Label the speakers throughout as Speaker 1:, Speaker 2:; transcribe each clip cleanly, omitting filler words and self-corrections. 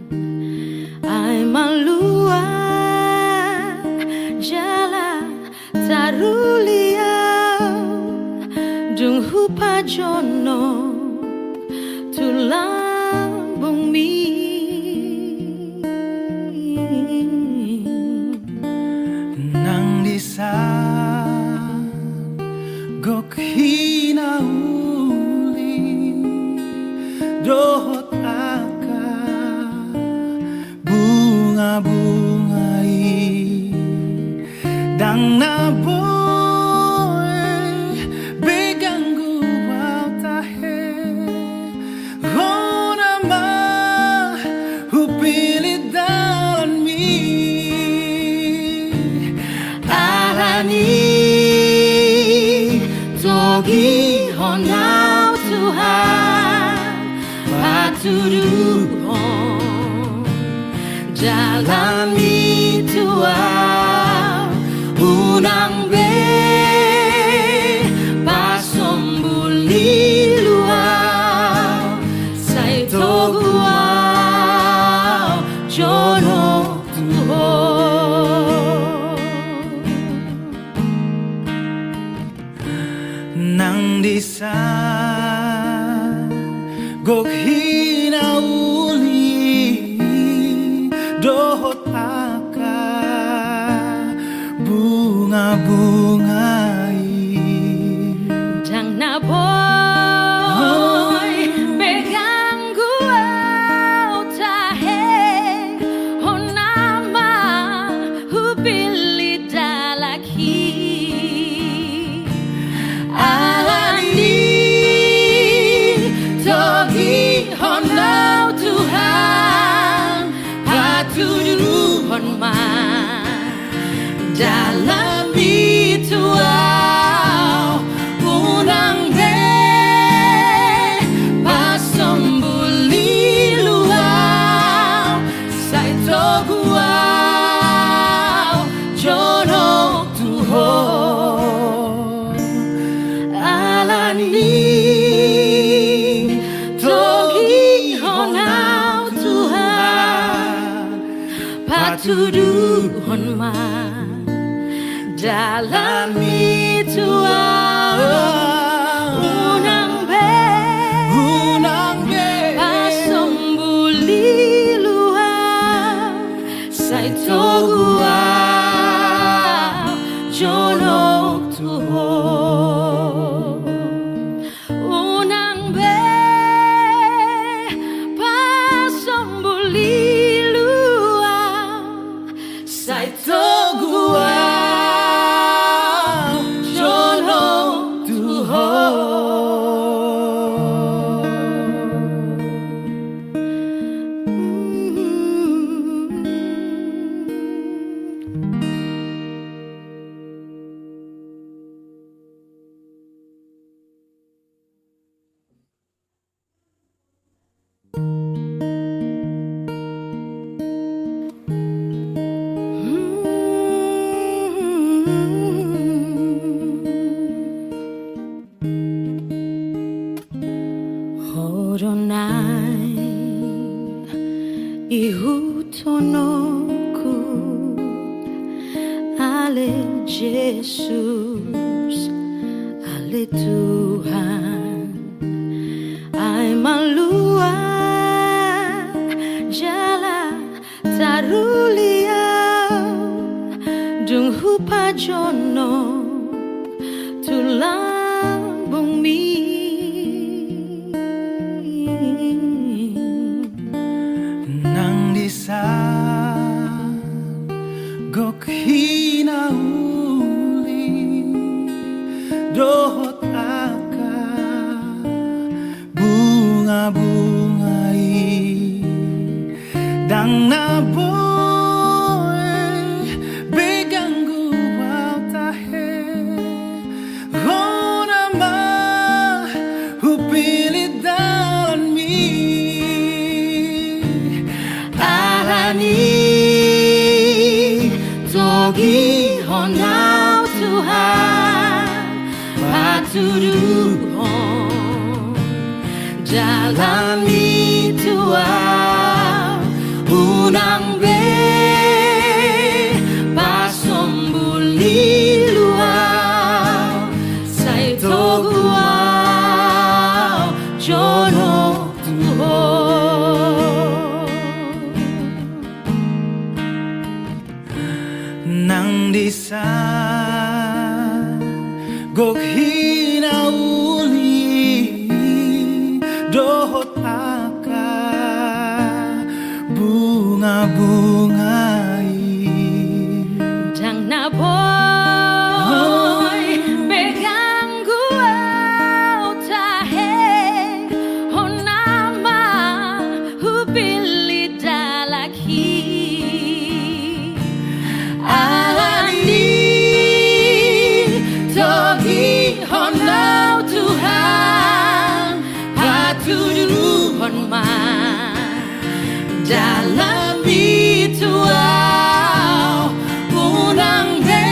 Speaker 1: Ay maluwag jala taruliaw dung hupa jono tulang bumi
Speaker 2: nang disa gok hinauli dohot aka bunga-bungai dang naboy begang guwaw tahe hona ma hupilit dalan mi
Speaker 1: arani togi honau Tuhan patuduhon jalan mituau unang be pasombuli luau sai toguau jono tuhon
Speaker 2: nang disa gok hinauli dohot aka bunga-bungai
Speaker 1: Jang na boy begang guau tahe honama hupili dalaki alani togi honau Tuhan patuduhon ma dalam mituau unang be pasombuli luau sai toguau jono tuhon alani togi honau Tuhan patuduhon ma dalam mituau unang be pasombuli luau sai toguau jono tuhon unang be pasombuli luau sai toguau Horonai ihutonoku ale Jesus ale Tuhan ay maluwag jala taruliaw dung hupa jono tulang bumi
Speaker 2: nang disa gok hinauli dohot aka bunga-bungai dang naboy begang guwaw tahe hona ma hupilit dalan mi
Speaker 1: arani togi honau Tuhan patuduhon jalan mituau
Speaker 2: Nandisan gok hinauli dohot aka bunga-bungai
Speaker 1: Dang na boy begang gua tahe honama hubili dalaki alani togi honau Tuhan patudu honma dalam ritual unang be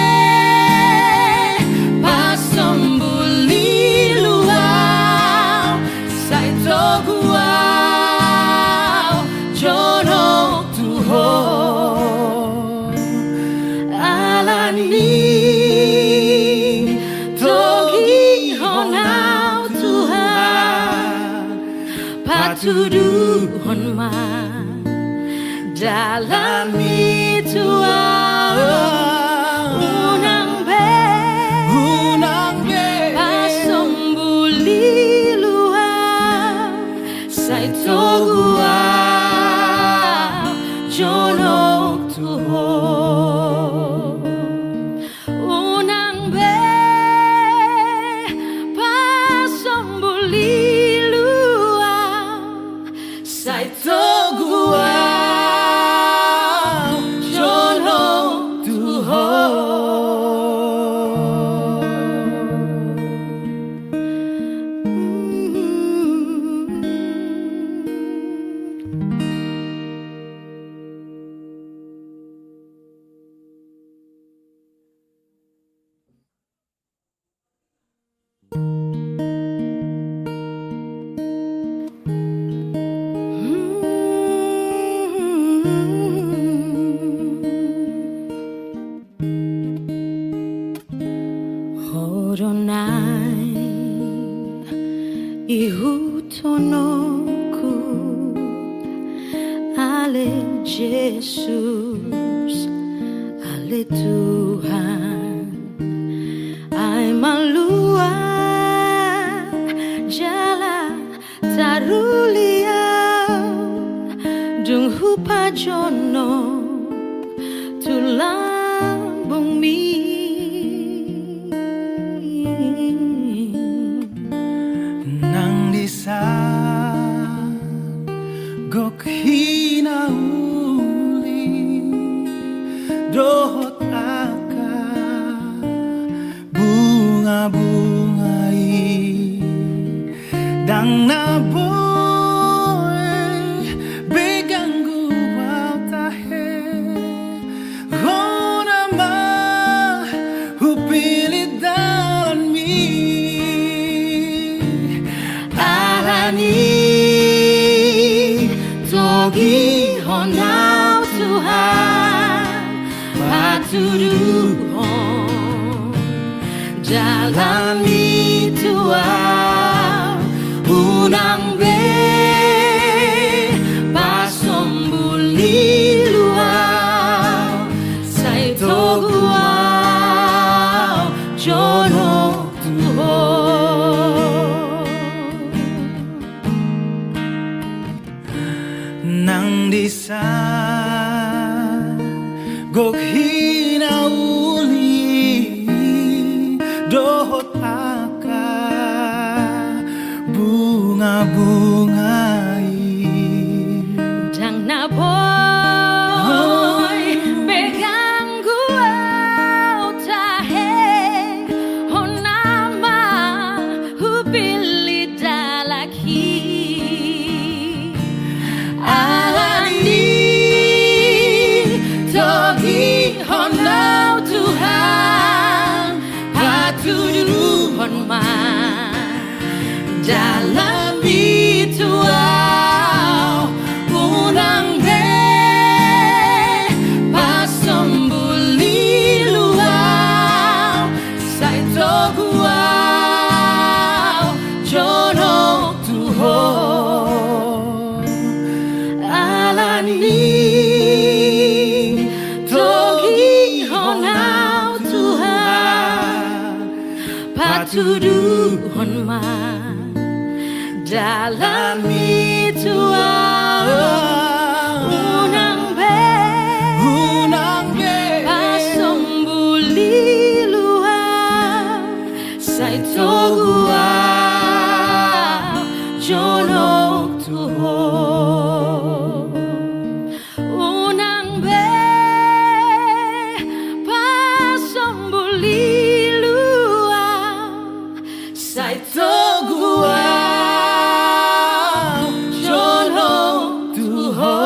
Speaker 1: pasambuli luau sai toguau jono tuho alani togi honau Tuhan patudu honma dalam ritual unang be pasambuli luau sai toguau jono tuho unang be pasambuli luau sai toguau Horonai ihutonoku ale Jesus ale Tuhan ai malua jala tarulia dung hupa jono tulang bumi
Speaker 2: Nandisan gok hinauli dohot aka bunga-bungai dang na boy begang gua tahe honama hupili dalan mi
Speaker 1: togi honau Tuhan patudu hon dalam ritual unang be pasambuli luau sai toguau jono tuho
Speaker 2: Nandisan gok hinauli dohot aka bunga-bungai
Speaker 1: dang na boy begang gua tahe honama hubili dalaki togi honau Tuhan patudu honma dalam ritual unang be pasambuli luau sai toguau jono tuho alani togi honau patuduhon man dalam itu unang pasombuli luar sai togua jonok tuho unang pasombuli luar sai togua jonok tuho.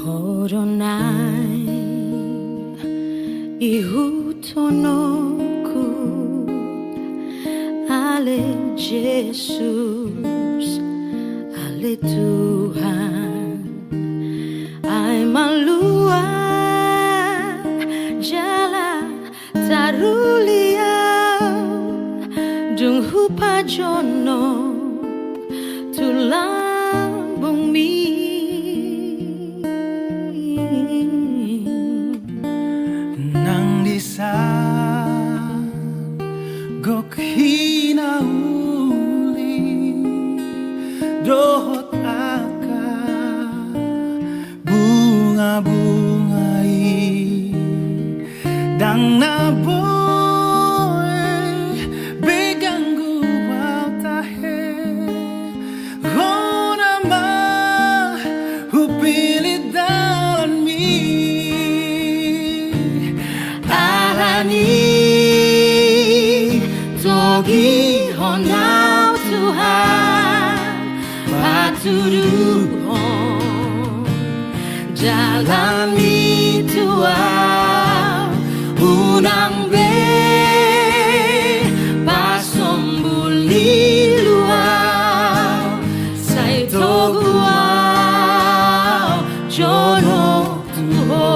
Speaker 1: Horonai ihutonoku ale Jesus ale Tuhan ai malua jala tarulia dung hupa jono tulang bumi
Speaker 2: nang disa gok hinauli dohot aka bunga-bungai dang naboy beganggu tahe rona ma hupilit dalan mi
Speaker 1: togi honau Tuhan patuduhon dalam itu unang pasombuli luar sai togua jonok tuho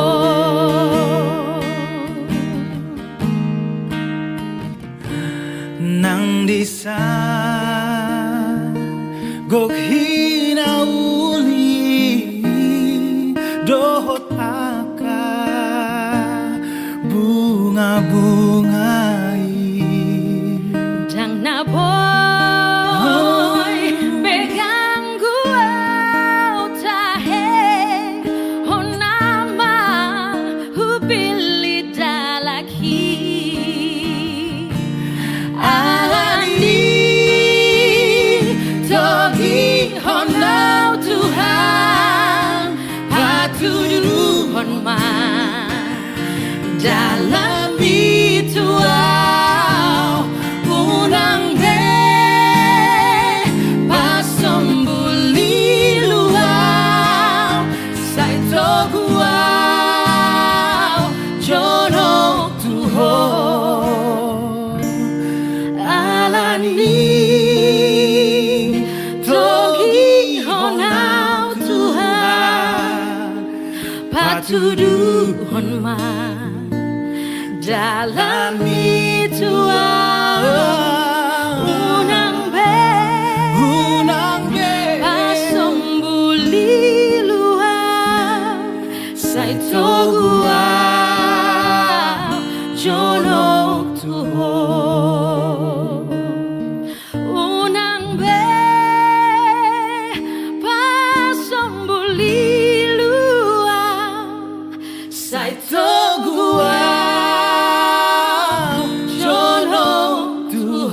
Speaker 2: nang disa gok hinauli dohot aka bunga-bungai
Speaker 1: dang naboy beganggu tahe honama hupili dalaki togi honau Tuhan patuduhon man dalam itu unang pasombuli luar sai togua jonok tuho alani togi honau Tuhan patuduhon man dalam itu unang pasombuli luar sai togua jonok tuho unang pasombuli luar sai togua jonok tuho.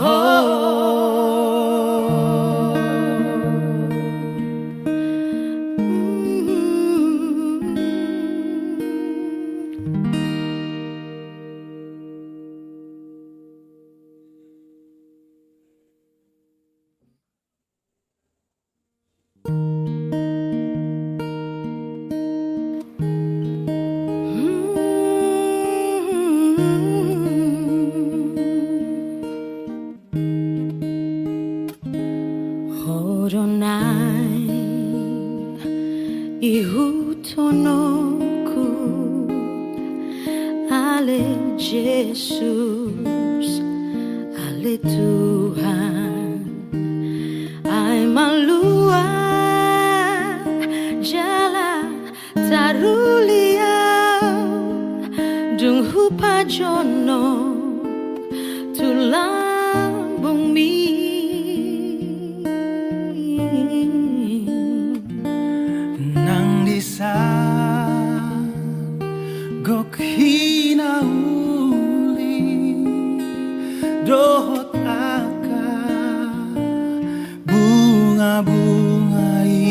Speaker 1: ihutonoku ale Jesus, ale Tuhan, ai malua jala tarulia dung hupa jono tulang bumi
Speaker 2: nang disa gok hinauli dohot aka bunga-bungai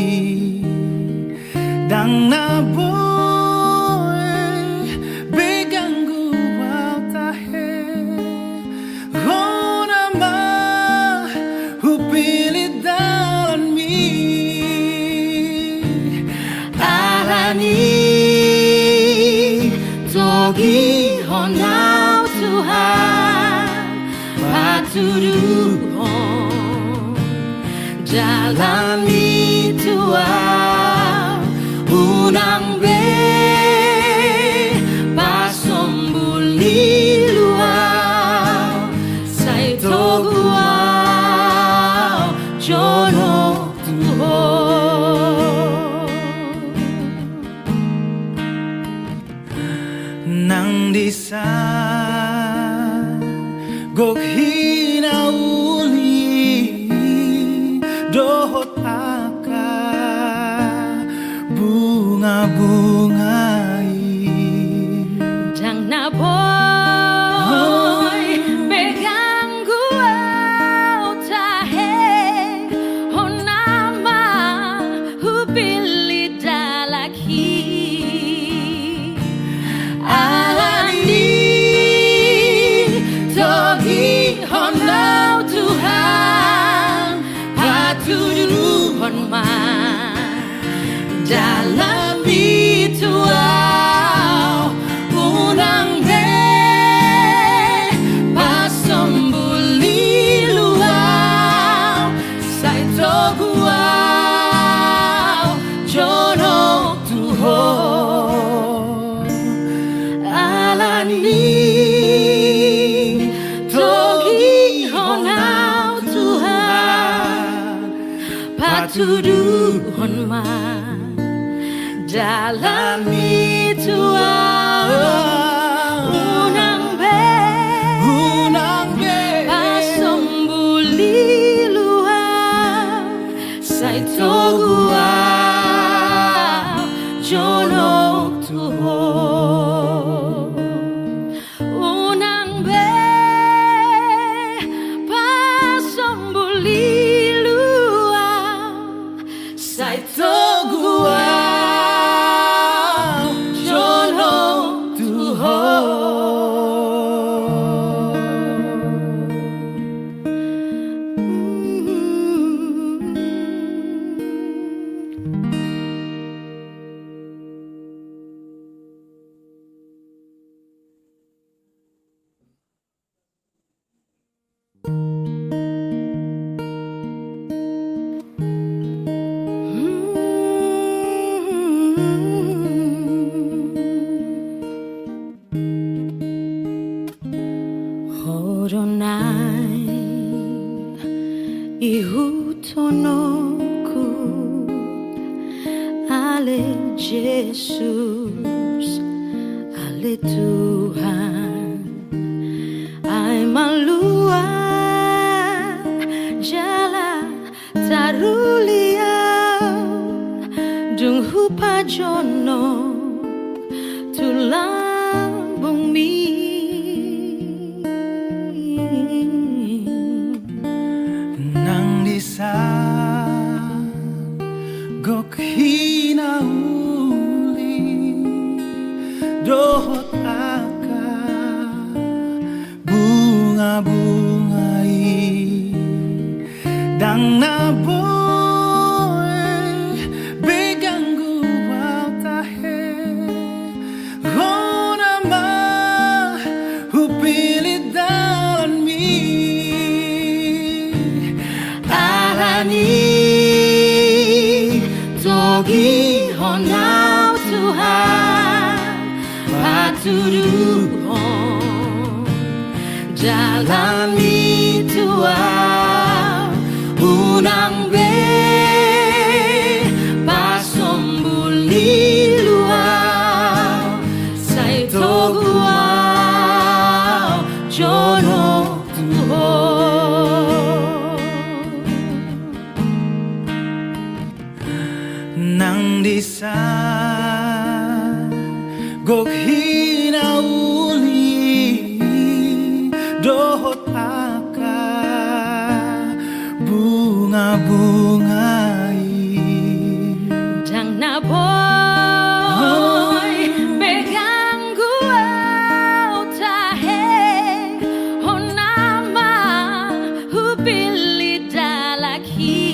Speaker 2: dang naboy beganggu tahe hona ma hupilit dalan mi
Speaker 1: arani togi honau Tuhan patuduhon jalani Tuhan unang be pasombuli luau sai toguau jono Tuhan
Speaker 2: nang disa gok hinauli dohot aka bunga-bungai
Speaker 1: Dang na boy beganggu au tahe honama hupili dalaki alani togi honau Tuhan patuduhon ma dalam bituau unang be pasombuli luau sai toguau jono Tuhan alani togi honau Tuhan patuduhon ma dalam bituau unang be pasombuli luau sai toguau jono Tuhan unang be pasombuli luau sai toguau Horonai ihutonoku ale Jesus, ale Tuhan, ai malua jala tarulia dung hupa jono tulang bumi
Speaker 2: nang disa gok hinauli dohot aka bunga-bungai dang naboy beganggu tahe hona ma
Speaker 1: Togi honau Tuhan patuduhon jalan mituau unang be pasombuli luau sai toguau jono
Speaker 2: nang disa gok hinauli dohot aka bunga-bungai
Speaker 1: Jang na boy pegang gua tahe honama hupili dalaki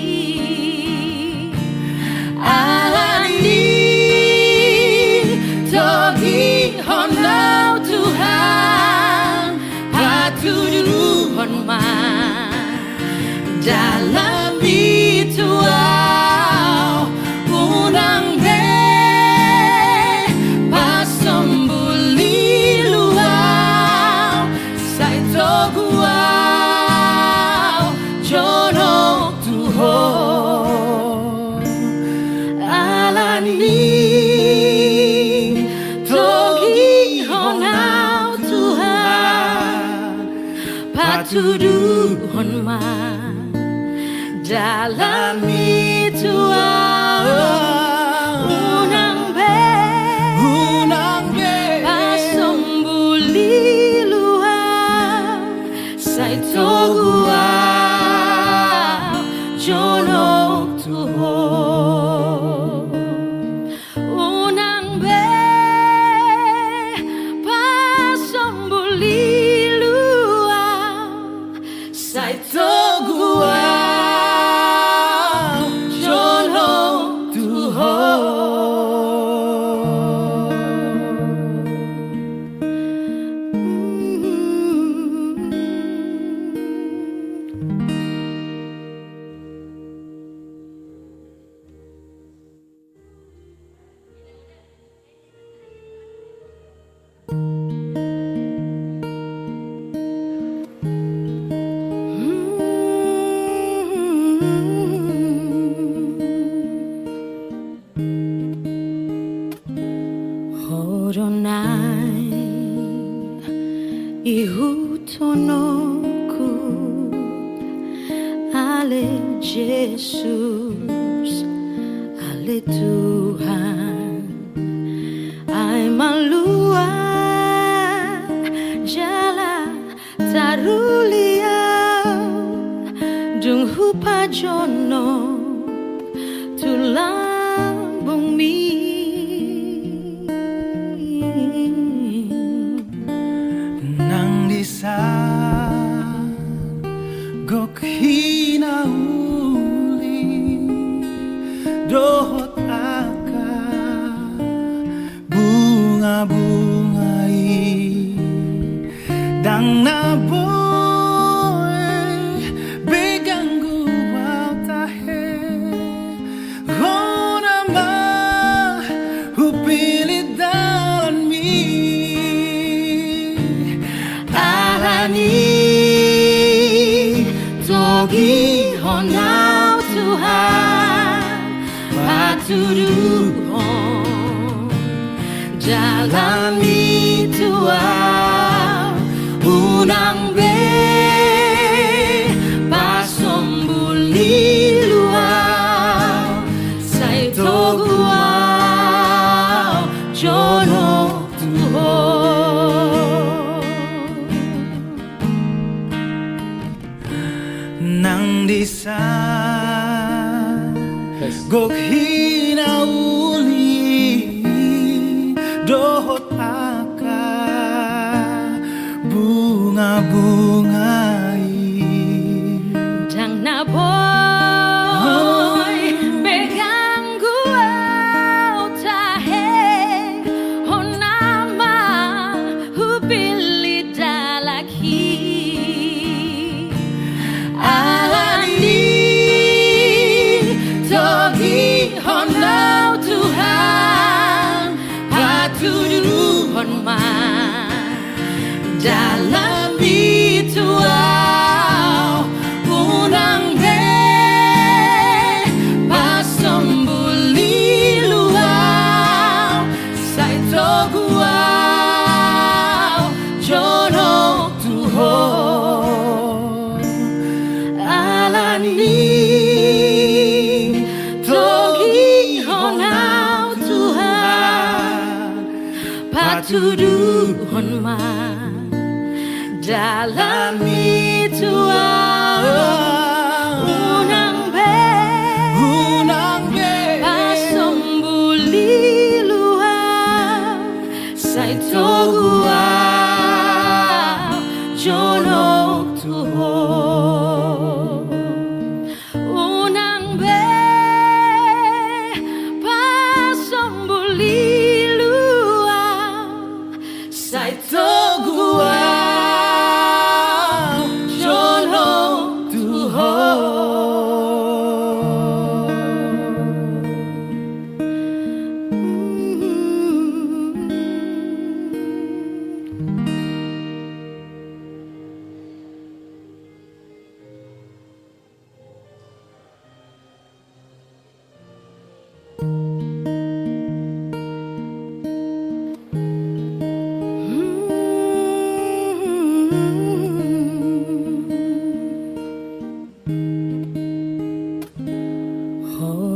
Speaker 1: alani togi honau Tuhan patuduhon ma dalam mituau unang be pasombuli luau sai toguau jono tuhon alani togi honau Tuhan patuduhon ma dalam mituau unang be pasombuli luau sai toguau jono tuhon unang be pasombuli luau sai toguau Horonai ihutonoku ale Jesus ale Tuhan ai malua jala taruliau dung hupa jono tulang bumi
Speaker 2: nang disa gok hinauli dohot aka bunga-bungai dang na boy begang gua tahe hona ma hupili dalan mi
Speaker 1: alani togi honau Tuhan patuduhon jalan mituau unang be pasombuli luau sai toguau jono tuhon
Speaker 2: nang disa gok hinauli dohot aka bunga-bungai
Speaker 1: Jang na boy pegang gua tahe honama hupili dalaki alani togi honau patuduhon man dalam itu unang pasembuli luar saito gua jonok tuho unang pasembuli luar saito gua jonok tuho.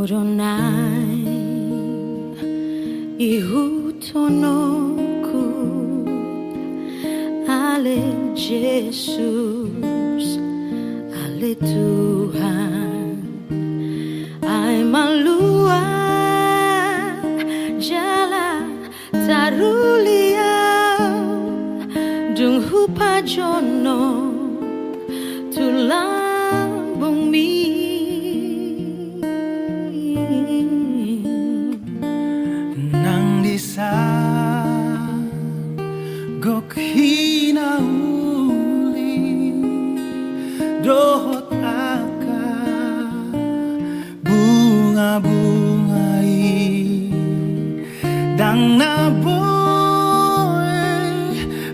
Speaker 1: Horonai ihutonoku ale Jesus ale Tuhan ai malua jala tarulia dung hupa jono tulang bumi
Speaker 2: nang disa gok hinauli dohot aka bunga-bungai dang naboy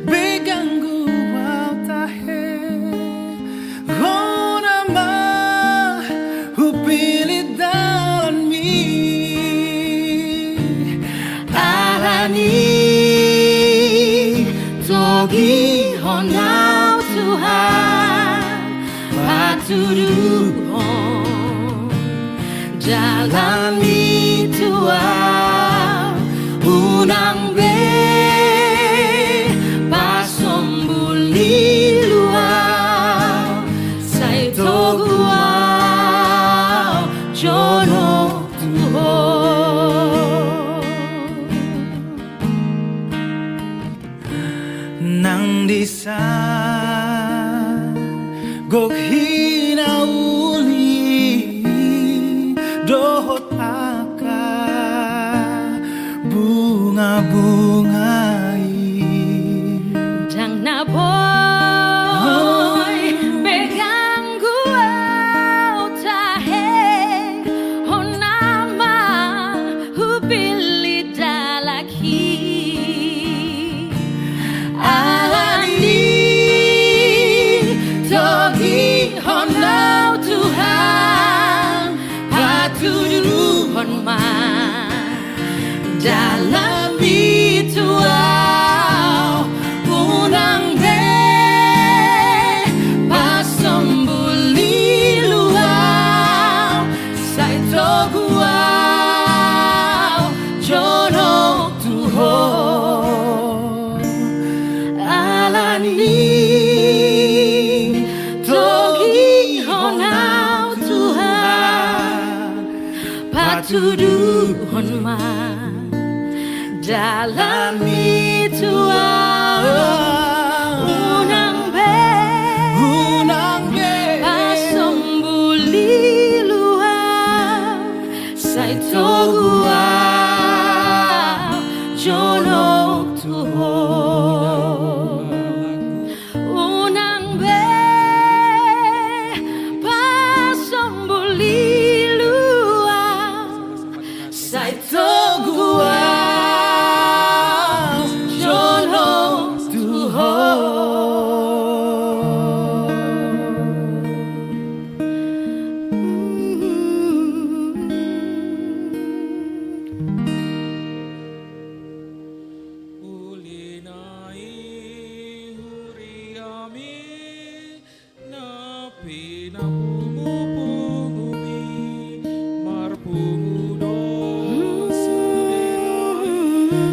Speaker 2: beganggu wau tahe rona ma hupili dalan mi
Speaker 1: alani togi honau Tuhan patuduhon dalam itu unang pasembuli luar saito gua jonok tuho
Speaker 2: nang disa gok hinauli dohot aka bunga-bungai
Speaker 1: dang naboy pegang gua tahe honama hupili dalaki alani togi honau Tuhan patuduhon man dalam itu unang pasembuli luar saito gua jonok tuho alani togi honau Tuhan patuduhon man dalam itu unang pasembuli luar saito gua jonok tuho unang pasembuli luar saito gua jonok tuho.
Speaker 3: Marpungudo sedera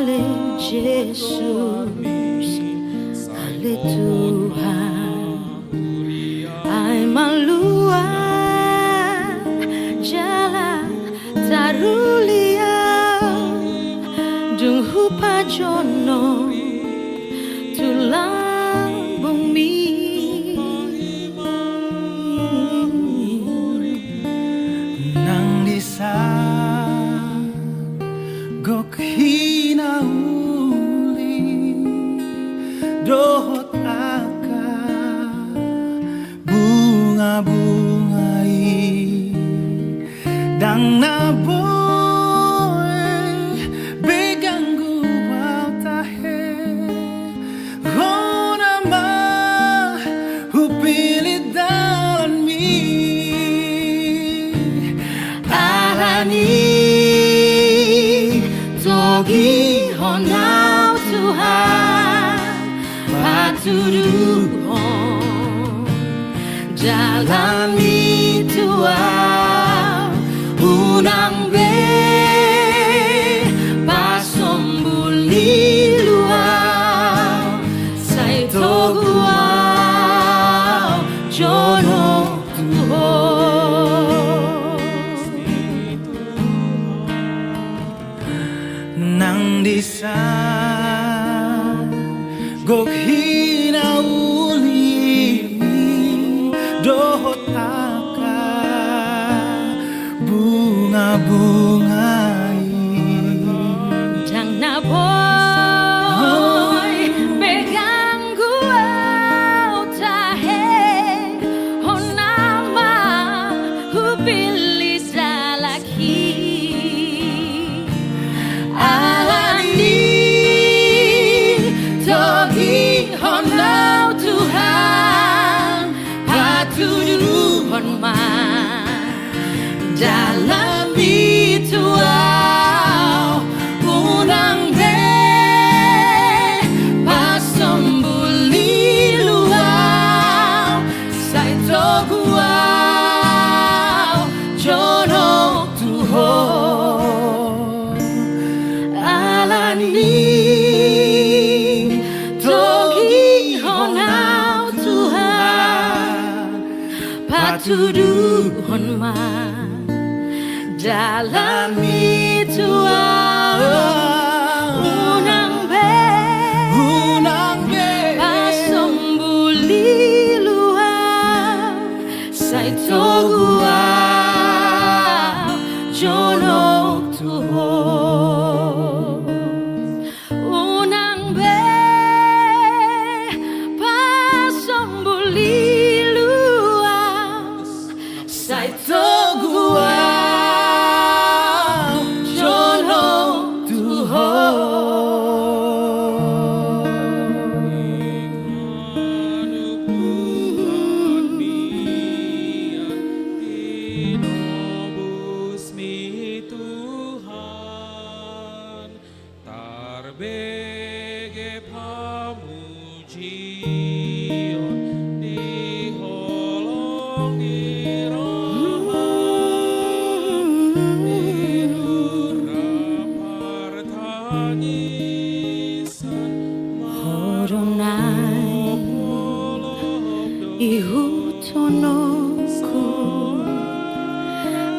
Speaker 1: Ale Jesus, ale Tuhan, ay maluwag jala tarulia dung hupa jono tulang bumi
Speaker 2: nang disa gok hinauli dohot aka bunga-bungai dang naboy begang guwaw tahe hona ma hupilit dalan mi
Speaker 1: arani togi honau Tuhan patuduhon jalani Tuhan unang be pasombuli luau sai toguau jono Tuhan
Speaker 2: nang disa gok hinauli dohot aka bunga-bungai
Speaker 1: Dang na boy begang guau tahe honama hupili salaki alani togi honau Tuhan patuduhon ma dalam bituau unang be pasombuli luau sai toguau jono Tuhan alani togi honau Tuhan patuduhon ma dalam bituau unang be pasombuli luau sai toguau jono Tuhan unang be pasombuli luau sai toguau
Speaker 3: Bege pamujian diholongi rohan dirapar tangisan
Speaker 1: Horonai ihutonoku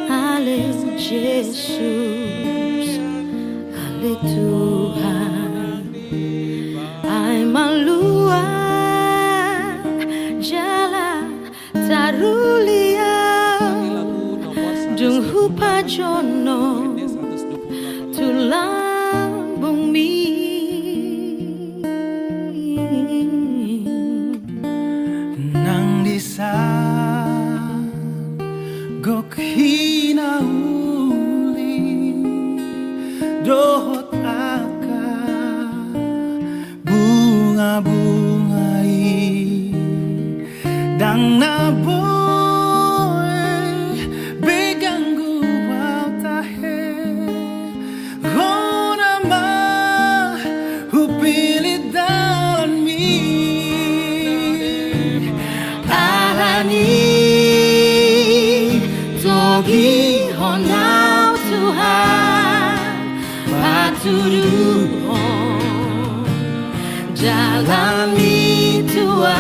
Speaker 1: ale Jesus ale Tuhan ay maluwag jala tarulia dung hupa jono tulang bumi
Speaker 2: nang disa gok hinauli dohot aka bunga-bungai dang naboy begang guwaw tahe hona ma hupilit dalan mi
Speaker 1: alani togi honau Tuhan patuduhon dalam ituan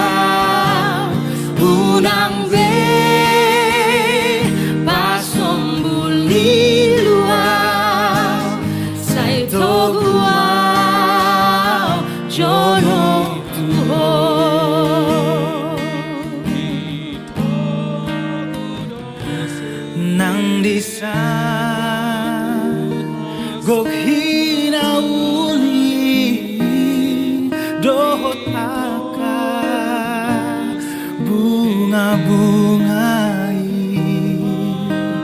Speaker 1: unang be pasombuli luau sai toguau jono tuho
Speaker 2: nang disa gok hinauli dohot aka bunga-bungai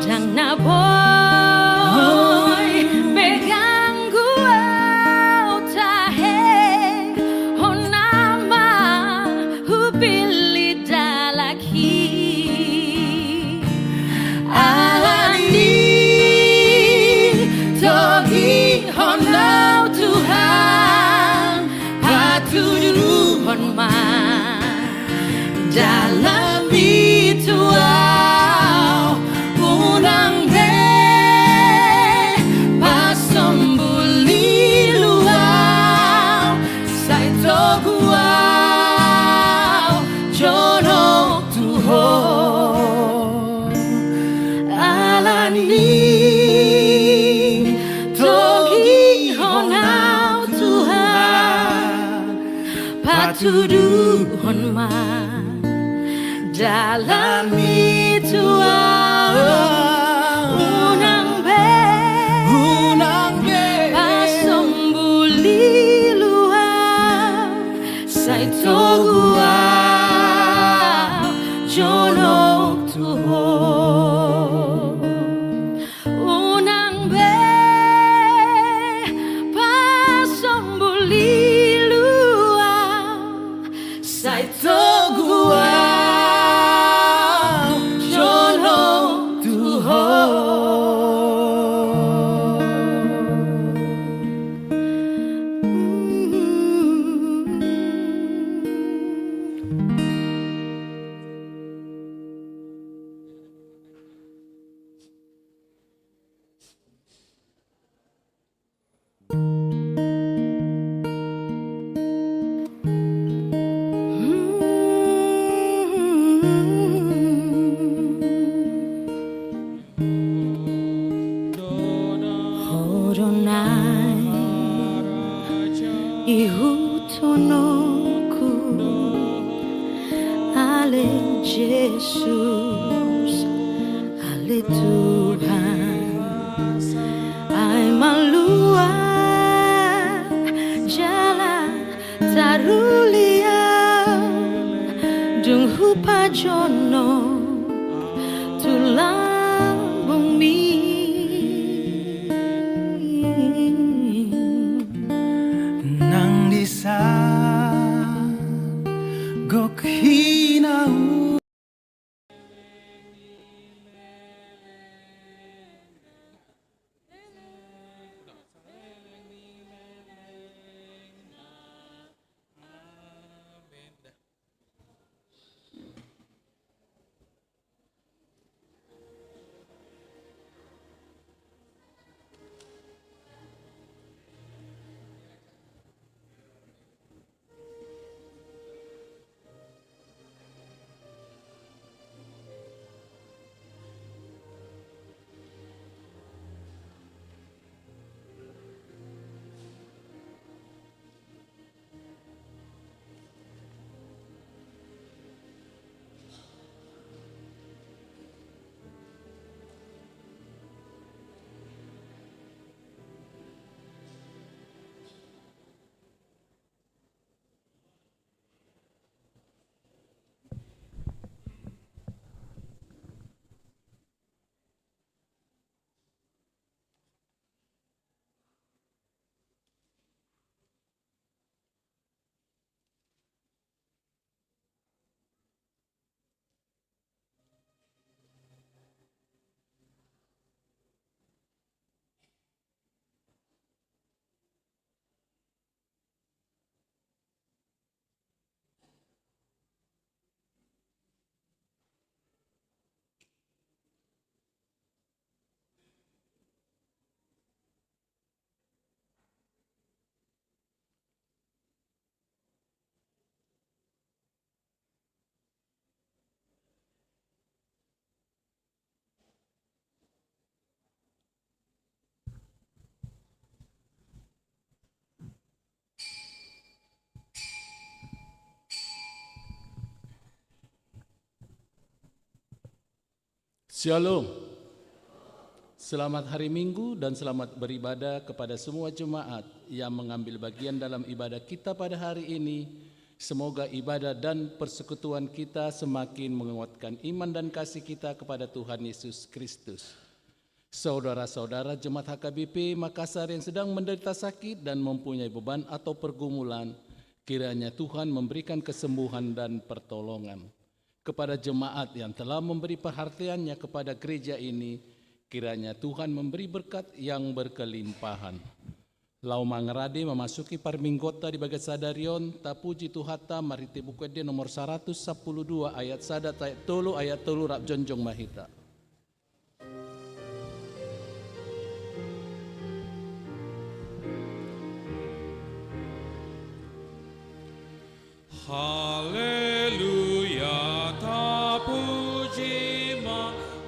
Speaker 1: Dang na boy pegang gua tahe honama hupili dalaki alani togi honau Tuhan patudu honma dalam ituau unang be pasombuli luau sai toguau jono tuho alani togi honau Tuhan patudu honma dalam ituau unang be pasombuli luau sai toguau jono tuho unang be pasombuli luau sai toguau Ihutonoku ale Jesus ale Tuhan ai maluan jalan tarulia dung hupa jono tulang bumi
Speaker 2: nang disa gok hinau
Speaker 4: Shalom. Selamat hari Minggu dan selamat beribadah kepada semua jemaat yang mengambil bagian dalam ibadah kita pada hari ini. Semoga ibadah dan persekutuan kita semakin menguatkan iman dan kasih kita kepada Tuhan Yesus Kristus. Saudara-saudara jemaat HKBP Makassar yang sedang menderita sakit dan mempunyai beban atau pergumulan, kiranya Tuhan memberikan kesembuhan dan pertolongan. Kepada jemaat yang telah memberi perhatiannya kepada gereja ini, kiranya Tuhan memberi berkat yang berkelimpahan. Lau mangrade memasuki parminggota di bagat sadarion, tapuji Tuhata marite bukuede nomor 112 ayat sadat ayat tolu rap jonjong mahita.
Speaker 3: Haleluya, tapuji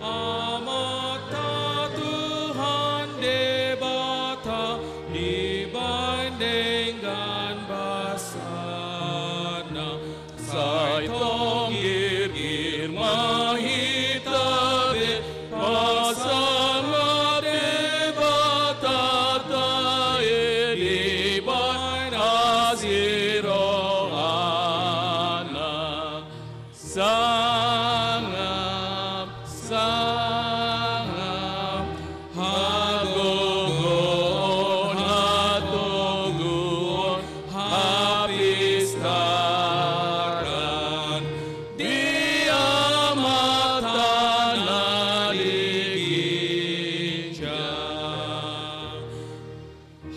Speaker 3: amata Tuhan debata dibandingkan basana. Sai tonggir mahita be pasama debata tae dibandasiro. Sangap hagogon hatogon hapistaran dia mata naligija.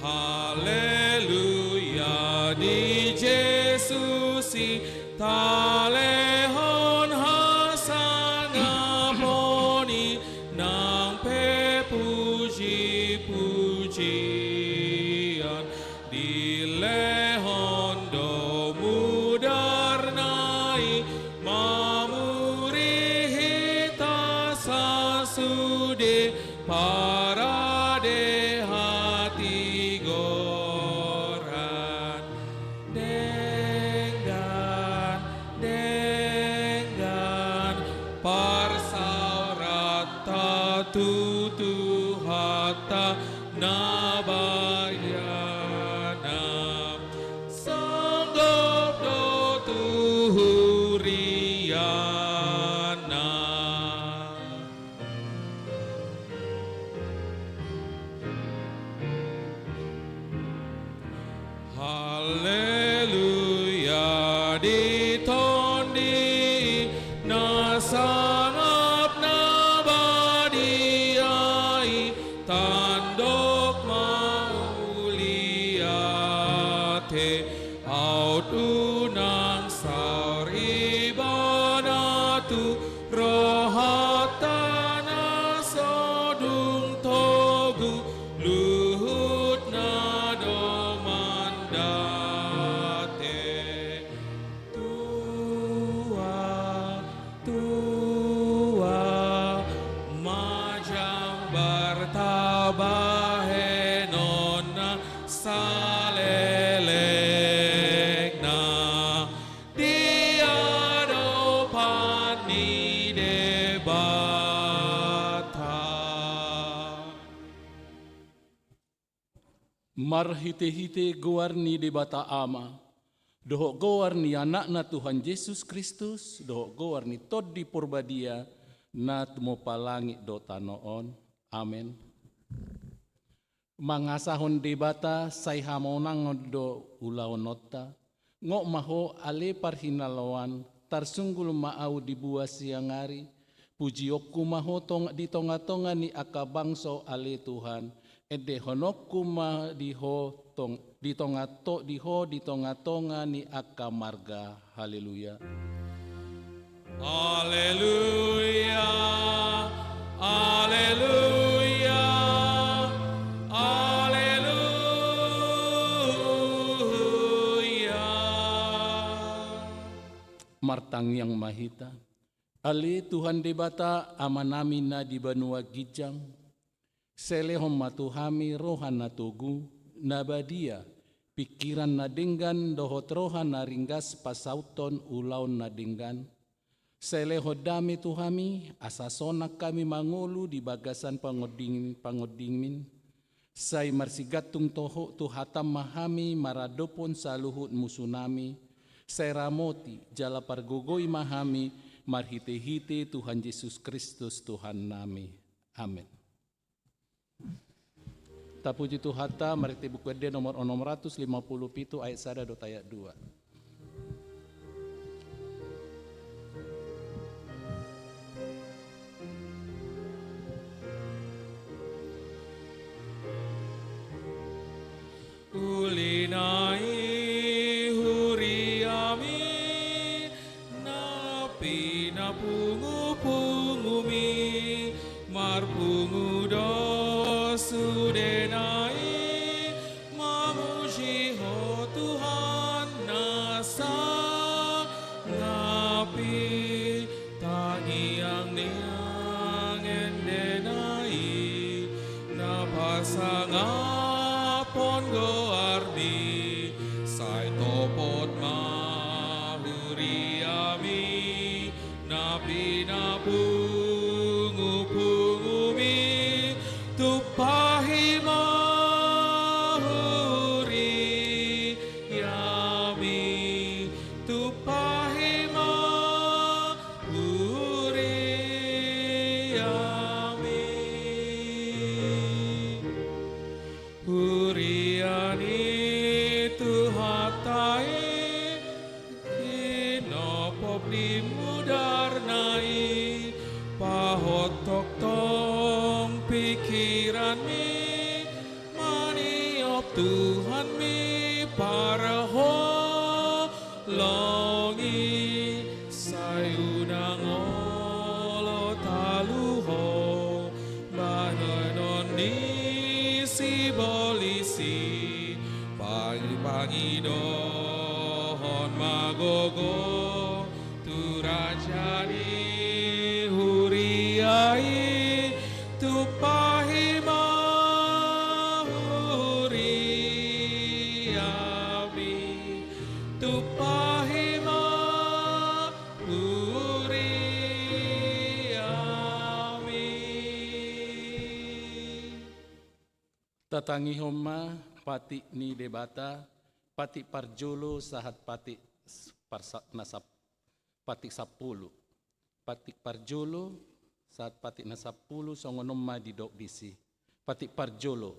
Speaker 3: Haleluya di Jesusi talehon hasangaponi nang pepuji-pujian di lehon do mudarnai mamurihita sasude parade hati goran dengan parsaurata tutu hatta nabayana sanggop do tuhuriana. Haleluya ditondi nasangap nabadiai tandok mauliate autunang saribanatu rohatana sodung togu luhut nado mandate tua majang bertabahe nona salelekna diado pani debata.
Speaker 4: Marhite-hite gowarni debata ama, dohok gowarni anakna Tuhan Yesus Kristus, dohok gowarni tod di purbadia, nat mo palangi do tanoon. Amen. Mangasahon debata say hamonang do ulaw nota, ngok maho ale parhinalawan, tarsunggul maaw di buas siangari, pujiokku maho di tonga-tonga ni akabangso ale Tuhan, ede honokku ma diho di tonga-tonga ni akamarga. Haleluya.
Speaker 3: Haleluya, haleluya, haleluya.
Speaker 4: Martang yang mahita, ali Tuhan debata amanami na di banua gijang, selehom matuhami rohana tugu, nabadia, pikiran na denggan dohot rohana ringgas pasauton ulaun na denggan, Seleho dami Tuhami, asa sonak kami mangulu di bagasan pangodingmin. Say marsigatung toho tuhatam mahami maradopon saluhut musunami. Say ramoti jala pargogoi mahami marhite-hite Tuhan Yesus Kristus Tuhan nami. Amin. Tapuji Tuhata, mari buku ede nomor 657 ayat 1 dot ayat 2.
Speaker 3: Ulinai huriami napi napungu-pungumi marpungu dosudenai mamujiho Tuhan nasa ngapi tangiang niang endenai napasangapon goardi sai topot mahuriami napi napungu-pungumi tupahi mahuri yami tupahi mahuri yami huriani tuhatai kinopop dimudarnai pahotok tong pikiran mi maniop Tuhan mi paraho longi sayunang olo taluho banonon ni si bolisi pagi-pagi dohon magogo turajani huriai tupahi mahuriami tupahi mahuriami.
Speaker 4: Tatangi homa pati ni debata, pati parjolo sahat pati nasap pati 10. Pati parjolo saat pati na 10 songonom ma di dok disi. Pati parjolo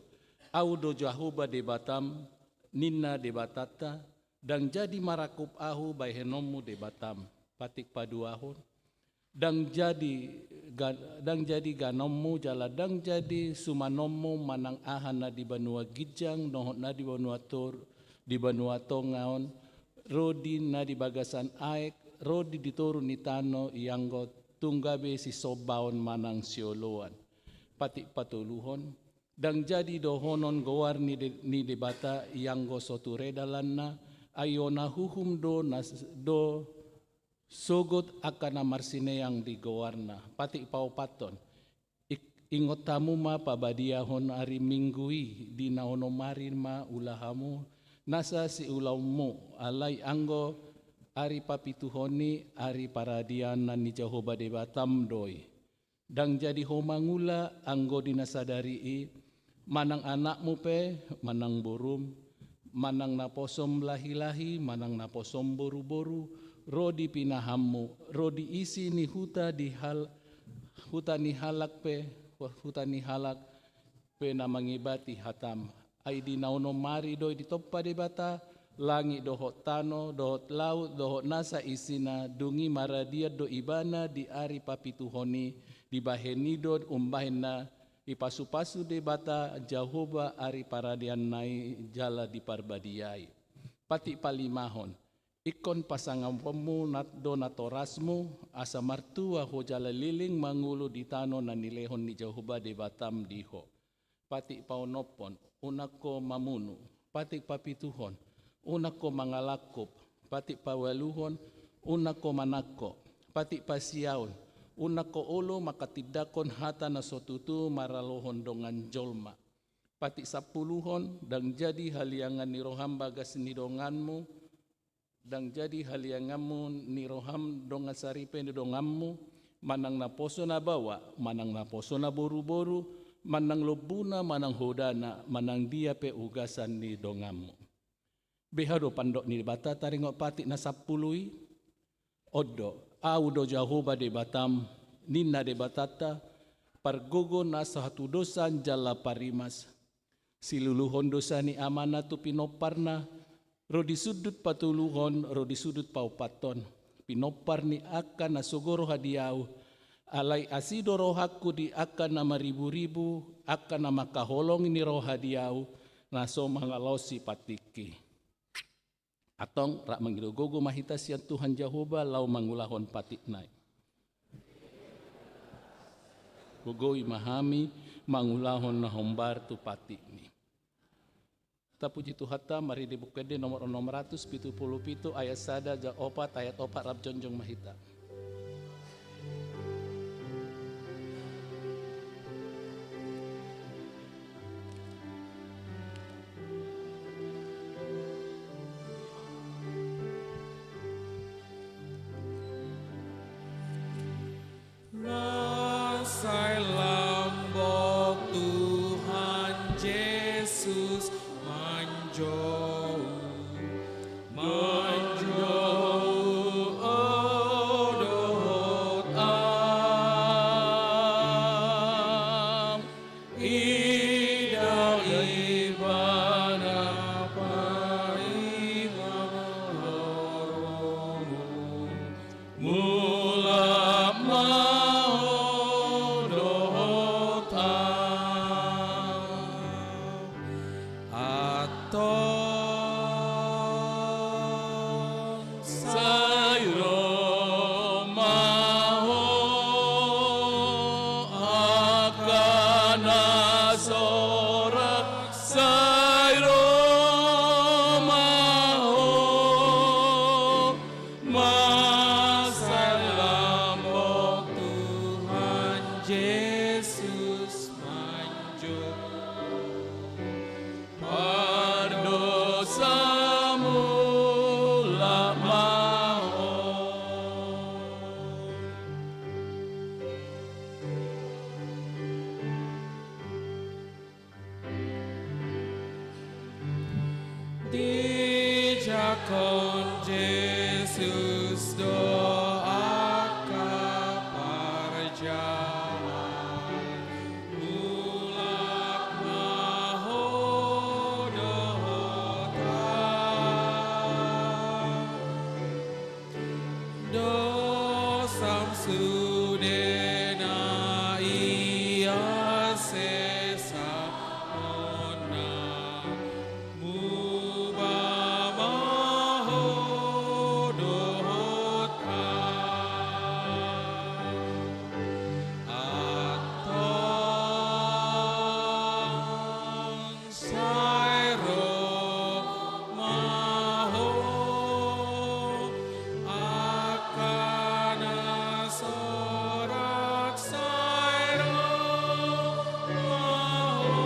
Speaker 4: audo jahuba debatam ninna debatata dang jadi marakup ahu by henomu debatam. Patik paduahon dang jadi ganommu jala dang jadi sumanommu manang ahan na di banua gijang nohot na di banua tor di banua tongaon rodi na di bagasan aek rodi ditorun ni tano ianggo tunggabe si sobaon manang sioloan patik patuluhon dang jadi dohonon goar ni debata ianggo soturedalanna ayona huhum do sogot akan marsine yang digowarna patik paupaton ingot tamu ma pabadiahon hari minggui di naono marin ma ulahamu nasa si ulaumu alai anggo ari papituhoni ari paradianan ni Jehovah debatam doi dang jadi homangula anggo dinasadari manang anakmu pe manang borum manang naposom lahi-lahi manang naposom boru-boru rodi pinahammu rodi isi ni huta di huta ni halak pe na mangibati hatam ai di nauno mari doi di toppa debata langit dohot tano dohot laut dohot nasa isina dungi maradia do ibana di ari papituhoni di bahenido umbahena di pasu-pasu debata Jehovah ari paradian nai jala di parbadiai pati palimahon ikon pasangan pemu do natorasmu asa martua ho jala liling mangulu di tano na nilehon ni Jehovah de batam diho. Patik paunopon unako mamunu, patik papituhon unako mangalakop, patik pawaluhon unako manako, patik pasiaon unako olo makatidakon hata na sotutu maralohon dongan jolma. Patik 10 dan jadi haliangan ni roham bagas nidonganmu dang jadi haliangamu ni roham dong asaripe ni dongammu manang naposo na bawa manang naposo na boru-boru manang lobuna manang hodana manang dia pe ugasan ni dongammu behado pandok ni bata taringok pati na sapului odo au do Jehovah de batam ninna de batata pargogo na satu dosan jala parimas siluluhon dosa ni amana tu pinoparna ro di sudut patuluhon ro di sudut paupaton pinopar ni akan nasogoro hadiau alai asido rohaku di akan nama ribu-ribu akan nama kaholong ini roh hadiau naso mangalosi patiki atong rak mangidogogo mahita sian Tuhan Jehovah lau mangulahon patik naik gogoi mahami mangulahon na hombar tu patik ni. Ta puji Tuhata mari dibuka di nomor 677 ayat sada ja opat ayat opat rab jonjong mahita.
Speaker 3: Nasai lambok Tuhan Yesus manjau odot am idau ibana painga loromu mula maodot aton sayro maho akana sorak sayro maho masalambok Tuhan Yesus manjur pardosamu la maho dijakon Yesus doa kaparjalan mulak maho dosam sudena ia sesa ona mubama hodota aton sairo maho akana sorak sairo maho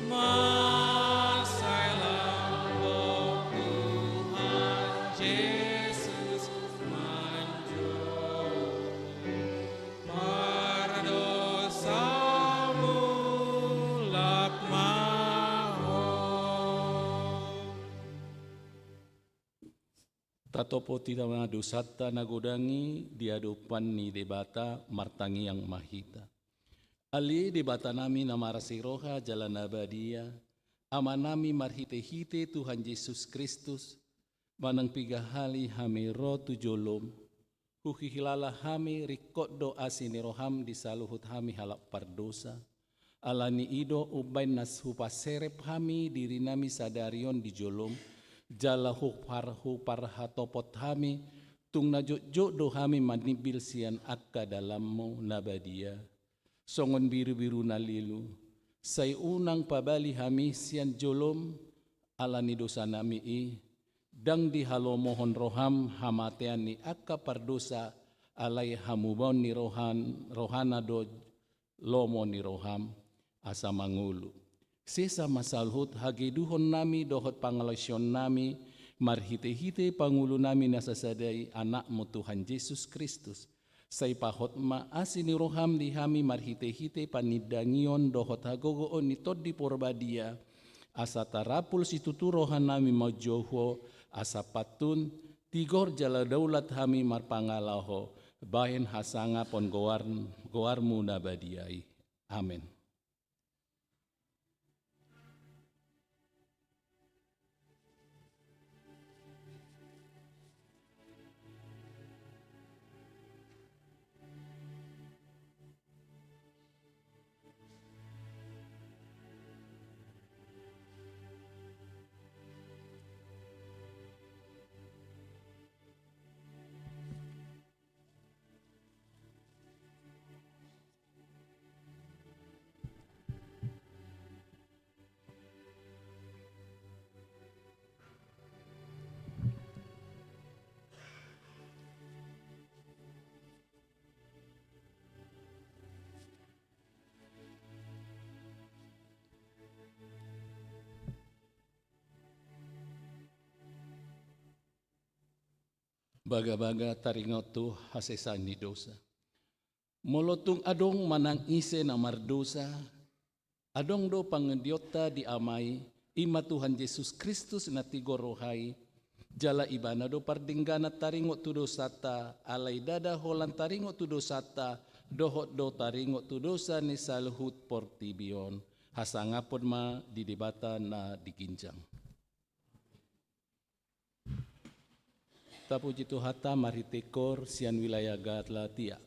Speaker 3: masai lambok Tuhan Yesus manjur pardosamu lak maho.
Speaker 4: Tatopo tidak dosata nagodangi di hadapan ni debata martangi yang mahita. Ali debata nami nama rasiroha jalan abadia, amanami marhite-hite Tuhan Yesus Kristus, manang piga hali hami ro tujolom, hukihilala hami rikot doa siniroham di saluhut hami halap pardosa, alani ido ubain nas hupaserep hami diri nami sadarion di jolom, jala hupar hatopot hami tung najok do hami manibil sian akka dalammu nabadia songon biru-biru nalilu say unang pabali hami sian jolom alani dosa nami dang di halo mohon roham hamatean ni akka pardosa alai hamubon ni rohana do lomo ni roham asa mangulu. Sesa masalhut hagiduhon nami dohot pangalasyon nami marhite-hite pangulu nami nasasadai anakmu Tuhan Yesus Kristus. Sai pahot ma asini roham di hami marhite-hite panidangion dohot hagogoon ni todi porbadia. Asa tarapul situtu rohan nami majoho asa patun tigor jala daulat hami marpangalaho. Bahen hasanga pon goarmu nabadiai. Amin. Baga-baga taringotu hasesani dosa. Molotung adong manang ise na mardosa, adong do pangendiota di amai, ima Tuhan Yesus Kristus na tigorohay, jala ibana do pardinggana taringot tu dosata, alay dada holan taringot tu dosata, dohot do taringot tu dosa ni saluhut portibion, hasangapon ma di debata na diginjang. Tapuji Tuhata maritekor sian wilayah Gatlatia.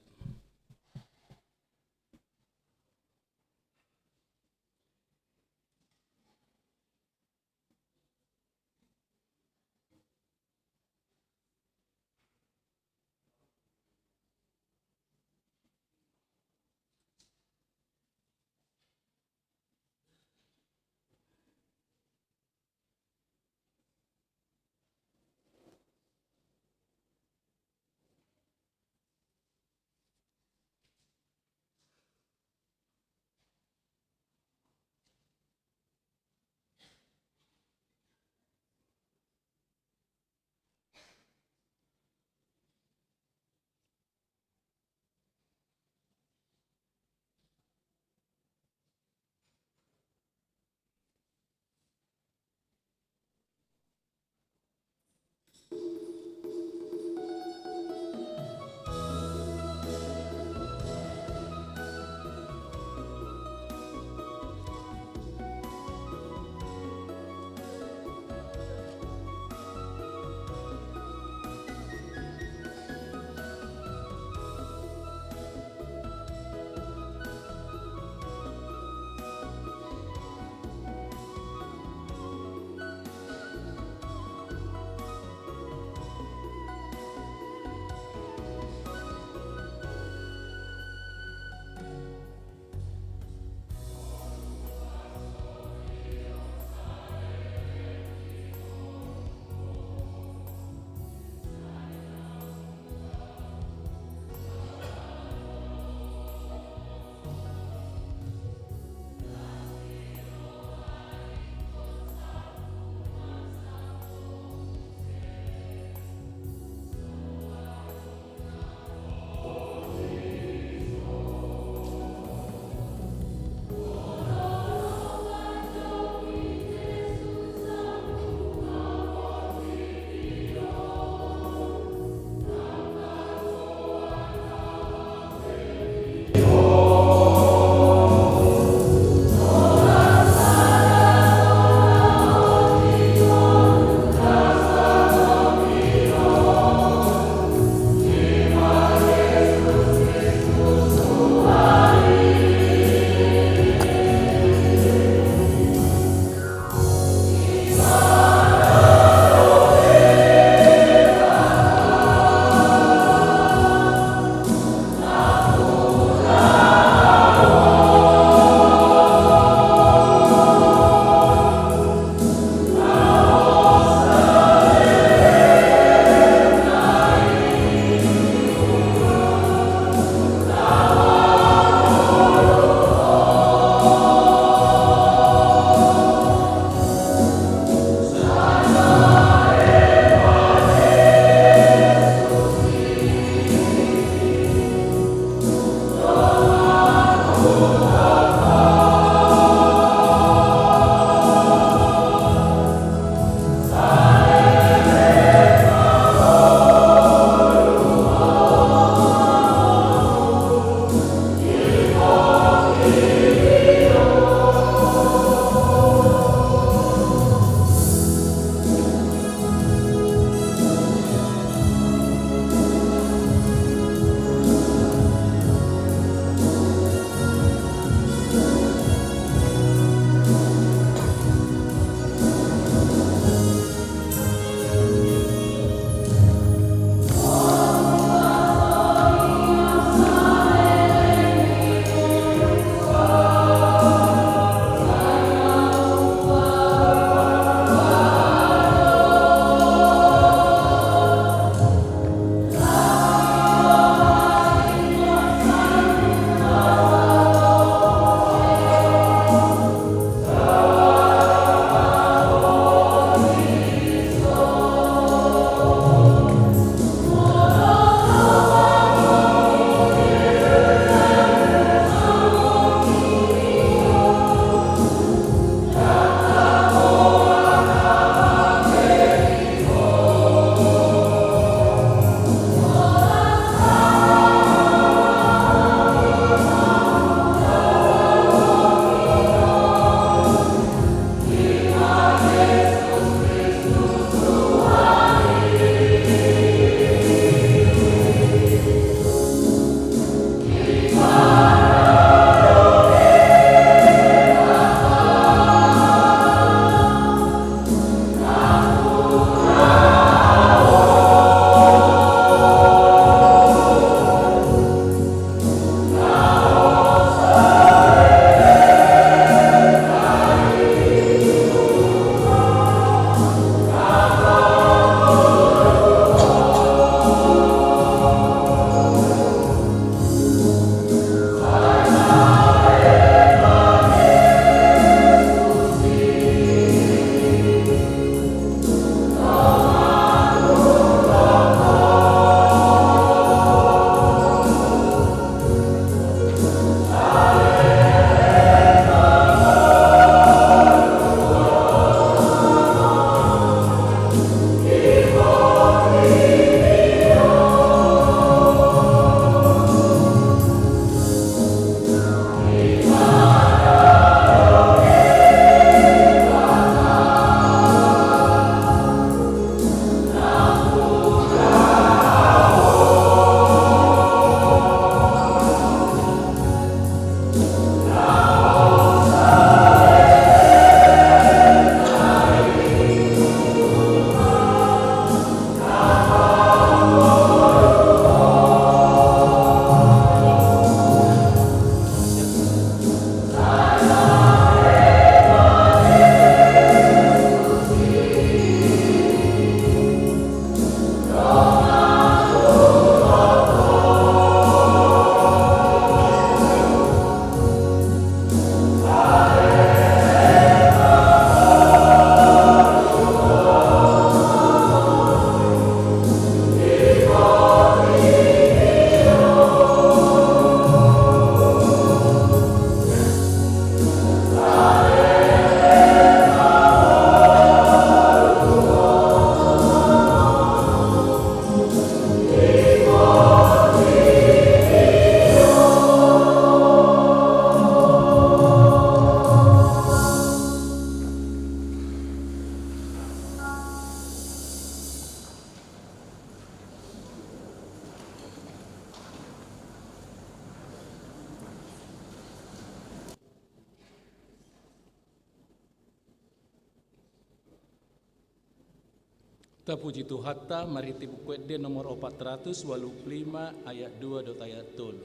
Speaker 4: Tapuji Tuhata, mari tibu kuede nomor 485 ayat 2 dot ayat 3.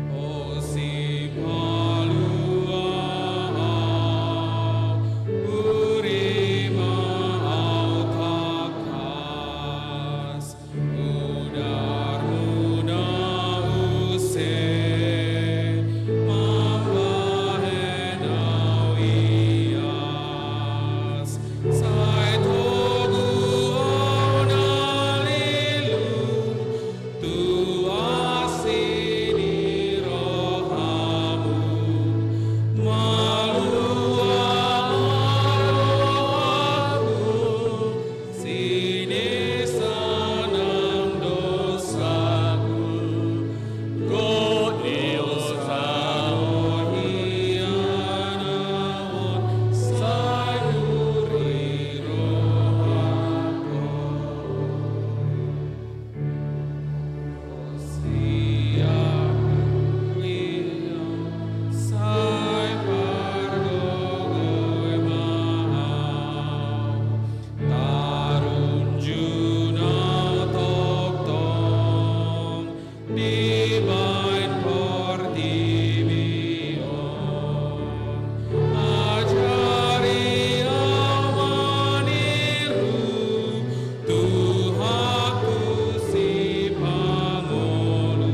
Speaker 3: O si palua urima autakas udar muda use mambahenawias sai togu onalilu tu asini rohamu malua rohamu sini sanang dosaku godiosaon hianawon sayuri rohaku Ajari amaniru Tuhanku si pangolu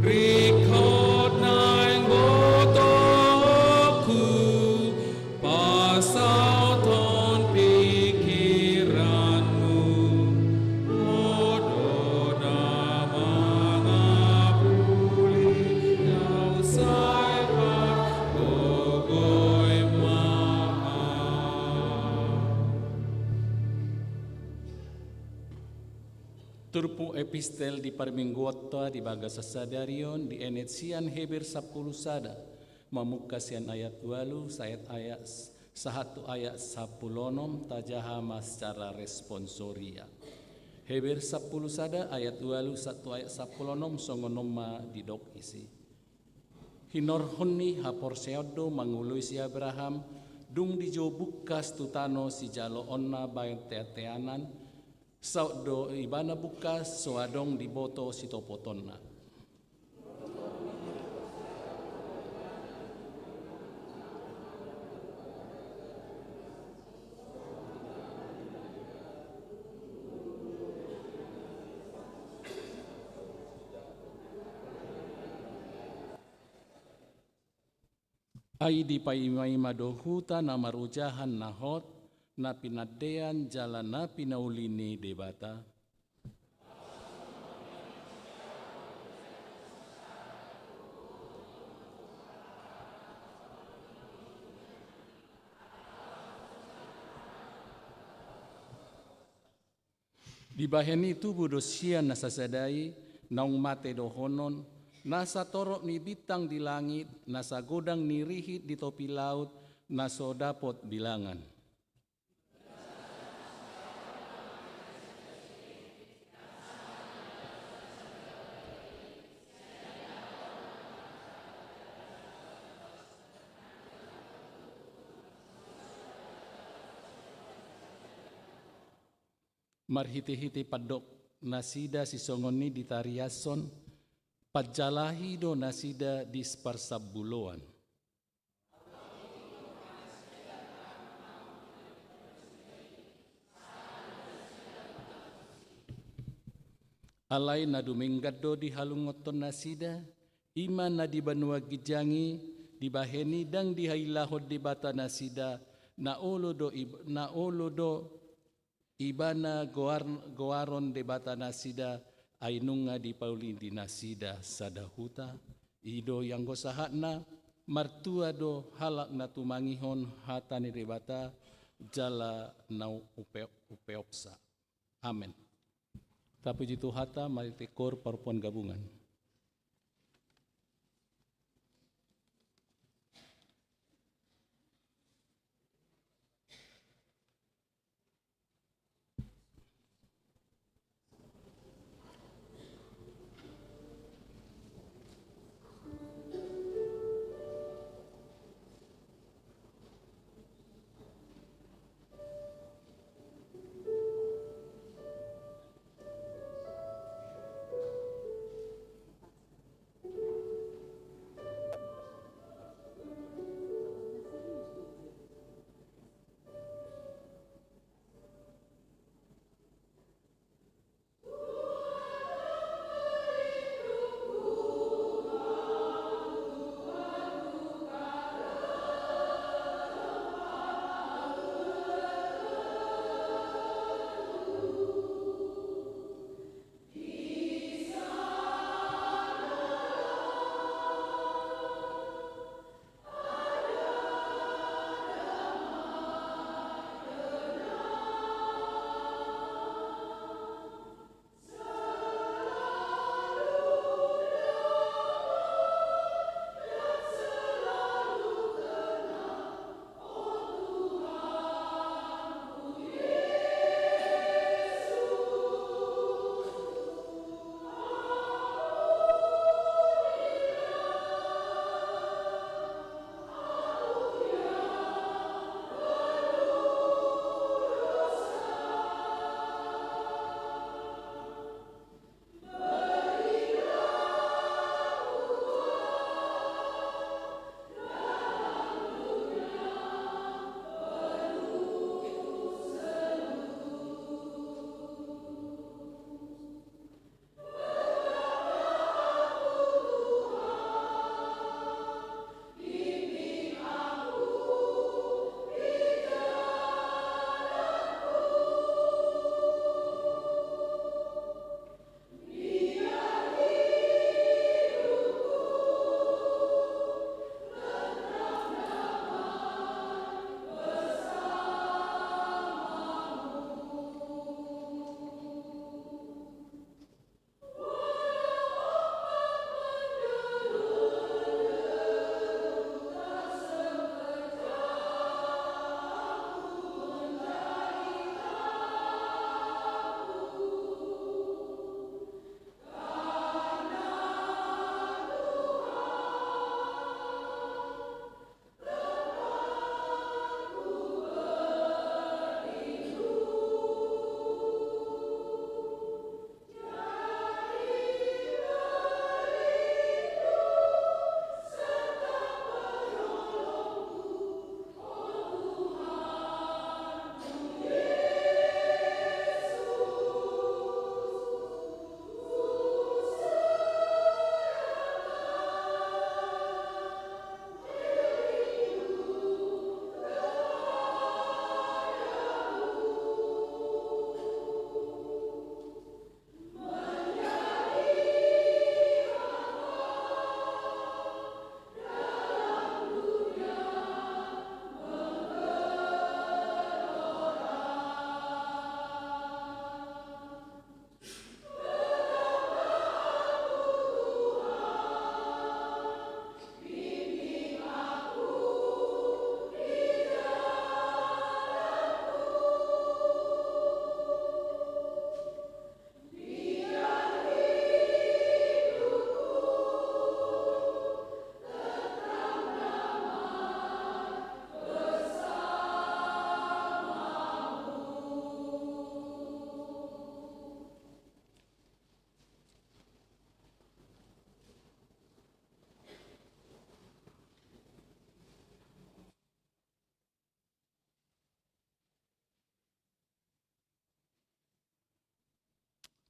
Speaker 3: Rikot naing botoku Pasau ton pikiranmu Odo nama ngapuli Kau sayang gogoi maha
Speaker 4: Turpu epistel di parmingguota di baga sasadarion di enetsian Heber 10 sada mamukasian ayat 8 ayat sahatu ayat 10 tajahama secara responsoria. Heber 10 sada ayat 8 satu ayat 10 songonoma di dok isi. Hinor honni hapor seodo mangului si Abraham dung dijobukas tutano si jalo onna bayan teateanan saudo ibana bukas soadong diboto sitopotonna. Ai di paimai madohuta na marujahan nahot na pinadean jalan na pinaulini debata. Di baheni tubuh dosian nasasadai naung mate dohonon nasa torok ni bintang di langit nasa godang ni rihit di topi laut naso dapot bilangan. Marhiti-hiti padok nasida si songoni di tariason, pajalahi do nasida di sparsabbuloan. Alai na duminggado di halungoton nasida, iman na di banua gijangi, di baheni dang di hailahod di bata nasida, na olo do ibana goaron de bata nasida ainunga di paulin di nasida sadahuta ido yang gosahatna martua do halak na tumangihon hatani de bata jala nau upeopsa. Amin. Tapuji Tuhata mari tekor parpon gabungan.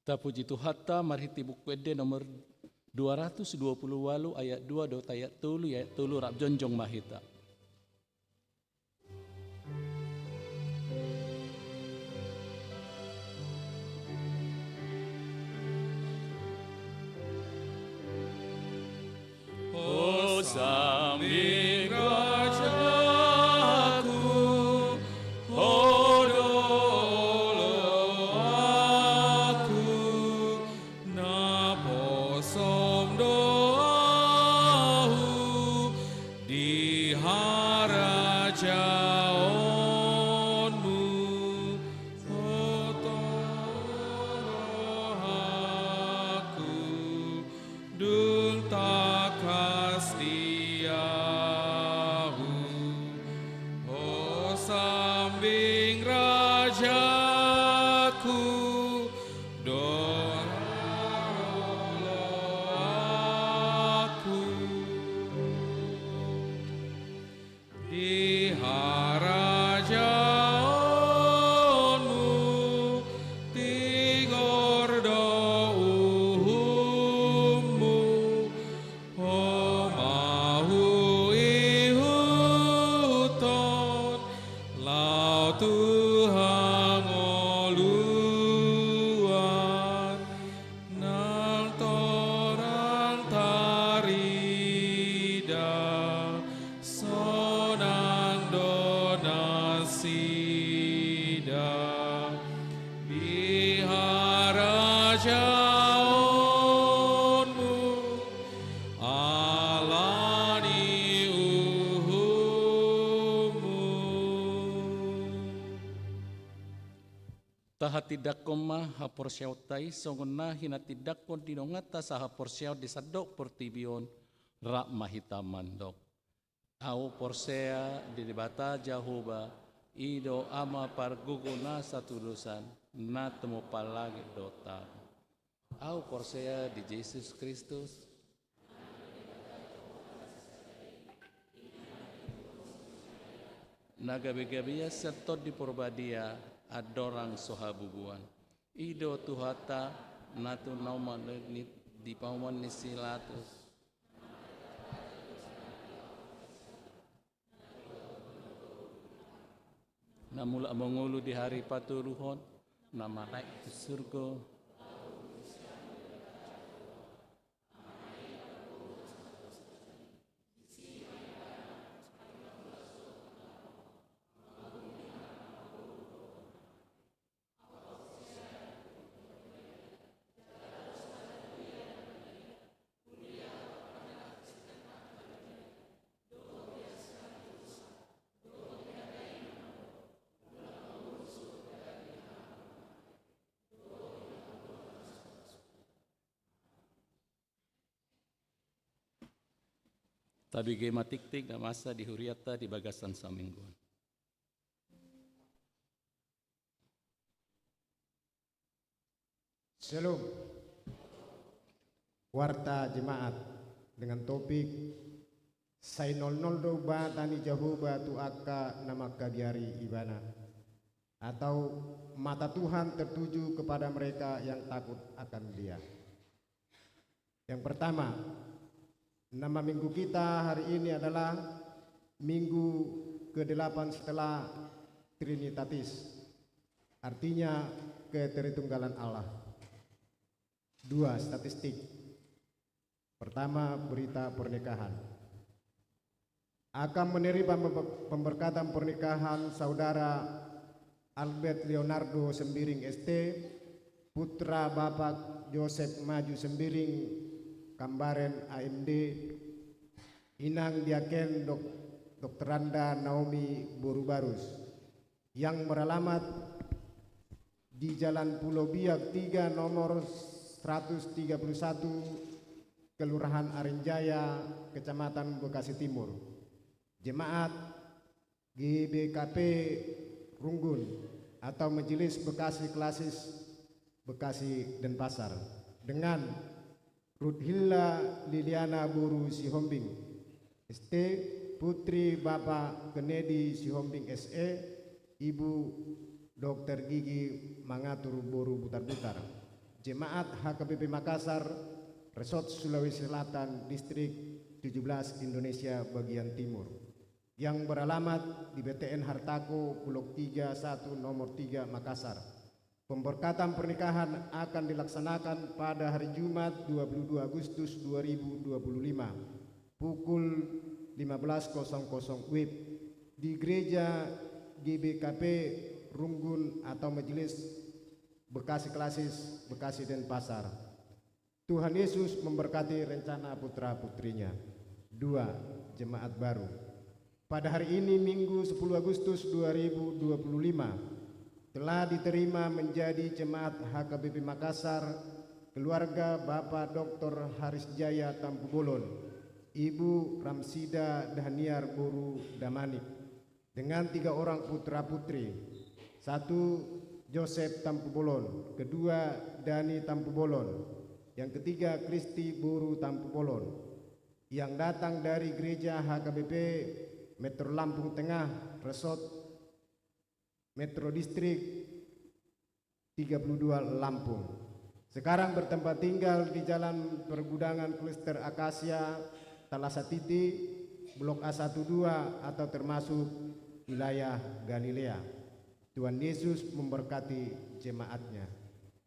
Speaker 4: Ta puji Tuhatta marhiti buku ede nomor 228 ayat 2 dot ayat 3 rap jonjong mahita.
Speaker 3: O sambing rajaku, hodolo aku, naposom doahu di harajaonmu, otorohaku, dung takas diahu. O sambing rajaku, doaolo aku di harajaonmu, tigordo uhummu, o mahu ihuton lau Tuhan oluan nang torang tarida sonang donasida biharajaonmu alani uhummu.
Speaker 4: Taha tidak koma hapor syautai songona hina tidak kon dinongata sa hapor syaut di sadok portibion rak mahita mandok. Au porsea di debata jahuba ido ama parguguna satulusan na temu palagi dota. Au porsea di Yesus Kristus nagabe-gabia setot di porbadia adorang sohabubuan. Ido tuhata natu nauma di pauman nisilatus. Namula mengulu di hari paturuhon nama naik ke surga. Tabi gema tik-tik na masa di huriata di bagasan samingguan.
Speaker 5: Shalom. Warta jemaat dengan topik Sainol noldo ba tani jahuba tu akka nama kagiari ibana, atau mata Tuhan tertuju kepada mereka yang takut akan Dia. Yang pertama, nama minggu kita hari ini adalah minggu ke-8 setelah Trinitatis, artinya keteritunggalan Allah. 2 statistik. Pertama, berita pernikahan. Akan menerima pemberkatan pernikahan saudara Albert Leonardo Sembiring ST, putra Bapak Joseph Maju Sembiring Kambaren AMD, Inang Diaken Dr. Randa Naomi Borubarus, yang beralamat di Jalan Pulau Biak 3 nomor 131 Kelurahan Arenjaya, Kecamatan Bekasi Timur. Jemaat GBKP Runggun atau Majelis Bekasi Klasis Bekasi Denpasar dengan Ruthilda Liliana Boru Sihombing ST, putri Bapak Kennedy Sihombing SE, Ibu Dr. Gigi Mangatur Boru Butar-Butar, Jemaat HKBP Makassar, Resort Sulawesi Selatan, Distrik 17 Indonesia bagian Timur, yang beralamat di BTN Hartako, Blok 31 nomor 3 Makassar. Pemberkatan pernikahan akan dilaksanakan pada hari Jumat 22 Agustus 2025 pukul 15.00 WIB di Gereja GBKP Runggun atau Majelis Bekasi Klasis, Bekasi Denpasar. Tuhan Yesus memberkati rencana putra-putrinya. 2. Jemaat baru. Pada hari ini Minggu 10 Agustus 2025 telah diterima menjadi jemaat HKBP Makassar keluarga Bapak Dr. Haris Jaya Tampu Bolon, Ibu Ramsida Daniar Boru Damanik, dengan 3 orang putra-putri. 1. Joseph Tampu Bolon, kedua Dani Tampu Bolon, yang ketiga Kristi Boru Tampu Bolon, yang datang dari gereja HKBP Metro Lampung Tengah, Resort Metro Distrik 32 Lampung. Sekarang bertempat tinggal di Jalan Pergudangan Kluster Akasia, Talasatiti, Blok A12 atau termasuk wilayah Galilea. Tuhan Yesus memberkati jemaatnya.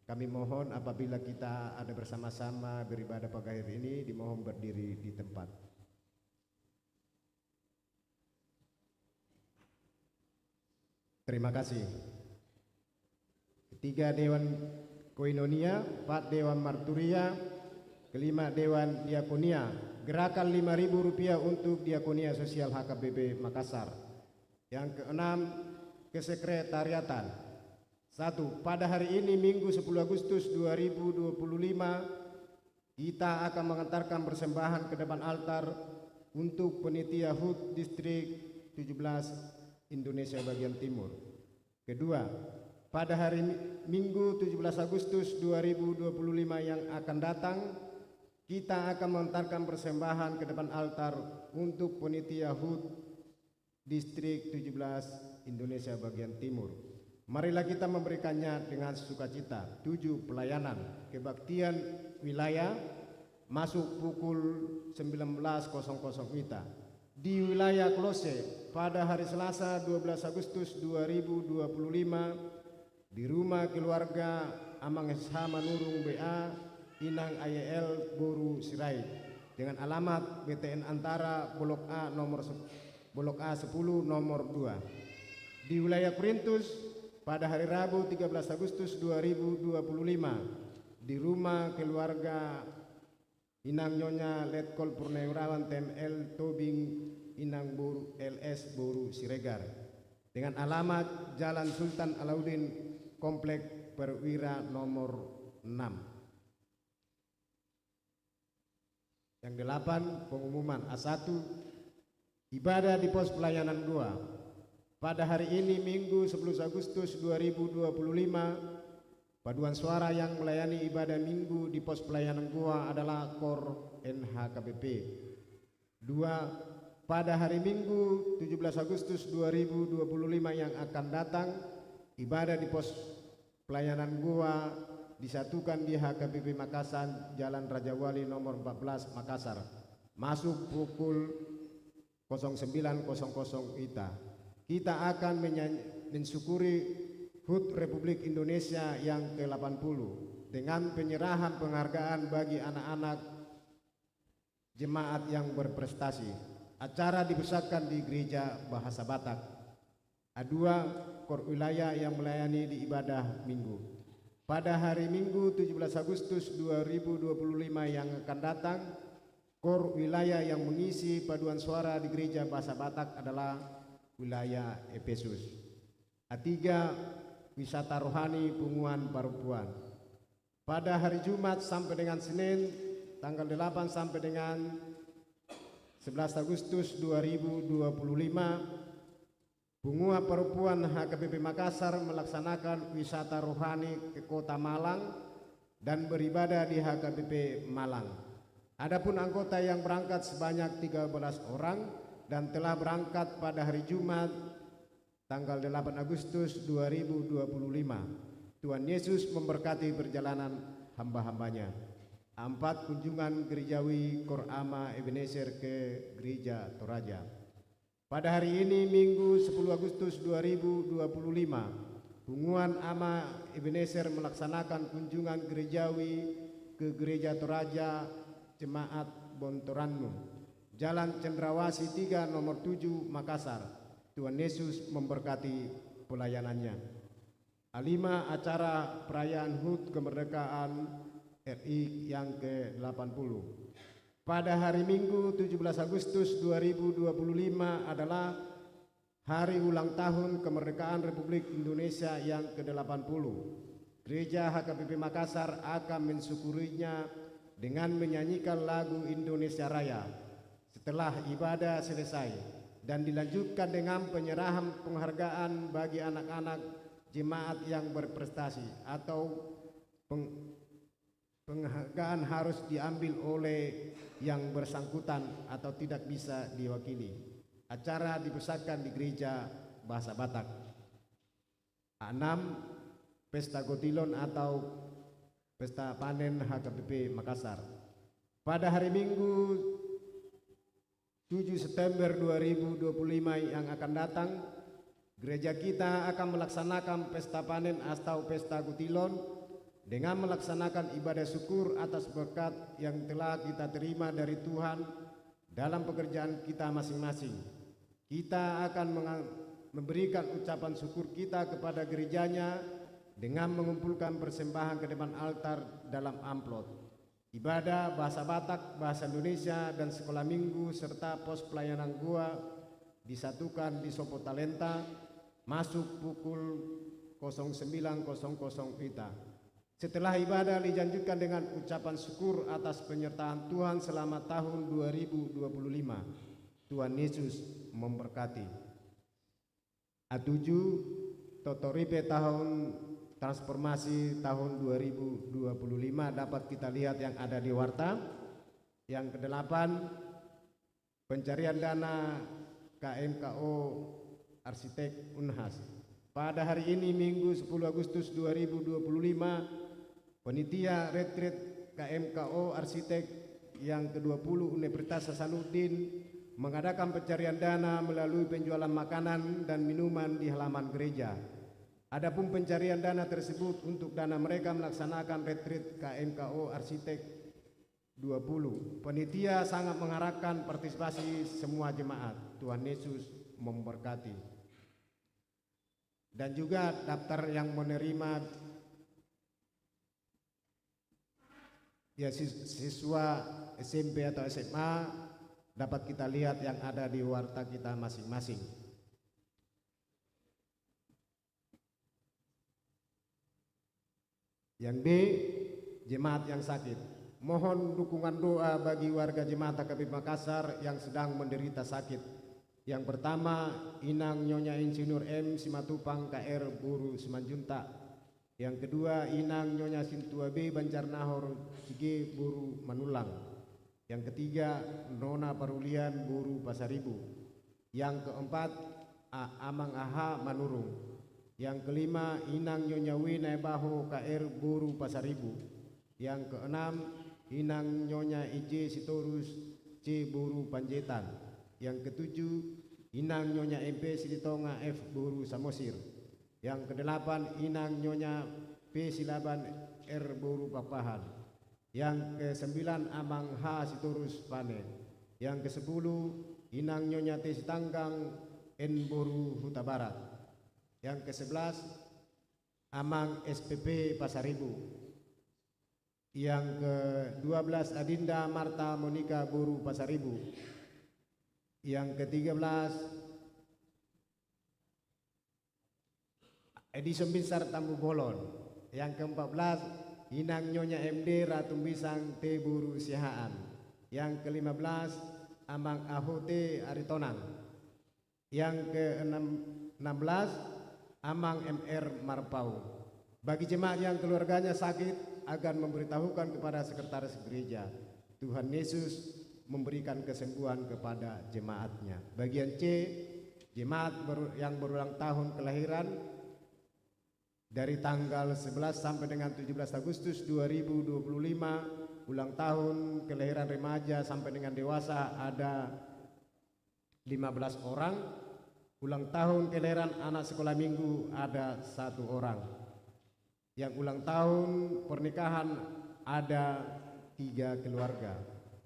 Speaker 5: Kami mohon apabila kita ada bersama-sama beribadah pagi hari ini, dimohon berdiri di tempat. Terima kasih. Ketiga Dewan Koinonia, 4 Dewan Marturia, kelima Dewan Diakonia. Gerakan Rp5.000 untuk Diakonia Sosial HKBP Makassar. Yang keenam, Kesekretariatan. 1. Pada hari ini Minggu 10 Agustus 2025 kita akan mengantarkan persembahan ke depan altar untuk penitia HUT Distrik 17 Indonesia bagian Timur. Kedua, pada hari Minggu 17 Agustus 2025 yang akan datang kita akan mengantarkan persembahan ke depan altar untuk penitia HUT Distrik 17 Indonesia bagian Timur. Marilah kita memberikannya dengan sukacita. 7. Pelayanan kebaktian wilayah masuk pukul 19.00 WITA di wilayah Klose pada hari Selasa 12 Agustus 2025 di rumah keluarga Amang SH Manurung BA Inang AYL Boru Sirait dengan alamat BTN Antara Blok A Blok A10 nomor 2. Di wilayah Korintus pada hari Rabu 13 Agustus 2025 di rumah keluarga Inang Nyonya Letkol Purnawirawan TML Tobing Inang Boru LS Boru Siregar dengan alamat Jalan Sultan Alauddin Komplek Perwira nomor 6. Yang 8. Pengumuman. A1. Ibadah di pos pelayanan Goa. Pada hari ini Minggu 11 Agustus 2025 paduan suara yang melayani ibadah Minggu di pos pelayanan Goa adalah KOR NHKBP. 2. Pada hari Minggu 17 Agustus 2025 yang akan datang ibadah di pos pelayanan Goa disatukan di HKBP Makassar, Jalan Raja Wali nomor 14 Makassar, masuk pukul 09.00 WITA. Kita akan mensyukuri HUT Republik Indonesia yang ke-80 dengan penyerahan penghargaan bagi anak-anak jemaat yang berprestasi. Acara dipusatkan di Gereja Bahasa Batak. A2. KOR wilayah yang melayani di ibadah Minggu. Pada hari Minggu 17 Agustus 2025 yang akan datang, KOR wilayah yang mengisi paduan suara di Gereja Bahasa Batak adalah wilayah Efesus. A3. Wisata rohani Punguan Parupuan. Pada hari Jumat sampai dengan Senin tanggal 8 sampai dengan 11 Agustus 2025 Punguan Parupuan HKBP Makassar melaksanakan wisata rohani ke Kota Malang dan beribadah di HKBP Malang. Adapun anggota yang berangkat sebanyak 13 orang dan telah berangkat pada hari Jumat tanggal 8 Agustus 2025. Tuhan Yesus memberkati perjalanan hamba-hambanya. 4. Kunjungan gerejawi Korama Ebenezer ke Gereja Toraja. Pada hari ini Minggu 10 Agustus 2025, Hubungan Ama Ebenezer melaksanakan kunjungan gerejawi ke Gereja Toraja Jemaat Bontoranmu, Jalan Cendrawasih 3 nomor 7 Makassar. Tuhan Yesus memberkati pelayanannya. 5. Acara perayaan HUT Kemerdekaan RI yang ke-80. Pada hari Minggu 17 Agustus 2025 adalah hari ulang tahun kemerdekaan Republik Indonesia yang ke-80. Gereja HKBP Makassar akan mensyukurinya dengan menyanyikan lagu Indonesia Raya setelah ibadah selesai dan dilanjutkan dengan penyerahan penghargaan bagi anak-anak jemaat yang berprestasi atau penghargaan harus diambil oleh yang bersangkutan atau tidak bisa diwakili. Acara dipusatkan di gereja bahasa Batak. 6. Pesta Gotilon atau Pesta Panen HKBP Makassar. Pada hari Minggu 7 September 2025 yang akan datang, gereja kita akan melaksanakan Pesta Panen atau Pesta Gotilon dengan melaksanakan ibadah syukur atas berkat yang telah kita terima dari Tuhan dalam pekerjaan kita masing-masing. Kita akan memberikan ucapan syukur kita kepada gerejanya dengan mengumpulkan persembahan ke depan altar dalam amplop. Ibadah bahasa Batak, bahasa Indonesia, dan sekolah minggu serta pos pelayanan gua disatukan di Sopo Talenta masuk pukul 09.00 WITA. Setelah ibadah dilanjutkan dengan ucapan syukur atas penyertaan Tuhan selama tahun 2025. Tuhan Yesus memberkati. A7 Totoripe tahun transformasi tahun 2025 dapat kita lihat yang ada di warta. Yang ke-8 pencarian dana KMKO Arsitek Unhas. Pada hari ini Minggu 10 Agustus 2025, Panitia Retreat KMKO Arsitek yang ke-20 Universitas Hasanuddin mengadakan pencarian dana melalui penjualan makanan dan minuman di halaman gereja. Adapun pencarian dana tersebut untuk dana mereka melaksanakan retreat KMKO Arsitek 20. Panitia sangat mengharapkan partisipasi semua jemaat. Tuhan Yesus memberkati. Dan juga daftar yang menerima ya siswa SMP atau SMA dapat kita lihat yang ada di warta kita masing-masing. Yang B, jemaat yang sakit. Mohon dukungan doa bagi warga jemaat HKBP Makassar yang sedang menderita sakit. Yang pertama, Inang Nyonya Insinyur M Simatupang KR Buru Semanjuntak. Yang kedua, Inang Nyonya Sintua B Banjarnahor Cige Buru Manulang. Yang ketiga, Nona Parulian Buru Pasaribu. Yang keempat, Amang Aha Manurung. Yang kelima, Inang Nyonya Wina Baho KR Buru Pasaribu. Yang keenam, Inang Nyonya IJ Sitorus C Buru Panjetan. Yang ketujuh, Inang Nyonya MP Silitonga F Buru Samosir. Yang kedelapan, Inang Nyonya P Silaban R Buru Papahan. Yang kesembilan, Amang H Sitorus Pane. Yang kesepuluh, Inang Nyonya T Sitanggang N Buru Huta Barat. Yang ke-11, Amang SPP Pasaribu. Yang ke-12, Adinda Marta Monika Buru Pasaribu. Yang ke-13, Edison Binsar Tambu Bolon. Yang ke-14, Inang Nyonya MD Ratu Bisang T Buru Sihaan. Yang ke-15, Amang Ahote Aritonang. Yang ke-16, Amang MR Marpau. Bagi jemaat yang keluarganya sakit akan memberitahukan kepada sekretaris gereja. Tuhan Yesus memberikan kesembuhan kepada jemaatnya. Bagian C, jemaat yang berulang tahun kelahiran dari tanggal 11 sampai dengan 17 Agustus 2025, ulang tahun kelahiran remaja sampai dengan dewasa ada 15 orang, ulang tahun kelahiran anak sekolah minggu ada 1 orang, yang ulang tahun pernikahan ada 3 keluarga.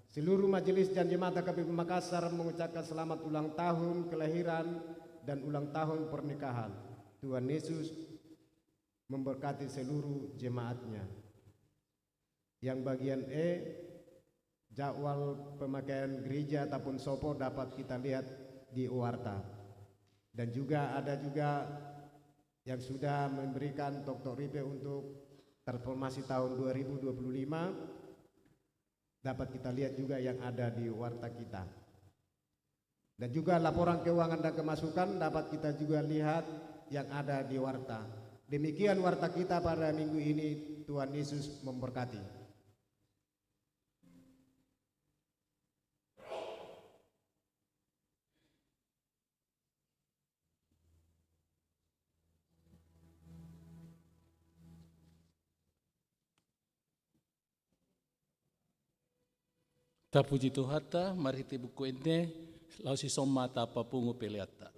Speaker 5: Seluruh majelis dan jemaat HKBP Makassar mengucapkan selamat ulang tahun kelahiran dan ulang tahun pernikahan. Tuhan Yesus memberkati seluruh jemaatnya. Yang bagian E, jadwal pemakaian gereja ataupun sopo dapat kita lihat di Warta. Dan juga ada juga yang sudah memberikan tok-tok ripe untuk transformasi tahun 2025, dapat kita lihat juga yang ada di Warta kita. Dan juga laporan keuangan dan kemasukan dapat kita juga lihat yang ada di Warta. Demikian Warta kita pada minggu ini. Tuhan Yesus memberkati.
Speaker 4: Ta puji Tuhata, mari ti buku ini, lau si soma ta papungu peliata.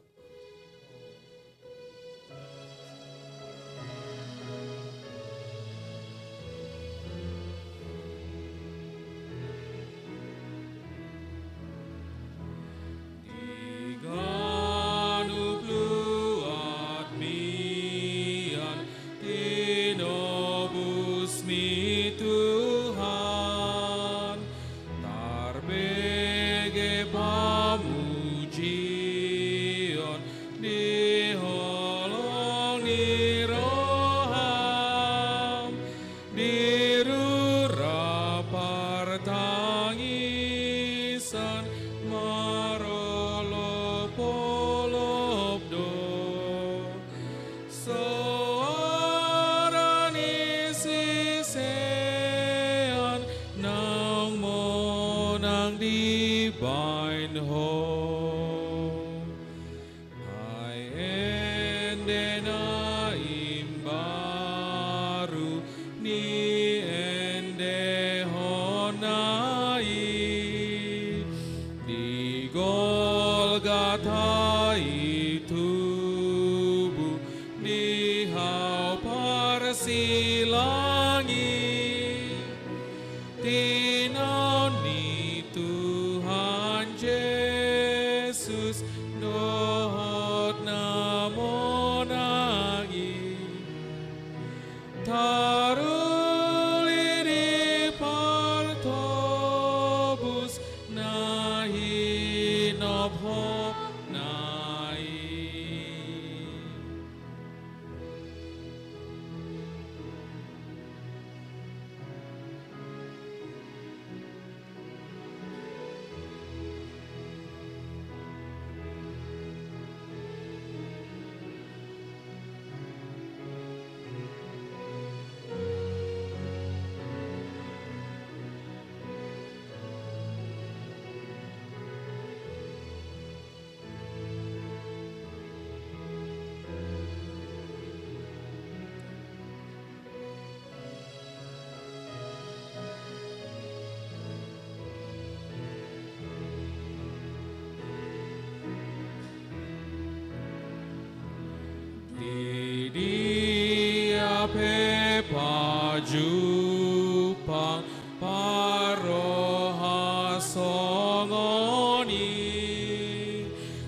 Speaker 3: Jupang paroha songoni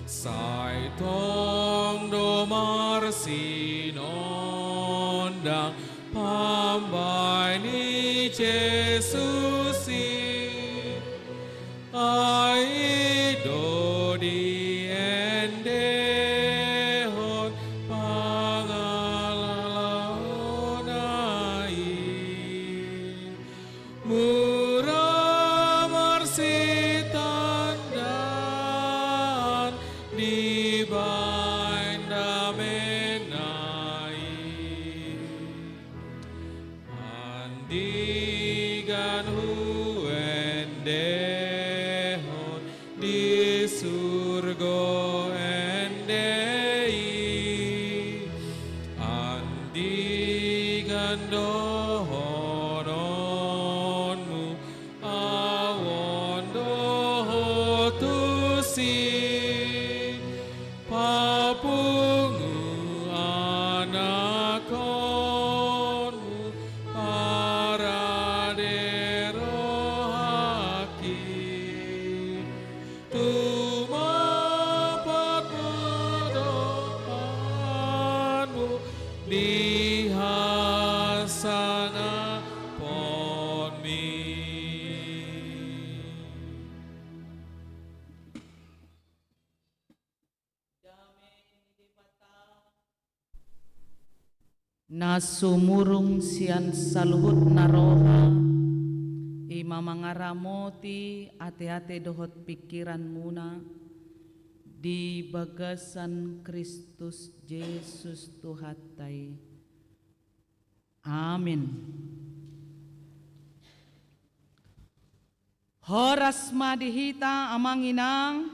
Speaker 3: sai tong domar sinondang pambai ni Jesusi ai do di endehon murah marsi tandan di bainda menai andigan huendehon di surga endei andi dohononmu awon dohotusi papungu anakonmu paradero haki tumapatmu doamu dihasana ponmi.
Speaker 6: Na sumurung sian saluhut naroha ima mangaramoti ate-ate dohot pikiran muna di bagasan Kristus Yesus Tuhatai. Amin. Horas madihita amanginang.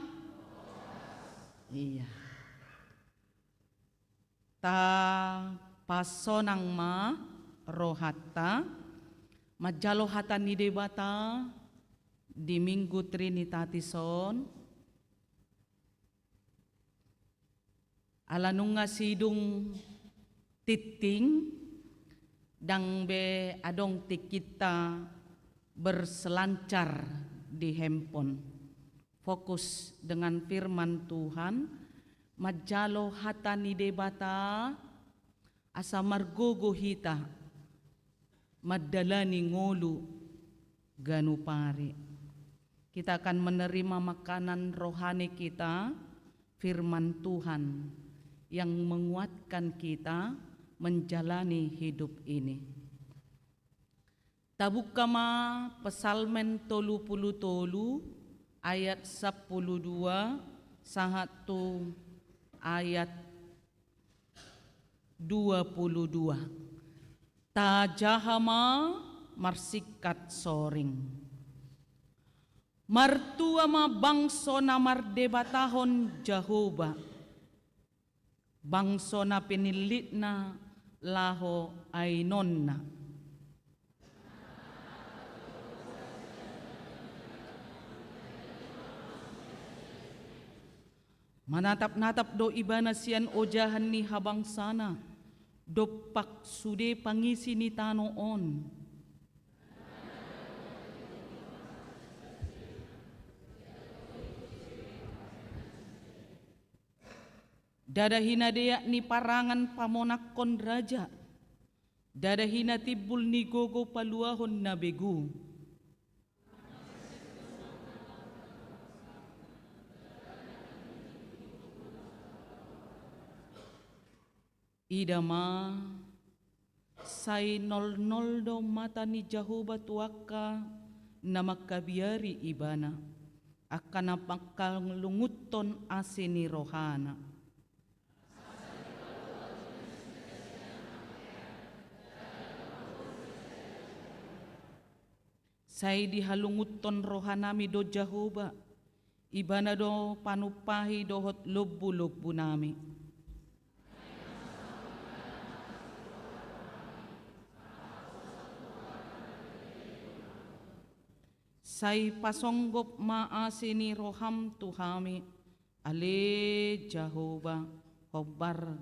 Speaker 6: Iya. Ta pasonang ma rohata majalohata ni debata di Minggu Trinitatis-on alanunga sidung titing dang be adong tikita berselancar di handphone fokus dengan firman Tuhan majalo hata ni debata asa margogo hita madalani ngolu ganupari. Kita akan menerima makanan rohani kita, firman Tuhan yang menguatkan kita menjalani hidup ini. Tabukama pesalmen 30 ayat 12 sahatu ayat 22. Tajahama marsikat soring. Martua ma bangso na mardebatahon Jehovah. Bangso na pinilit na laho ay nonna. Manatap-natap do iba na siyan ojahan ni habang sana. Dopak sude pangisi ni tanoon. Dadahina deyak ni parangan pamonakon raja. Dadahina tibul ni gogo paluahon na begu. Idama say nol do mata ni Jehovah tuaka na makabiari ibana akan napakalunguton asin ni rohana. Say dihalunguton rohanami do Jehovah ibana do panupahi dohot lubu-lubu nami. Say pasonggop maasini roham tuhami ale Jehovah hobar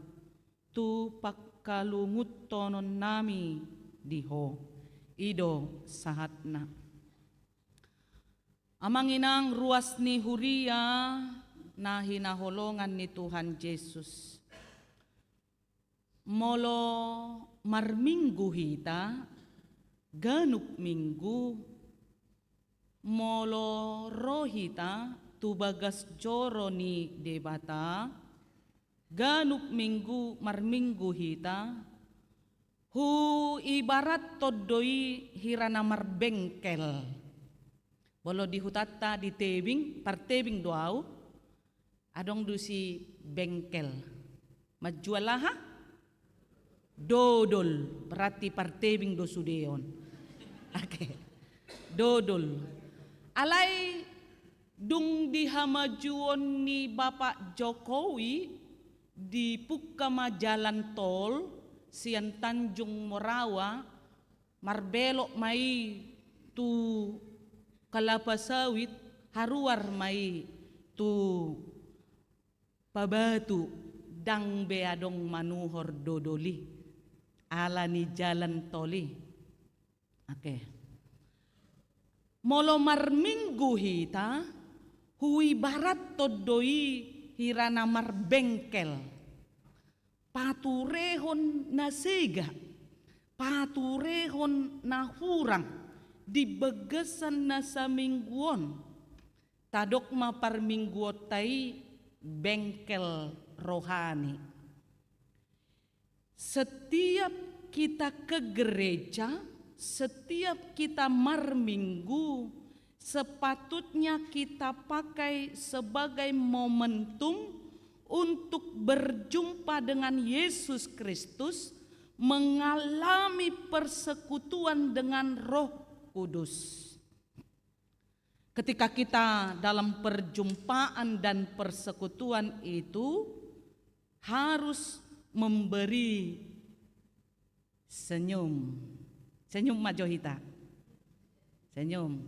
Speaker 6: tu pakkalungutonon nami diho ido sahatna. Amanginang ruas ni huria na hinaholongan ni Tuhan Yesus. Molo marminggu hita ganup minggu molo rohita tubagas joro ni debata ganup minggu marminggu hita hu ibarat todoi hirana marbengkel bolo di hutata di tebing partebing doau adong dusi bengkel majualaha dodol berarti partebing do sudeon. Oke. Dodol alay dung dihamajuon ni Bapak Jokowi di Pukama Jalan Tol sian Tanjung Morawa marbelok mai tu kelapa sawit, haruar mai tu pabatu dang beadong manuhor dodoli alani jalan toli. Oke. Molo marminggu hita hui barat todoi hirana marbengkel paturehon na sega paturehon na hurang dibegesan na sa mingguon tadok maparmingguot tai bengkel rohani. Setiap kita ke gereja, setiap kita marminggu, sepatutnya kita pakai sebagai momentum untuk berjumpa dengan Yesus Kristus, mengalami persekutuan dengan Roh Kudus. Ketika kita dalam perjumpaan dan persekutuan itu harus memberi senyum. Senyum Majohita. Senyum.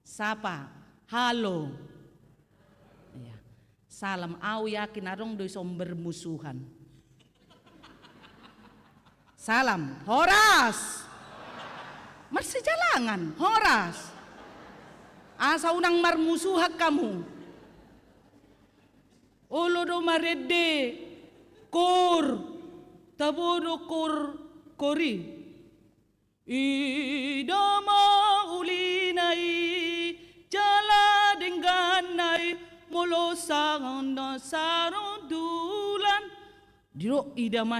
Speaker 6: Sapa. Halo. Ya. Salam. Au yakin arong doi somber musuhan. Salam. Horas. Masih jalangan. Horas. Asa unang marmusuhak kamu. Olo do marede. Kor. Tabodo kor. Kori. Idama ulinai jala dengganai molo sangna sarudulan diro idama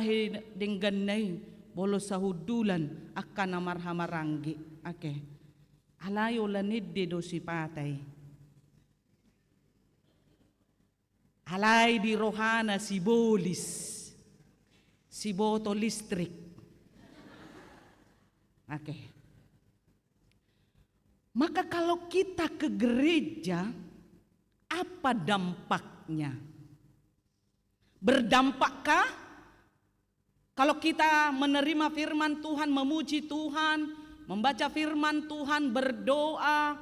Speaker 6: dengganai bolo sahudulan akan amarhamaranggi. Oke. Alayo lanidde do sipatai. Alay di rohana sibolis. Siboto listrik. Oke. Maka kalau kita ke gereja, apa dampaknya? Berdampakkah? Kalau kita menerima firman Tuhan, memuji Tuhan, membaca firman Tuhan, berdoa,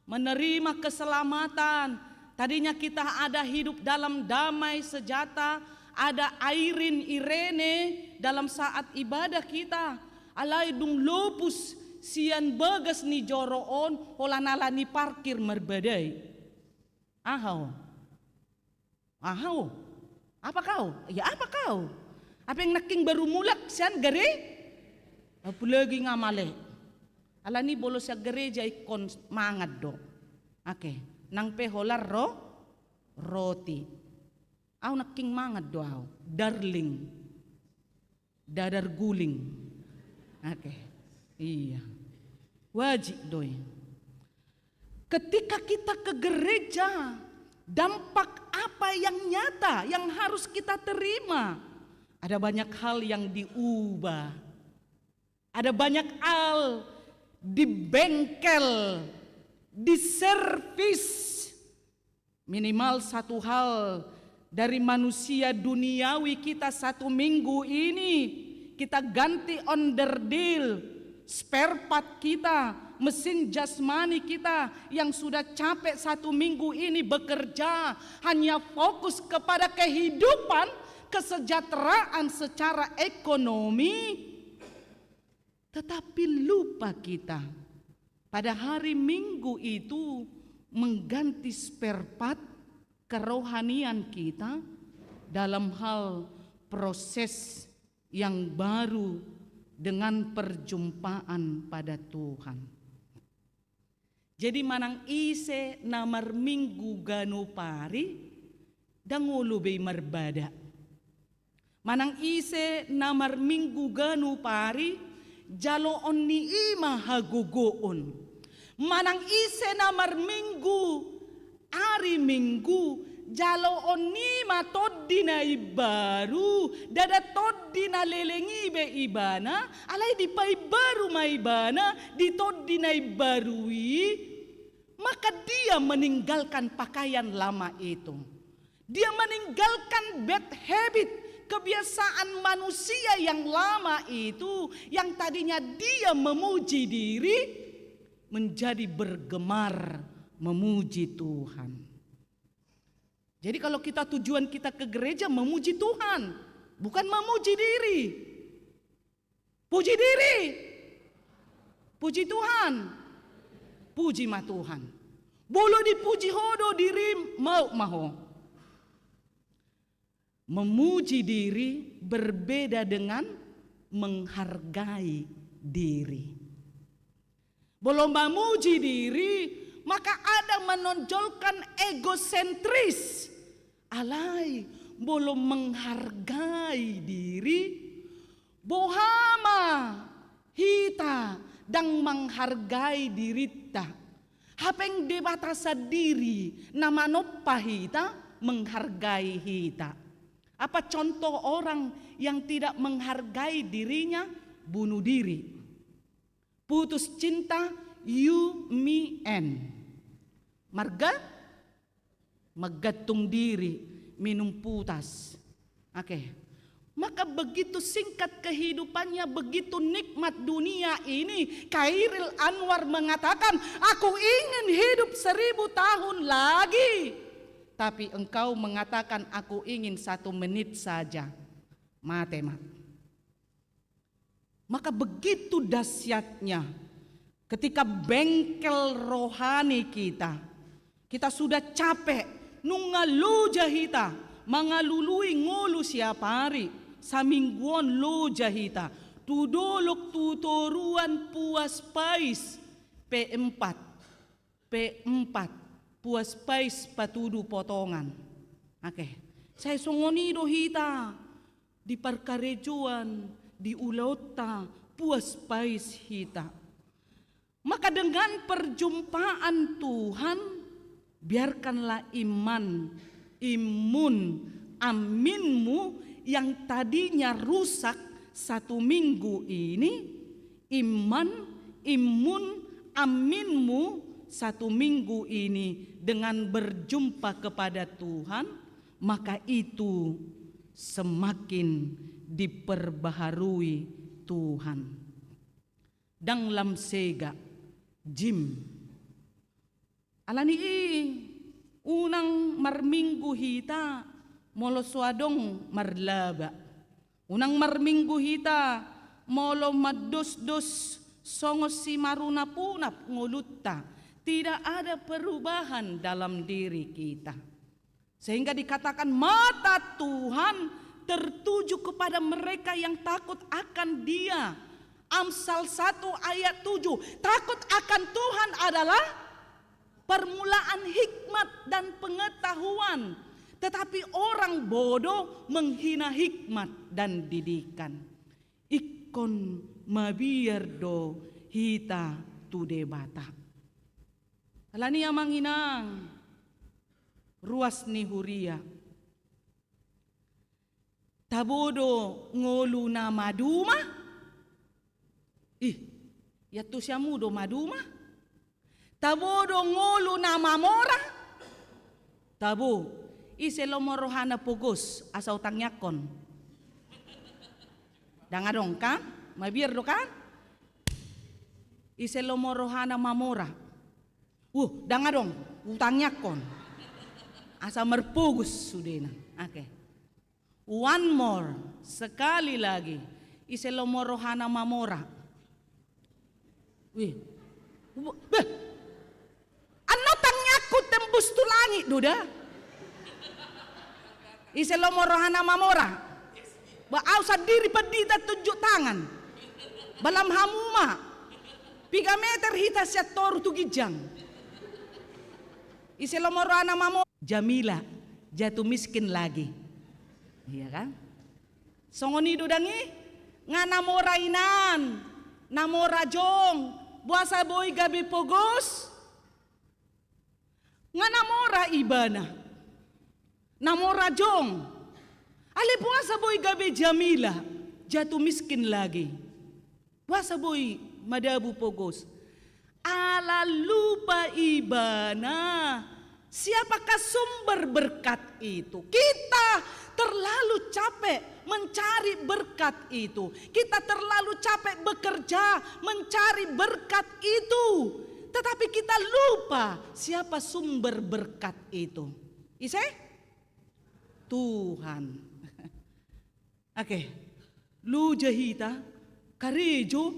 Speaker 6: menerima keselamatan. Tadinya kita ada hidup dalam damai sejahtera, ada Airin Irene dalam saat ibadah kita. Alay dung lopus sian bagas ni joroon holanala ni parkir merbadai. Ahaw. Ahaw. Apa kau? Ya apa kau? Apa yang naking baru mulak sian gere? Apa lagi ngamale? Ala ni bolo sa gereja ikon mangat do. Oke. Nang peholar roti. Aw naking mangat do aw. Darling. Dadar guling. Oke, iya, wajib doi. Ketika kita ke gereja, dampak apa yang nyata yang harus kita terima? Ada banyak hal yang diubah, ada banyak hal di bengkel, di servis. Minimal satu hal dari manusia duniawi kita satu minggu ini. Kita ganti onderdil, spare part kita, mesin jasmani kita yang sudah capek satu minggu ini bekerja hanya fokus kepada kehidupan, kesejahteraan secara ekonomi. Tetapi lupa kita pada hari Minggu itu mengganti spare part kerohanian kita dalam hal proses yang baru dengan perjumpaan pada Tuhan. Jadi manang ise namar minggu ganu pari dangulu be marbada. Manang ise namar minggu ganu pari jaloon ni ima hagugoon. Manang ise namar minggu ari minggu jaloon ni matod na ibaru dada tod na lelengi be ibana alay di pa ibaru maibana di tod na ibarui, maka dia meninggalkan pakaian lama itu, dia meninggalkan bad habit, kebiasaan manusia yang lama itu, yang tadinya dia memuji diri, menjadi bergemar memuji Tuhan. Jadi kalau tujuan kita ke gereja memuji Tuhan, bukan memuji diri. Puji diri, puji Tuhan, puji ma Tuhan. Boleh dipuji hodo diri mau maho. Memuji diri berbeda dengan menghargai diri. Belum memuji diri, maka ada menonjolkan egosentris. Alai, belum menghargai diri, bohama hita dan menghargai diri ta. Hapeng debatasa diri, nama noppa hita menghargai hita. Apa contoh orang yang tidak menghargai dirinya? Bunuh diri, putus cinta, you, me, and. Marga, menggantung diri, minum putas. Oke. Maka begitu singkat kehidupannya, begitu nikmat dunia ini. Khairil Anwar mengatakan, aku ingin hidup 1000 tahun lagi. Tapi engkau mengatakan, aku ingin 1 menit saja. Mate. Maka begitu dahsyatnya ketika bengkel rohani kita sudah capek nungalu jahita, mangalului ngolu siapa hari, samingguan lo jahita, tudolok tutoruan puas pais, P4, puas pais patudu potongan. Oke, saya songonido hita, di parkarejuan, di ulota, puas pais hita. Maka dengan perjumpaan Tuhan, biarkanlah imun, aminmu yang tadinya rusak 1 minggu ini, imun, aminmu 1 minggu ini dengan berjumpa kepada Tuhan, maka itu semakin diperbaharui Tuhan. Dang lamsega, Jim. Alani unang marminggu hita molo suadong marlaba. Unang marminggu hita molo mados-dos songos si marunap-unap ngulutta. Tidak ada perubahan dalam diri kita. Sehingga dikatakan mata Tuhan tertuju kepada mereka yang takut akan Dia. Amsal 1 ayat 7. Takut akan Tuhan adalah permulaan hikmat dan pengetahuan. Tetapi orang bodoh menghina hikmat dan didikan. Ikon mabierdo hita tu debata. Alani amang inang ruas ni huria. Tabodo ngolu na maduma. Yatu siamudo maduma. Tabodo ngolu na mamora. Tabo iselomorohana pogos asau tangyakon. Dangadong kan? Mabierdo kan? Iselomorohana mamora. Dangadong utangyakon. Asa merpugus sudena. Oke. One more, sekali lagi. Iselomorohana mamora. Ano tangyaku tembus tu langit duda. Iselomorohana mamora. Baaw sa diri padita tunjuk tangan. Balam hamuma. 3 meter hita siya toru tugijang. Iselomorohana mamora. Jamila jatuh miskin lagi. Iya kan? Songonido dangi nga namora inan, namora jong, buasa boy gabi pogos, nga namora ibana, namora jong, ale buasa boy gabi Jamila, jatuh miskin lagi, buasa boy madabu pogos, ala lupa ibana, Siapakah sumber berkat itu? Kita terlalu capek mencari berkat itu. Kita terlalu capek bekerja mencari berkat itu. Tetapi kita lupa siapa sumber berkat itu. Ise? Tuhan. Oke. Lu jahita, karejo,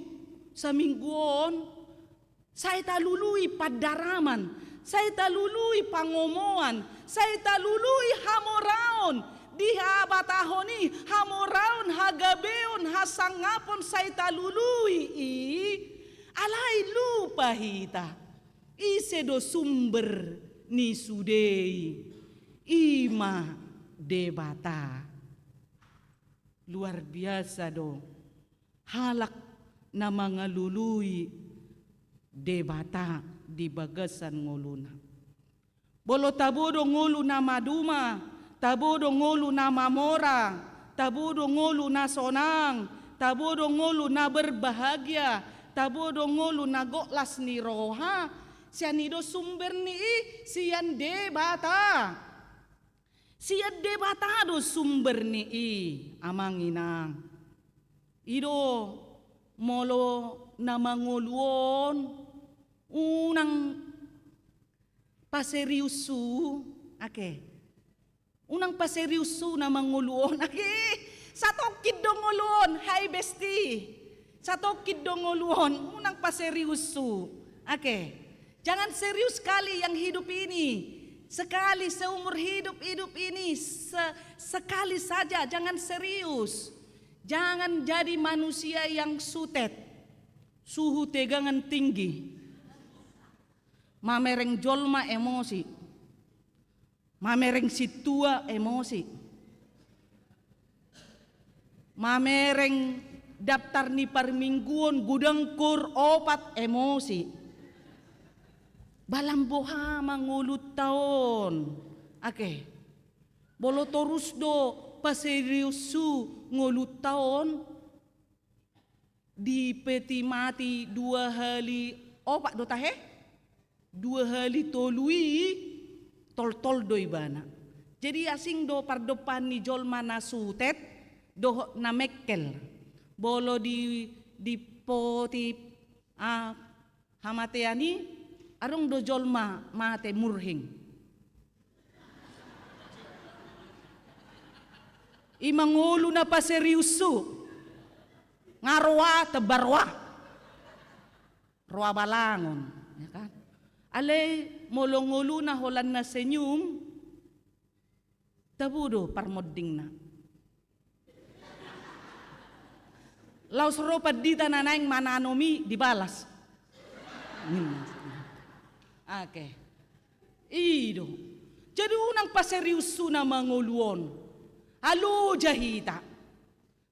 Speaker 6: sa mingguon, saya talului padaraman, saya talului pangomoan, saya talului hamoraon, dihabatahoni hamoraon hagabeon hasangapon saya talului alay lupa hita ise do sumber ni sudei ima debata. Luar biasa do halak na mga lului debata di bagasan nguluna. Bolo tabudo ngulu na maduma, tabudo ngulu na mamora, tabudo ngulu na sonang, tabudo ngulu na berbahagia, tabudo ngulu na goklas ni roha, siyan ido sumber ni siyan debata. Siyan debata do sumber ni amang inang. Ido molo na manguluon unang paseriusu unang paseriusu na manguluon satokid donguluon hai besti satokid donguluon unang paseriusu jangan serius sekali yang hidup ini, sekali seumur hidup ini sekali saja, jangan serius. Jangan jadi manusia yang sutet, suhu tegangan tinggi, mamereng jolma emosi, mamereng situa emosi, mamereng daftar ni parmingguon gudang kur opat emosi, balamboha mangulut tahun, bolo torus do paseriusu ngulut tahun di peti mati 2 hari opak do tahe 2 hari tolui tol doi bana. Jadi asing do pardepan ni jolma na sutet do na mekkel bolo di poti hamateani arong do jolma mate murhing. Imangulo na pa seriusu ngarwa tebarwa ruwa balangon ya kan alay molongulo na holan na senyum tabudo parmodding na laus ropa dita na naing mananomi dibalas ido jadi unang paseriusu na manguluon alu jahita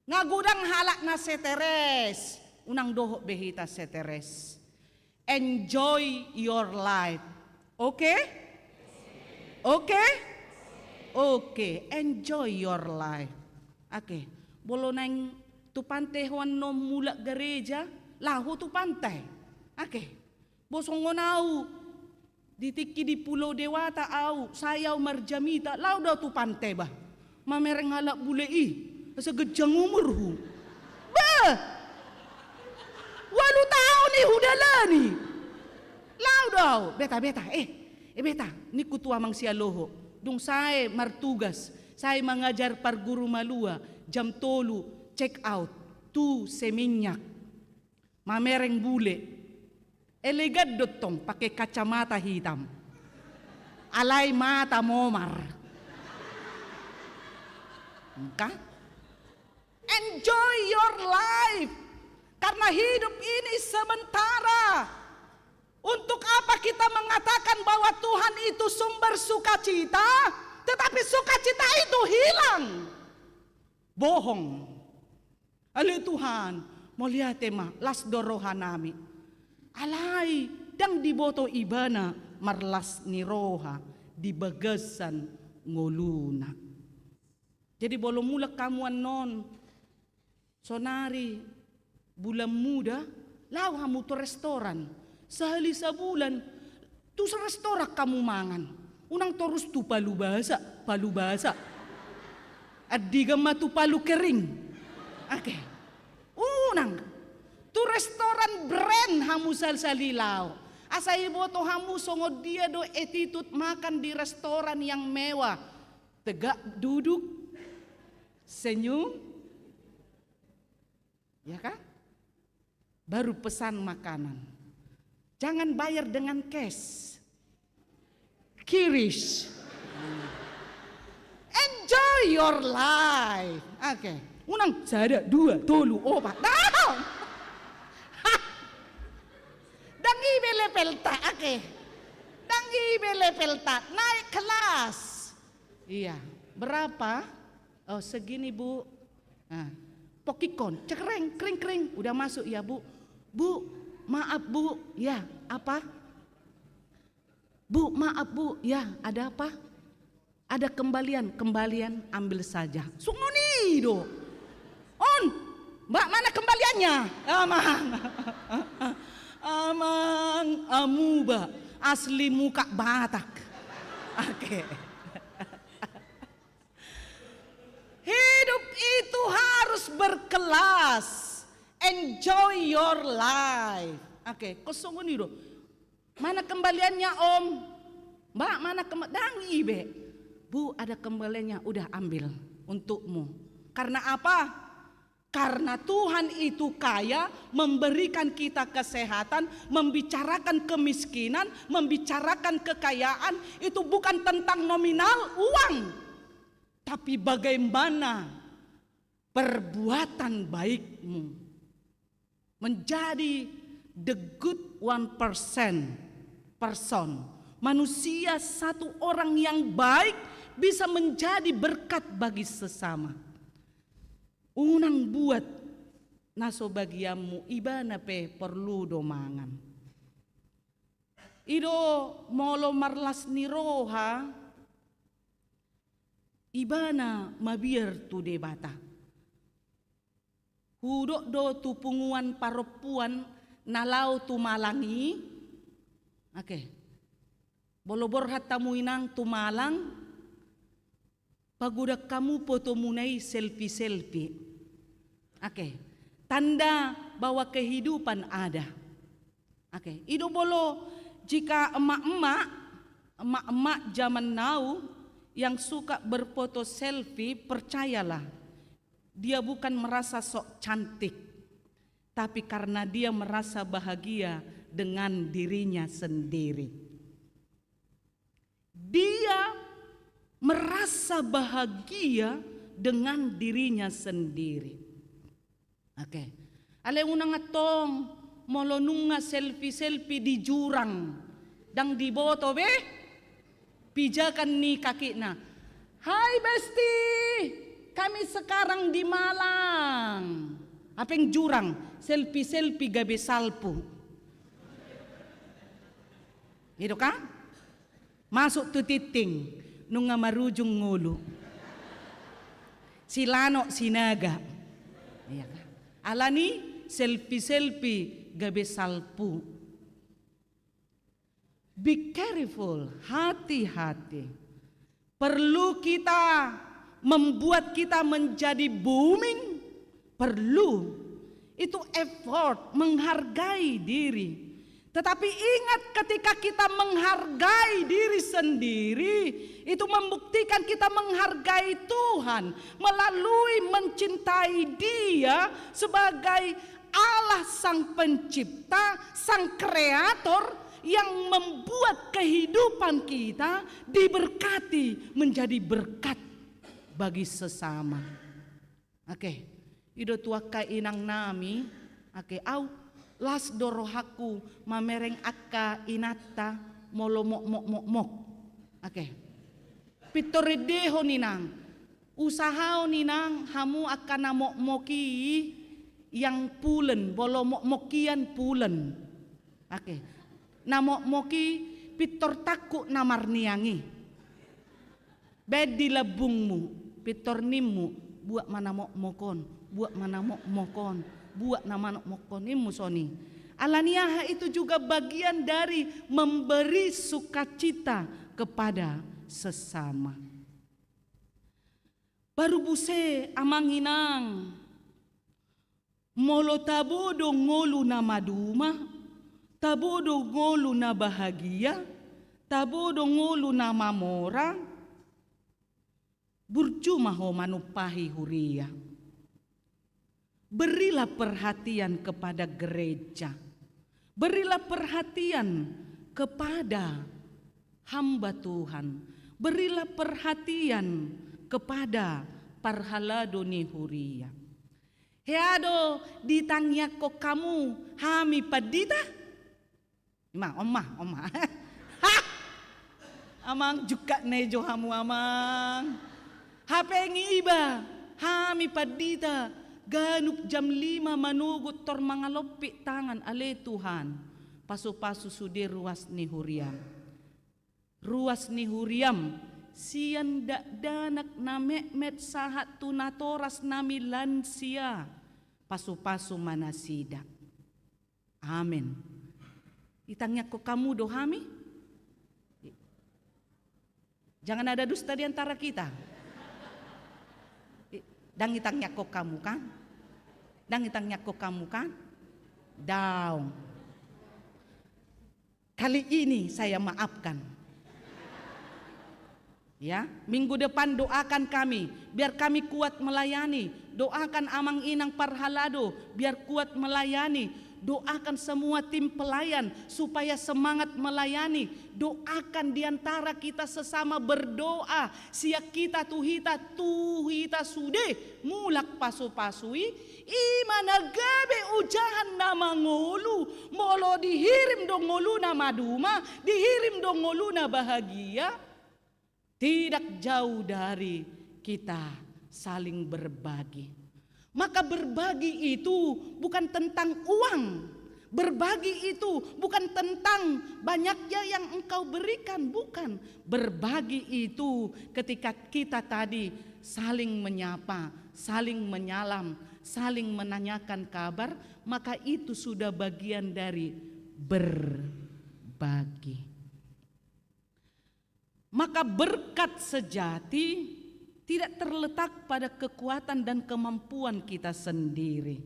Speaker 6: ngagudang halak na seteres unang doho behita seteres enjoy your life okay enjoy your life bolo nang tupante huan no mula gereja lahu tupante bosong ngonau ditiki di Pulau Dewata au sayaw marjamita lau daw tupante ba mamereng halak bule asa gejang umur hu. 8 tahun ni hudalani. Lau daw, beta, beta, ni kutua mang sialoho. Dung saya martugas, saya mengajar parguru malua, jam 3 check out, tu seminyak. Mamereng bule. Elegad dotong pakai kacamata hitam. Alay mata momar. Enjoy your life. Karena hidup ini sementara. Untuk apa kita mengatakan bahwa Tuhan itu sumber sukacita, tetapi sukacita itu hilang? Bohong. Ali Tuhan, mulia tema las dorohanami. Alay dang diboto ibana marlas ni roha di bagasan ngoluna. Jadi bolo mulak kamuan non sonari bulan muda lau hamu to restoran sehali sebulan tu restoran kamu mangan Unang terus tu palu basa. Adigama tu palu kering. Oke. Unang tu restoran brand hamu salilaw. Asa ibu to hamu songo dia do attitude makan di restoran yang mewah. Tegak duduk, senyum, ya kan? Baru pesan makanan. Jangan bayar dengan cash. Kirish. Enjoy your life. Oke. Unang sada, dua, tolu, opat. Down. Dan ibe level tak, oke. Dan ibe level tak, naik kelas. Iya. Berapa? Oh segini bu. Nah, pokikon, cekreng, kering. Udah masuk ya bu. Bu, maaf bu. Ya, apa? Bu, maaf bu, ya ada apa? Ada kembalian ambil saja. Sunguni do. On, mbak mana kembaliannya? Amang amuba, asli muka Batak. Oke. Hidup itu harus berkelas. Enjoy your life. Oke, kosonguni do. Mana kembaliannya om? Mbak mana kembalian? Ibe. Bu ada kembaliannya, udah ambil untukmu. Karena apa? Karena Tuhan itu kaya, memberikan kita kesehatan, membicarakan kemiskinan, membicarakan kekayaan. Itu bukan tentang nominal uang, tapi bagaimana perbuatan baikmu menjadi the good 1% person. Manusia satu orang yang baik bisa menjadi berkat bagi sesama. Unang buat naso bagiamu ibana pe perlu domangan. Ido molo marlas niroha ibana mabiar tu debata. Hudok do tu punguan paropuan nalau tu malangi. Oke. Bolobor hatamu inang tu malang. Pagudak kamu foto munai selfie. Oke. Tanda bahwa kehidupan ada. Oke. Ido bolo jika emak-emak zaman now yang suka berfoto selfie, percayalah. Dia bukan merasa sok cantik, tapi karena dia merasa bahagia dengan dirinya sendiri. Dia merasa bahagia dengan dirinya sendiri. Oke. Ale unang atong molonunga selfie di jurang dang di boto be pijakan ni kaki na. Hai besti, kami sekarang di Malang. Apeng jurang, selfie gabe salpu. Gitu kan? Masuk tu titing, nunga marujung ngulu. Silano sinaga. Iya kan? Alani selfie gabe salpu. Be careful, hati-hati. Perlu kita membuat kita menjadi booming, perlu. Itu effort, menghargai diri. Tetapi ingat ketika kita menghargai diri sendiri, itu membuktikan kita menghargai Tuhan melalui mencintai Dia sebagai Allah Sang Pencipta, Sang Kreator yang membuat kehidupan kita diberkati menjadi berkat bagi sesama. Oke, ido tuaka inang nami, oke, au las dorohaku mamereng akka inata molo mok. Oke. Pitoredeho ninang. Usahaw ninang hamu akan namok-moki yang pulen, bolo mok-mokian pulen. Oke. Namok-moki pitor taku namarniangi. Bedi labungmu, pitor nimmu, buat mana mok-mokon, buat mana mok-mokon. Buat nama mokon ini musoni. Alaniah itu juga bagian dari memberi sukacita kepada sesama. Baru buse amang inang, molo tabodo ngolu na maduma, tabodo ngolu na bahagia, tabodo ngolu na mamora, burcuma ho manupahi huria. Berilah perhatian kepada gereja, berilah perhatian kepada hamba Tuhan, berilah perhatian kepada parhalado ni huria. Heado ditanya ko kamu hami padita? Oma. Amang juga nejo hamu amang. Hapengi iba hami padita ganup jam 5 manugut tor mangalopi tangan ale Tuhan. Pasu-pasu sudir ruas ni huriam. Ruas ni huriam sian danak na mekmet sahat tunatoras nami lansia pasu-pasu manasida. Amin. Itangnya ko kamu do hami? Jangan ada dusta di antara kita. Dan itangnya ko kamu kan? Dan itangnya ko kamu kan? Daung. Kali ini saya maafkan. Ya, minggu depan doakan kami biar kami kuat melayani. Doakan amang inang parhalado biar kuat melayani. Doakan semua tim pelayan supaya semangat melayani. Doakan diantara kita sesama berdoa. Siak kita tuhita sude mulak pasu-pasui. Imana gabe ujahan nama ngolu. Molo dihirim dong ngolu na maduma. Dihirim dong ngolu na bahagia. Tidak jauh dari kita saling berbagi. Maka berbagi itu bukan tentang uang. Berbagi itu bukan tentang banyaknya yang engkau berikan, bukan. Berbagi itu ketika kita tadi saling menyapa, saling menyalam, saling menanyakan kabar, maka itu sudah bagian dari berbagi. Maka berkat sejati tidak terletak pada kekuatan dan kemampuan kita sendiri,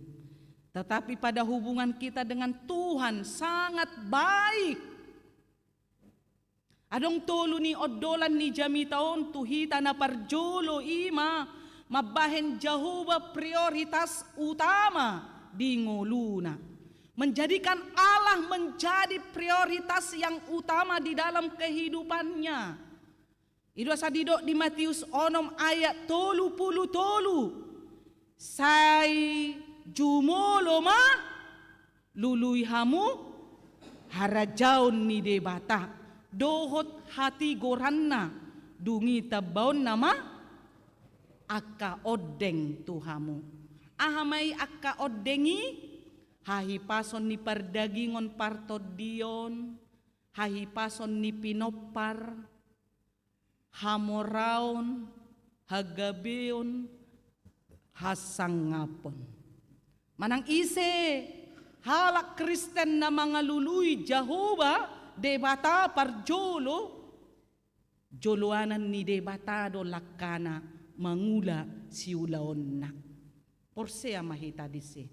Speaker 6: tetapi pada hubungan kita dengan Tuhan sangat baik. Adong tolu ni odolan ni jamitaon tuhita na parjolo ima mabahen Jehovah prioritas utama di ngoluna. Menjadikan Allah menjadi prioritas yang utama di dalam kehidupannya. Ido sadido di Matius 6 ayat 30. Sai jumolo ma lului hamu harajaun ni debata dohot hati goranna dungi tabaon nama akka odeng tuhamu. Ahamai akka odengi hahipason ni pardagingon partodion, hahipason ni pinopar, hamoraon, hagabeon, hasangapon. Manang ise halak Kristen na mga luluy Jehovah debata parjolo, joloanan ni debatado lakana mangula siulaon na. Porsea mahita disi.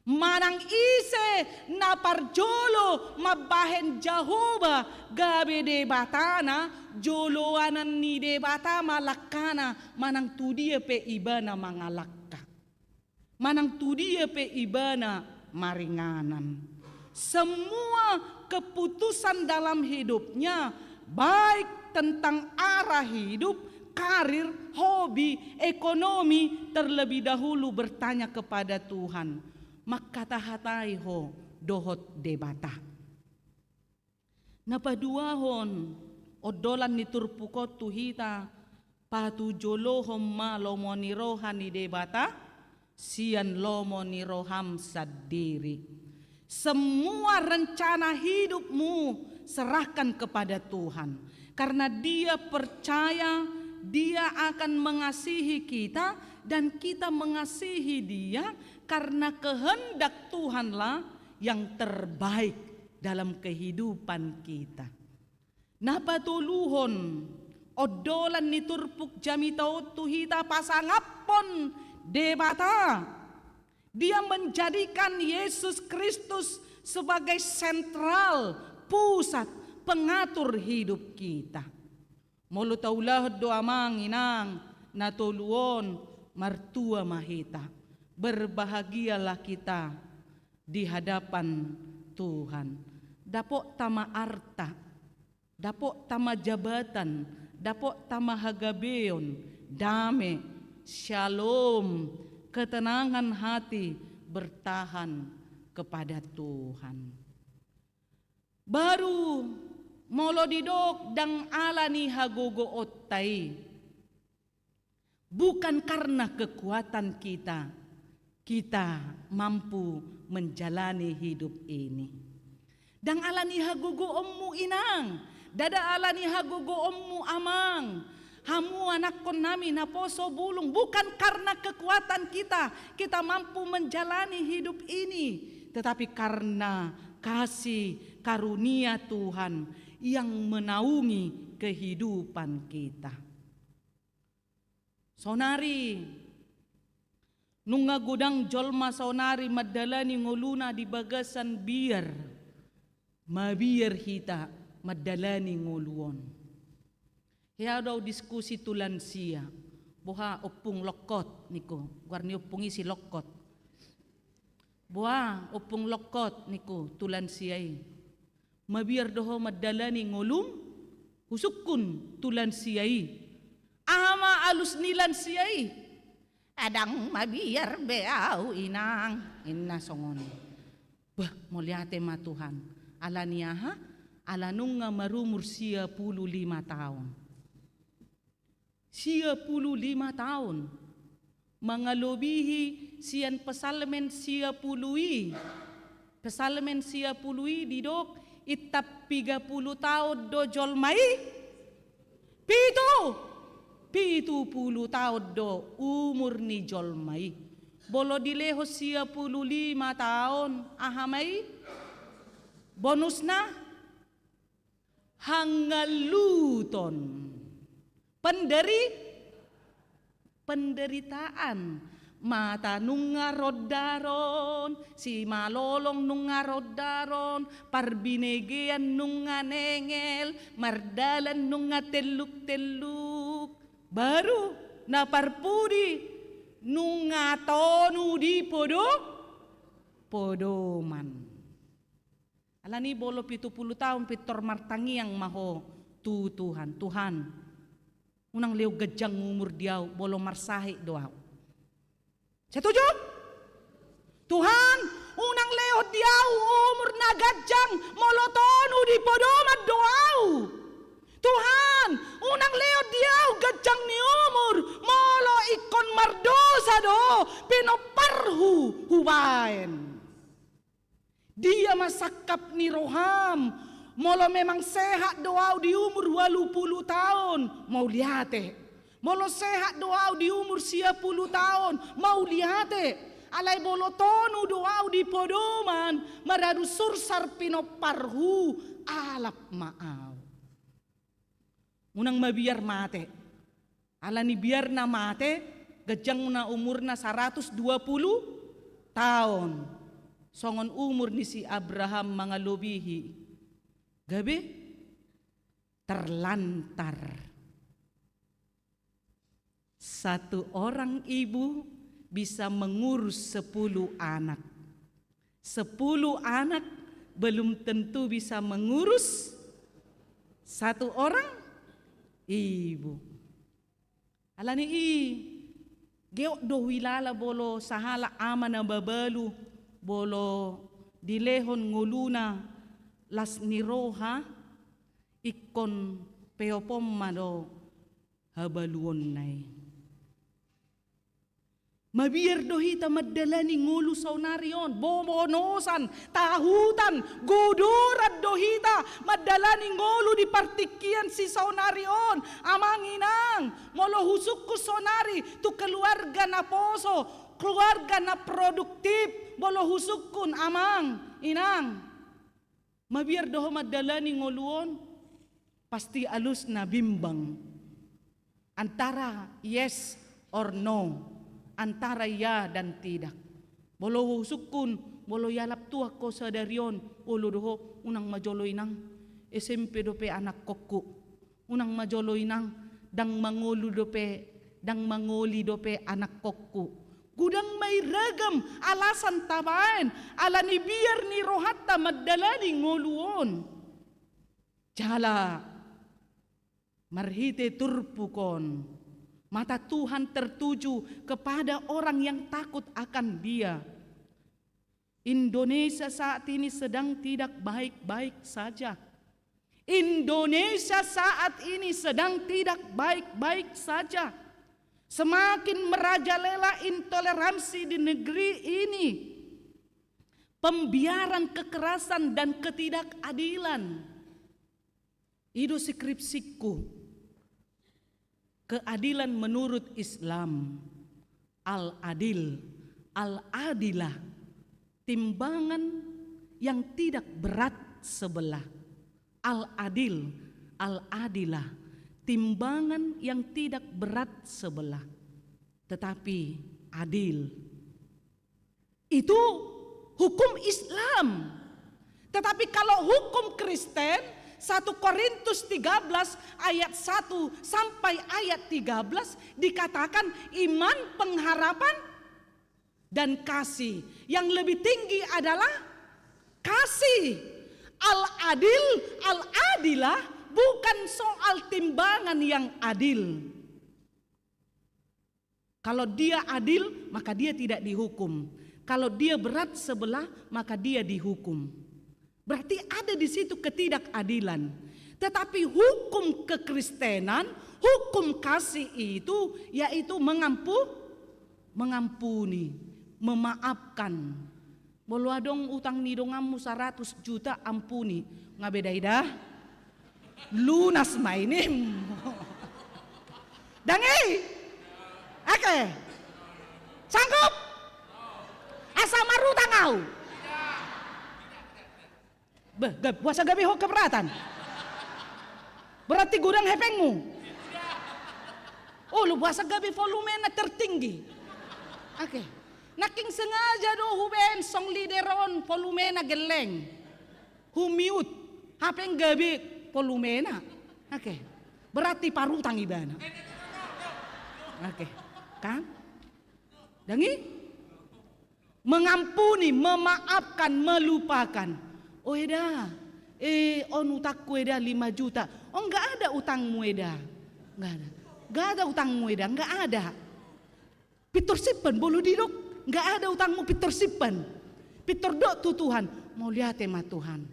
Speaker 6: Manang ise na parjolo mabahen Jehovah gabe debatana joloanan ni debata malakana manang tudia pe iba na mga lakka. Manang tudia pe iba na maringanan. Semua keputusan dalam hidupnya baik tentang arah hidup, karir, hobi, ekonomi terlebih dahulu bertanya kepada Tuhan. Maka tahatai ho dohot debata. Napaduahon odolan ni turpukot tuhita patu jolohom ma lomoni rohani debata sian lomoni roham sadiri. Semua rencana hidupmu serahkan kepada Tuhan. Karena Dia percaya Dia akan mengasihi kita dan kita mengasihi Dia karena kehendak Tuhanlah yang terbaik dalam kehidupan kita. napatuluhon odolan ni turpuk jamitau tuhita pasangapon debata. Dia menjadikan Yesus Kristus sebagai sentral pusat pengatur hidup kita. Molo taulah doa manginang natuluon martua mahita. Berbahagialah kita di hadapan Tuhan. Dapok tama arta, dapok tama jabatan, dapok tama hagabeon, dame, shalom, ketenangan hati bertahan kepada Tuhan. Baru molo didok dang alani hagogo otai. Bukan karena kekuatan kita mampu menjalani hidup ini. Dang alani hagogo ommu inang, dada alani hagogo ommu amang. Hamu anak kon nami naposo bulung, bukan karena kekuatan kita mampu menjalani hidup ini, tetapi karena kasih karunia Tuhan yang menaungi kehidupan kita. Sonari nunga gudang jolma sonari madalani ngoluna di bagasan biar mabiar hita madalani ngoluon. Ya daw diskusi tulan siya. Buha opung lokot niko. Guarni opung isi lokot. Buha opung lokot niko tulan siyai. Mabiar doho madalani ngolum husukun tulan siyai. Ama alus nilan siyai. Adang mabiar beau inang inna songon. Bah mulyate ma Tuhan. Ala niyaha ala nunga marumur 55 tahun. 55 tahun mengalobihi sian pesalmen 50 pesalmen 50 didok itap 30 tahun do jolmai pitu puluh tahun do umur ni jolmai bolo dileho 55 tahun ahamai bonusna hangaluton penderitaan mata nunga rodaron si malolong nunga rodaron parbinegean nunga nengel mardalan nunga teluk baru na parpudi nunga tonu di podoman alani bolo 70 tahun pitor martangi yang maho Tuhan unang leo gajang umur diaw bolo marsahi doaw. Setuju? Tuhan unang leo diaw umur na gajang molotonu di podomat doaw. Tuhan unang leo diaw gajang ni umur molo ikon mardosa do pinoparhu hubaen. Dia masakap ni roham molo memang sehat doaw di umur 80 tahun mau lihate. Molo sehat doaw di umur 50 tahun mau lihate. Alay bolo tonu doaw di podoman maradu sursar pinoparhu alap maaw. Unang mabiar mate. Alani biar na mate gajang na umur na 120 tahun. Songon umur ni si Abraham mga lobihi. Gabi terlantar. Satu orang ibu bisa mengurus 10 anak. 10 anak belum tentu bisa mengurus satu orang ibu. Alani geok do wilala bolo sahala ama na babalu bolo dilehon nguluna las niroha ikon peopom mado habaluon nai. Mabiar dohita madalani ngulu saunarion bobonosan tahutan gudurat dohita madalani ngulu di partikian si saunarion amanginang molo husukku sonari tu keluarga na poso keluarga na produktif bolo husukun amang inang. Mabiar doho madalani ngoluon pasti alus na bimbang antara yes or no, antara ya dan tidak. Bolo sukun, bolo yalap tua ko sa darion, ulo doho unang majoloy nang SMP dope anak kokku, unang majoloy nang dang mangulu dope, dang mangoli dope anak kokku. Gudang may ragam alasan tabain, ala ni biar ni rohatta madalani ngoluon. Jala marhite turpukon, mata Tuhan tertuju kepada orang yang takut akan Dia. Indonesia saat ini sedang tidak baik-baik saja. Indonesia saat ini sedang tidak baik-baik saja. Semakin merajalela intoleransi di negeri ini. Pembiaran kekerasan dan ketidakadilan. Itu skripsiku. Keadilan menurut Islam, al-adil, al-adilah, timbangan yang tidak berat sebelah. Al-adil, al-adilah, timbangan yang tidak berat sebelah, tetapi adil. Itu hukum Islam. Tetapi kalau hukum Kristen, 1 Korintus 13 ayat 1 sampai ayat 13 dikatakan iman, pengharapan, dan kasih. Yang lebih tinggi adalah kasih. Al-adil, al-adilah bukan soal timbangan yang adil. Kalau dia adil, maka dia tidak dihukum. Kalau dia berat sebelah, maka dia dihukum. Berarti ada di situ ketidakadilan. Tetapi hukum kekristenan, hukum kasih itu yaitu mengampuni, memaafkan. Bolo adong utang nidongamu 100 juta ampuni. Ngabedai dah. Lunas mainim. Dangi. Oke. Sanggup? Asa marutang kau. Puasa gabi ho keberatan. Berarti gudang hepengmu. Oh, lu puasa gabi volumenya tertinggi. Oke. Naking sengaja do huben song lideron volumena geleng. Humiut. Hapeng gabi volumena. Oke. Berarti parutang ibana. Oke. Kan? Dangi? Mengampuni, memaafkan, melupakan. Oh eda. On utakku eda 5 juta. Oh enggak ada utangmu eda. Enggak ada. Enggak ada utangmu eda, enggak ada. Pitor sipan bolu didok. Enggak ada utangmu pitor sipan. Pitor dok tu Tuhan. Mau lihat tema Tuhan.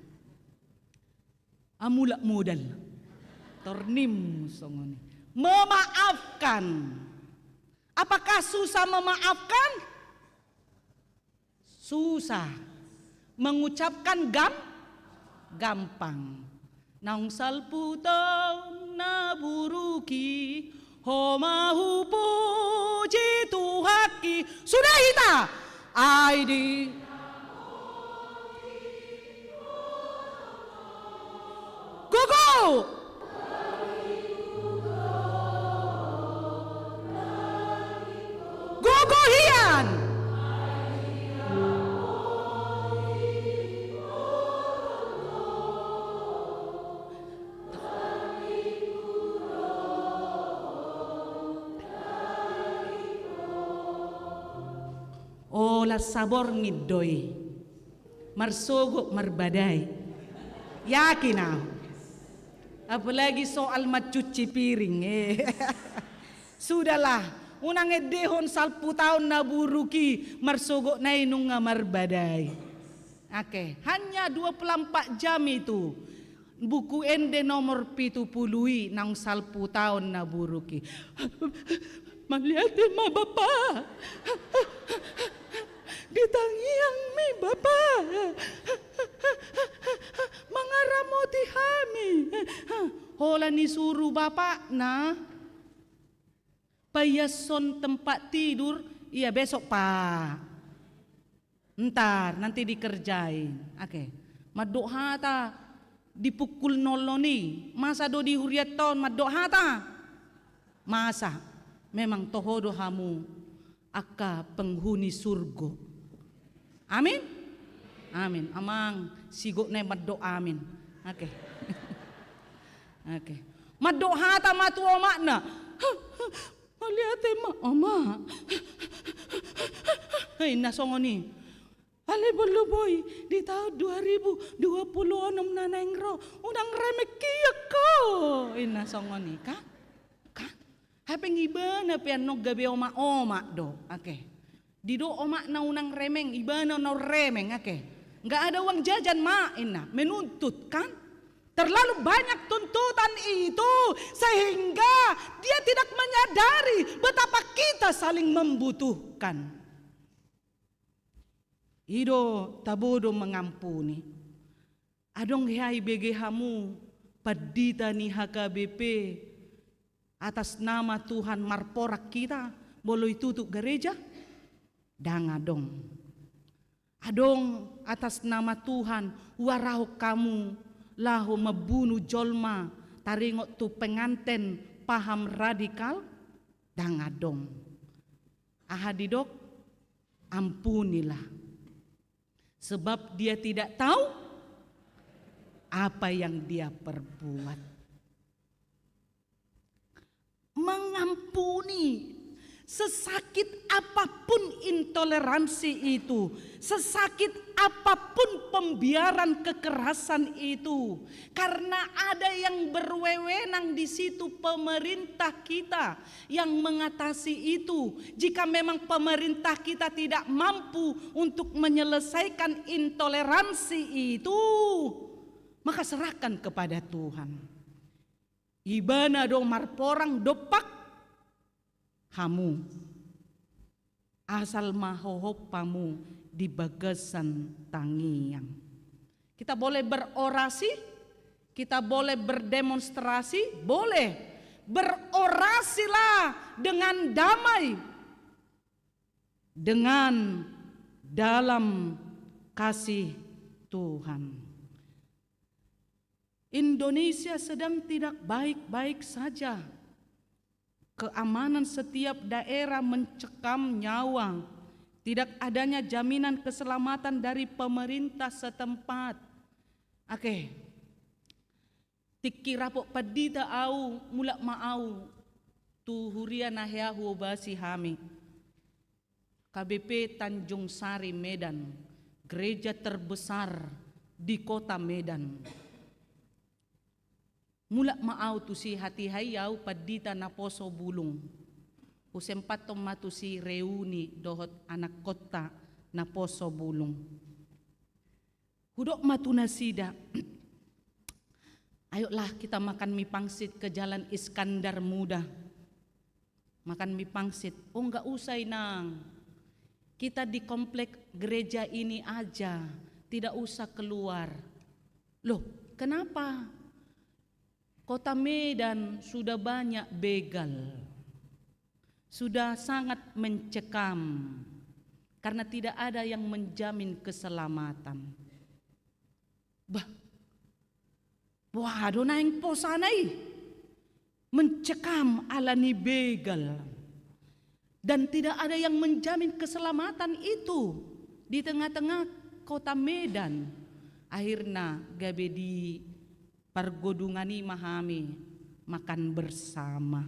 Speaker 6: Amulak modal. Tornim songoni. Memaafkan. Apakah susah memaafkan? Susah. Mengucapkan gampang. Nang salputau na buruki homahu puji Tuhaki. Sudah kita ID Gugu Gugu hian olah sabor ngidoi marsogo marbadai yakin aku apalagi soal macuci piring sudahlah unang edehon 10 tahun naburuki marsogo nainung marbadai. Oke, hanya 24 jam itu buku ende nomor 70 nang 10 tahun naburuki malihat ma bapak ditangiang mi bapak mangaramoti hami hola ni suruh bapak na payason tempat tidur iya besok pak ntar nanti dikerjain. Oke. Madoha ta dipukul noloni masa do di huriat tahun maddo hata masa memang tohodo hamu aka penghuni surgo. Amin. Amin. Amang sigok ne maddo amin. Oke. Oke. Maddo hata matu omakna. Maliate ma oma. Hei nasongoni. Ale bolu boy di tahun 2026 na nengro udang remek kia ko. Ina songoni ka? Ka? Hapeng ibana piano gabe oma do. Oke. Di do oma na unang remeng ibana na remeng. Oke. Nggak ada uang jajan ma ina menuntut kan? Terlalu banyak tuntutan itu sehingga dia tidak menyadari betapa kita saling membutuhkan. Ido tabodo mengampuni. Adong hai bege hamu padita ni HKBP atas nama Tuhan marporak kita boleh tutup gereja? Dangadong. Adong atas nama Tuhan waraho kamu lahu membunuh jolma taringot tu penganten paham radikal? Dangadong. Ahadidok ampunilah. Sebab dia tidak tahu apa yang dia perbuat. Mengampuni sesakit apapun intoleransi itu, sesakit apapun pembiaran kekerasan itu, karena ada yang berwenang di situ pemerintah kita yang mengatasi itu. Jika memang pemerintah kita tidak mampu untuk menyelesaikan intoleransi itu, maka serahkan kepada Tuhan. Ibana do marporang dopak hamu asal mahohopamu di bagasan tangiang. Kita boleh berorasi, kita boleh berdemonstrasi, boleh. Berorasilah dengan damai, dengan dalam kasih Tuhan. Indonesia sedang tidak baik-baik saja. Keamanan setiap daerah mencekam nyawa. Tidak adanya jaminan keselamatan dari pemerintah setempat. Oke. Tiki rapok padita au mulak maau tu huria nahyahu basi hami. KBP Tanjung Sari Medan, gereja terbesar di kota Medan. Mulak maau tu si hati hayau padita naposo bulung. Usempat tomatu si reuni dohot anak kota naposo bulung. Hudok matuna sida. Ayolah kita makan mie pangsit ke Jalan Iskandar Muda. Makan mie pangsit. Oh enggak usai nang. Kita di komplek gereja ini aja. Tidak usah keluar. Loh kenapa? Kota Medan sudah banyak begal, sudah sangat mencekam karena tidak ada yang menjamin keselamatan. Wah, donaing posanai mencekam alani begal dan tidak ada yang menjamin keselamatan itu di tengah-tengah kota Medan. Akhirnya gabe di pargodungani mahami makan bersama.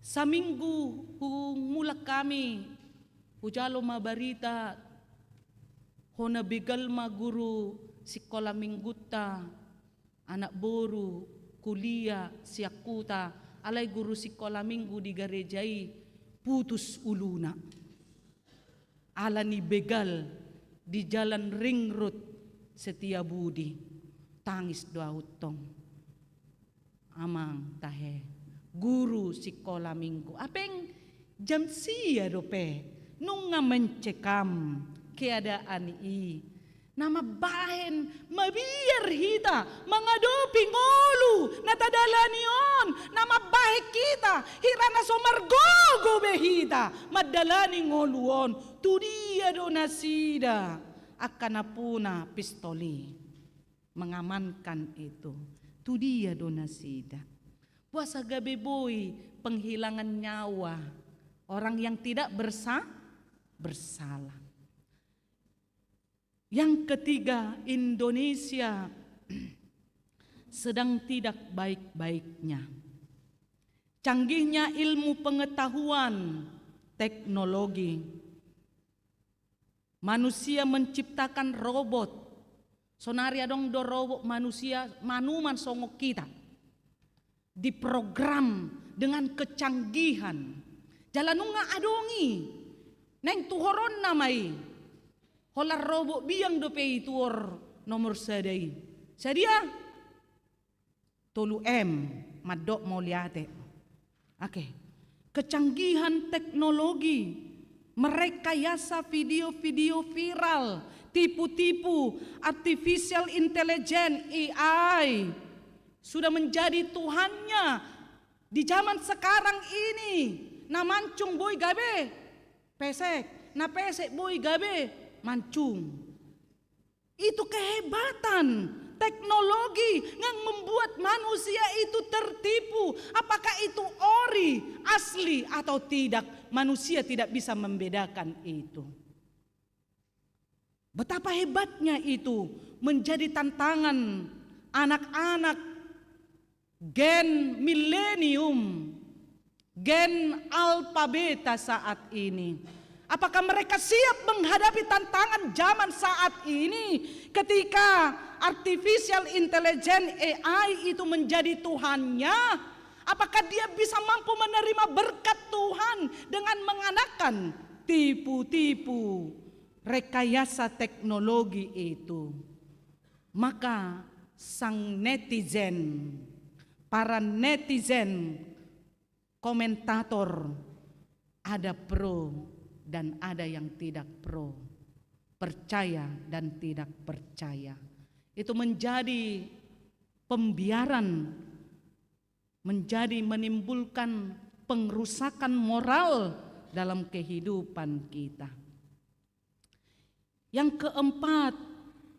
Speaker 6: Saminggu mulak kami hujalo mabarita hona begal ma guru sekolah mingguta anak boru kuliah siakuta alai guru sekolah minggu di garejai putus uluna alani begal di jalan ring road Setiabudi. Tangis doa utong amang tahe guru sekolah minggu apeng jam sia dope nunga mencekam keadaan i nama bahen mabiar hita mengadopi ngolu natadalanion nama bahe kita hirana somargogo behita madalani ngoluon tu dia do nasida akan apuna pistoli. mengamankan itu. Tu dia donasida. Puasa gabe boy, penghilangan nyawa orang yang tidak bersalah. Yang ketiga, Indonesia sedang tidak baik-baiknya. Canggihnya ilmu pengetahuan, teknologi. Manusia menciptakan robot. Sonaria dong do robot manusia manuman songok kita. Diprogram dengan kecanggihan. Jalanunga adongi. Neng tuhoron namai. Holar robot biang dope tuor nomor sadai. Sadia tolu M madok mau liate. Oke. Kecanggihan teknologi, merekayasa video-video viral, tipu-tipu, artificial intelligence AI sudah menjadi Tuhannya di zaman sekarang ini. Na mancung boy gabe pesek, na pesek boy gabe mancung. Itu kehebatan teknologi yang membuat manusia itu tertipu. Apakah itu ori, asli atau tidak, manusia tidak bisa membedakan itu. Betapa hebatnya itu menjadi tantangan anak-anak gen milenium, gen alfa beta saat ini. Apakah mereka siap menghadapi tantangan zaman saat ini ketika artificial intelligence AI itu menjadi Tuhannya? Apakah dia bisa mampu menerima berkat Tuhan dengan mengandalkan tipu-tipu rekayasa teknologi itu? Maka sang netizen, para netizen, komentator, ada pro dan ada yang tidak pro, percaya dan tidak percaya. Itu menjadi pembiaran, menjadi menimbulkan pengrusakan moral dalam kehidupan kita. Yang keempat,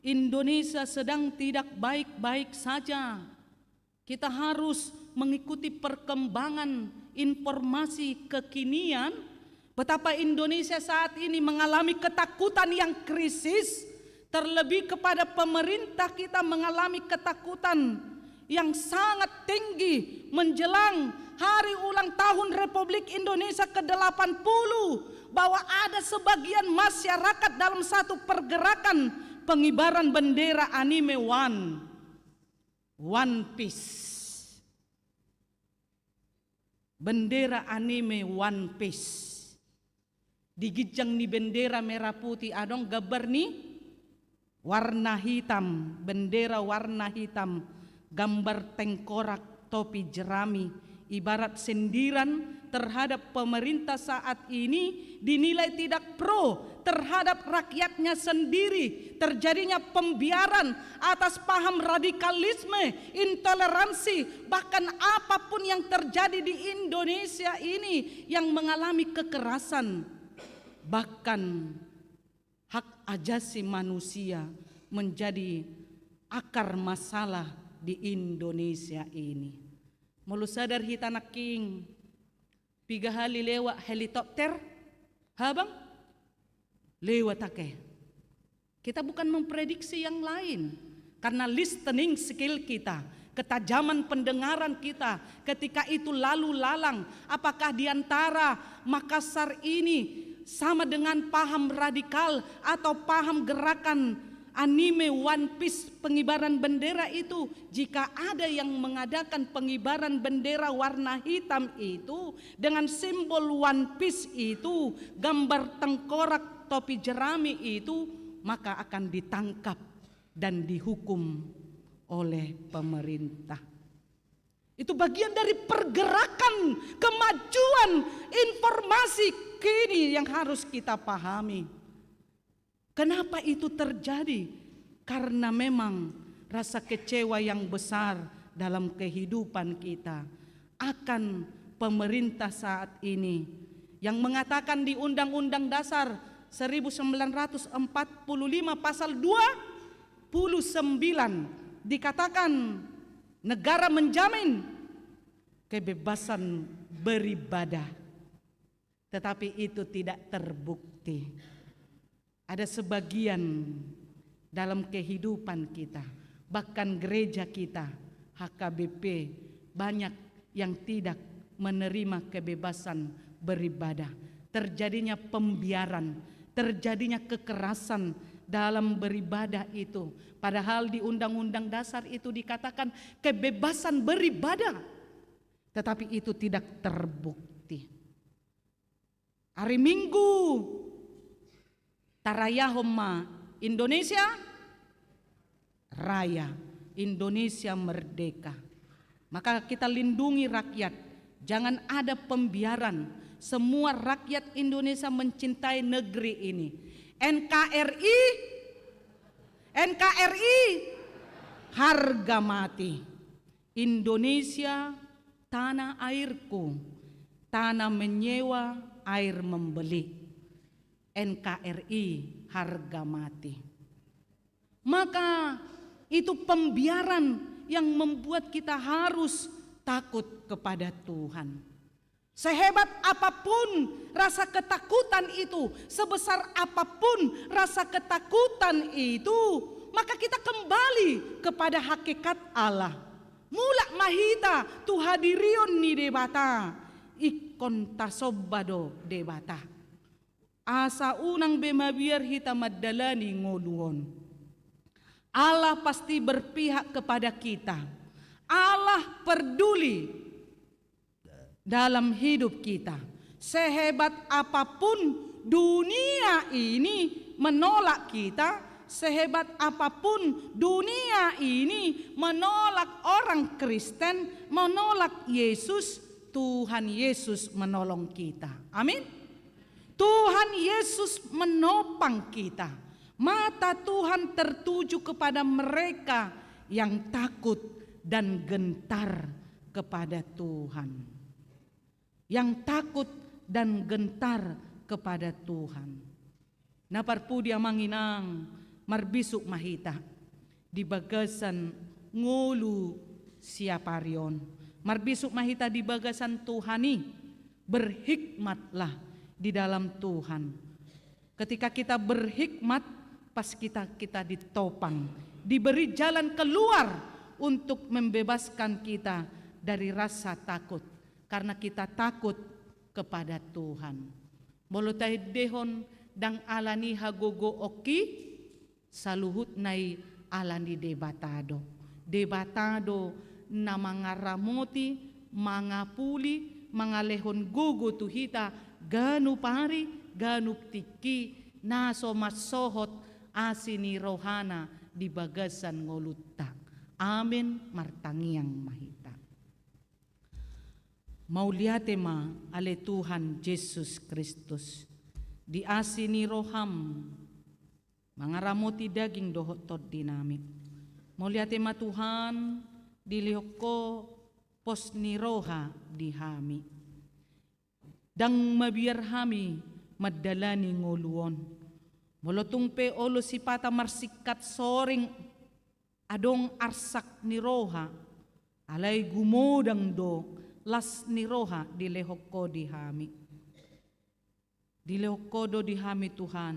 Speaker 6: Indonesia sedang tidak baik-baik saja. Kita harus mengikuti perkembangan informasi kekinian. Betapa Indonesia saat ini mengalami ketakutan yang krisis, terlebih kepada pemerintah kita mengalami ketakutan yang sangat tinggi menjelang hari ulang tahun Republik Indonesia ke-80, bahwa ada sebagian masyarakat dalam satu pergerakan pengibaran bendera anime One Piece. Bendera anime One Piece. Digijang ni bendera merah putih adong gambar ni warna hitam, bendera warna hitam, gambar tengkorak, topi jerami, ibarat sindiran terhadap pemerintah saat ini, dinilai tidak pro terhadap rakyatnya sendiri. Terjadinya pembiaran atas paham radikalisme, intoleransi, bahkan apapun yang terjadi di Indonesia ini yang mengalami kekerasan. Bahkan hak ajasi manusia menjadi akar masalah di Indonesia ini. Mulu sadar hitana king 3 kali lewat helikopter, habang lewat ake. Kita bukan memprediksi yang lain, karena listening skill kita, ketajaman pendengaran kita ketika itu lalu lalang. Apakah di antara Makassar ini sama dengan paham radikal atau paham gerakan anime One Piece pengibaran bendera itu? Jika ada yang mengadakan pengibaran bendera warna hitam itu dengan simbol One Piece itu, gambar tengkorak, topi jerami itu, maka akan ditangkap dan dihukum oleh pemerintah. Itu bagian dari pergerakan kemajuan informasi kini yang harus kita pahami. Kenapa itu terjadi? Karena memang rasa kecewa yang besar dalam kehidupan kita akan pemerintah saat ini yang mengatakan di Undang-Undang Dasar 1945 pasal 29 dikatakan negara menjamin kebebasan beribadah, tetapi itu tidak terbukti. Ada sebagian dalam kehidupan kita, bahkan gereja kita, HKBP, banyak yang tidak menerima kebebasan beribadah. Terjadinya pembiaran, terjadinya kekerasan dalam beribadah itu. Padahal di Undang-Undang Dasar itu dikatakan kebebasan beribadah, tetapi itu tidak terbukti. Hari Minggu Tarayahoma Indonesia Raya, Indonesia merdeka. Maka kita lindungi rakyat, jangan ada pembiaran. Semua rakyat Indonesia mencintai negeri ini. NKRI harga mati. Indonesia tanah airku, tanah menyewa, air membeli. NKRI harga mati. Maka itu pembiaran yang membuat kita harus takut kepada Tuhan. Sehebat apapun rasa ketakutan itu, sebesar apapun rasa ketakutan itu, maka kita kembali kepada hakikat Allah. Mulak mahita tuhadirion ni debata, ikon tasobado debata. Asa unang bemabiar hita madalani ngoluon. Allah pasti berpihak kepada kita. Allah peduli dalam hidup kita. Sehebat apapun dunia ini menolak kita, sehebat apapun dunia ini menolak orang Kristen, menolak Yesus, Tuhan Yesus menolong kita. Amin. Tuhan Yesus menopang kita. Mata Tuhan tertuju kepada mereka yang takut dan gentar kepada Tuhan. Yang takut dan gentar kepada Tuhan. Naparpu dia manginang marbisuk mahita di bagasan ngulu siaparion. Marbisuk mahita di bagasan Tuhani, berhikmatlah di dalam Tuhan. Ketika kita berhikmat, pas kita ditopang, diberi jalan keluar untuk membebaskan kita dari rasa takut, karena kita takut kepada Tuhan. Bolotay dehon dang alani hagogo oki saluhut nai alani debatado. Debatado na mga ramoti, mga puli, mga lehon gugo tuhita, ganu pari, ganu tiki, naso masohot asini rohana di bagasan ngolutta. Amin martangiang mahita. Mauliate ma ale Tuhan Yesus Kristus di asini roham mangaramoti daging dohot tod dinamik. Mauliate ma Tuhan dilihoko pos ni roha di hami. Dang mabiar hami madalani ngoluon. Molotong pe olo si pata marsikat soring adong arsak ni roha. Alay gumodang do las ni roha dilehoko di hami. Dilehoko do di hami Tuhan.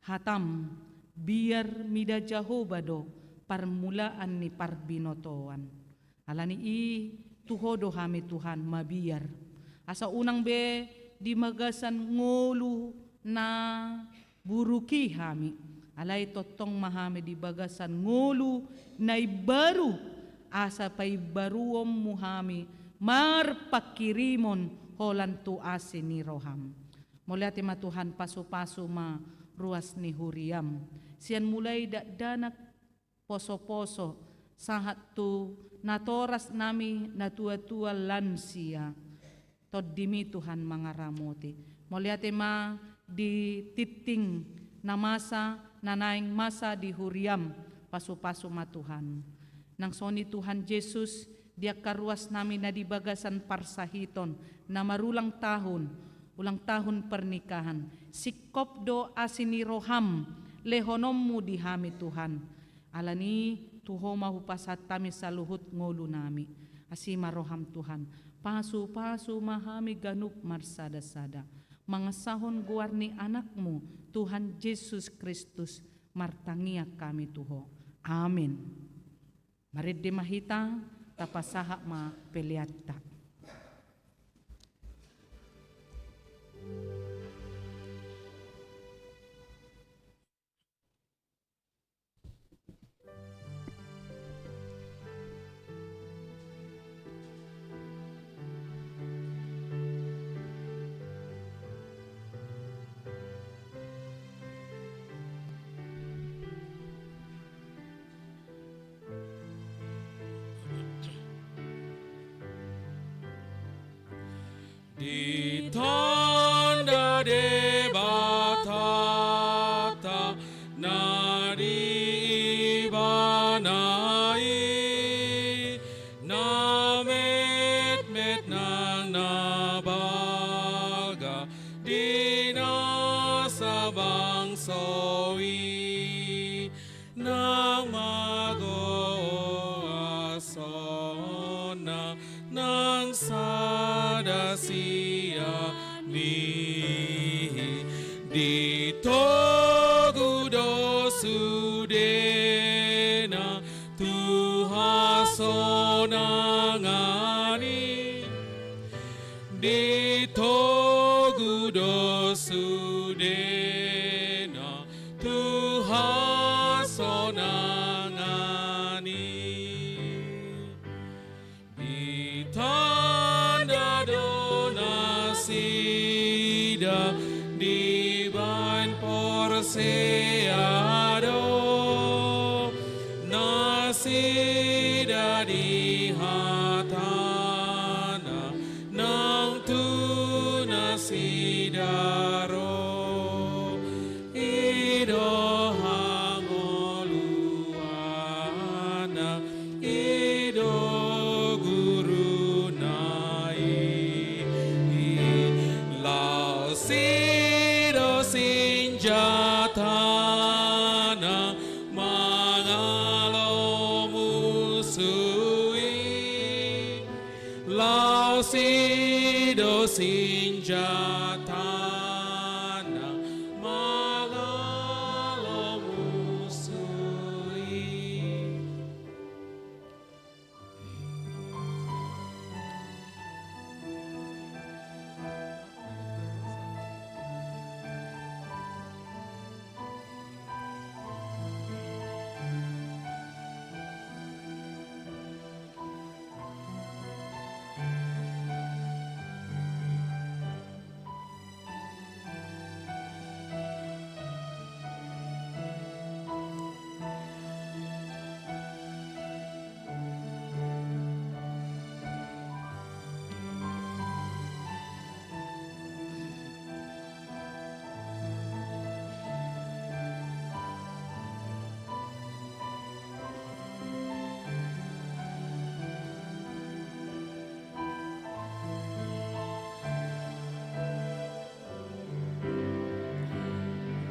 Speaker 6: Hatam biar mida Jehovah do parmulaan ni parbinotoan. Alani i tuhodo hami Tuhan mabiar. Asa unang be di magasan ngolu na buruki hami. Alay totong mahami di bagasan ngolu na baru asa pay baruom muhami marpakirimon holan tu asin ni roham. Muliati ma Tuhan paso-paso ma ruas ni huriam. Sian mulai danak poso-poso sahat tu natoras nami natua-tua lansia. Toddimi Tuhan mangaramoti. Moliate ma di titing na masa, nanaing masa di huriam, paso-paso ma Tuhan. Nang soni Tuhan Yesus, dia karuas namin na di bagasan parsahiton, na marulang tahun, ulang tahun pernikahan. Sikop do asini roham, lehonommu di hami Tuhan. Alani tuhoma hupasat tami saluhut ngolu nami. Asima roham Tuhan. Pasu-pasu mahami ganuk marsada-sada. Mangasahon guarni anakmu Tuhan Yesus Kristus martangia kami Tuho. Amin. Marid di mahita tapasaha ma peliatta.
Speaker 3: Di tanda de batata nari banai namet met nang nabaga di nasa bangsawi nang mag-oasona nang sada siya ni dito gudo sudena tuhasona ngani dito gudo sudena tuhasona ngani tanda donasida divine porseado nasida di hatana nang tu nasidaro ido hangoluana ido guru Sido sinjatana mangalo musui Lau sido sinjatana mangalo musui.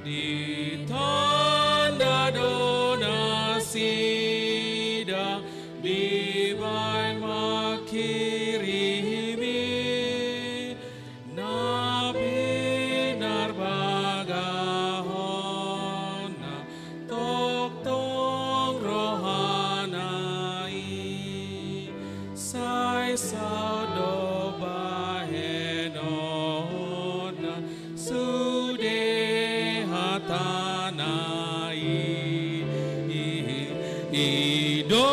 Speaker 3: Di tanda donasida divine makirimi na pinar bagahona toktong rohanai sai sado bahenona sude tanai ido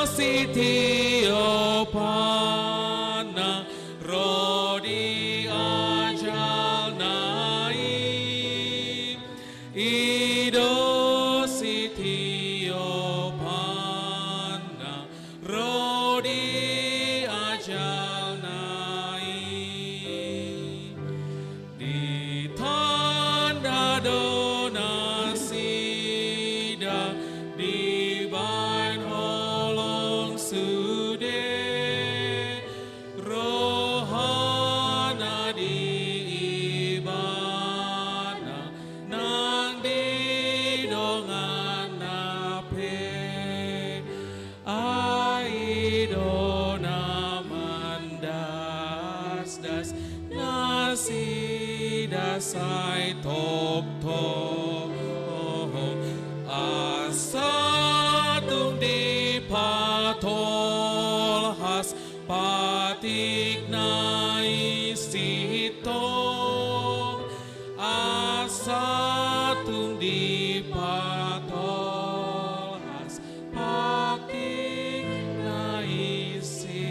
Speaker 3: sitio pana rodi ajal nai ido sitio pana rodi ajal nai di tanda donasida divine sai tok tok asa tung di patol has patik nai sitong asa tung di patol has patik nai sitong.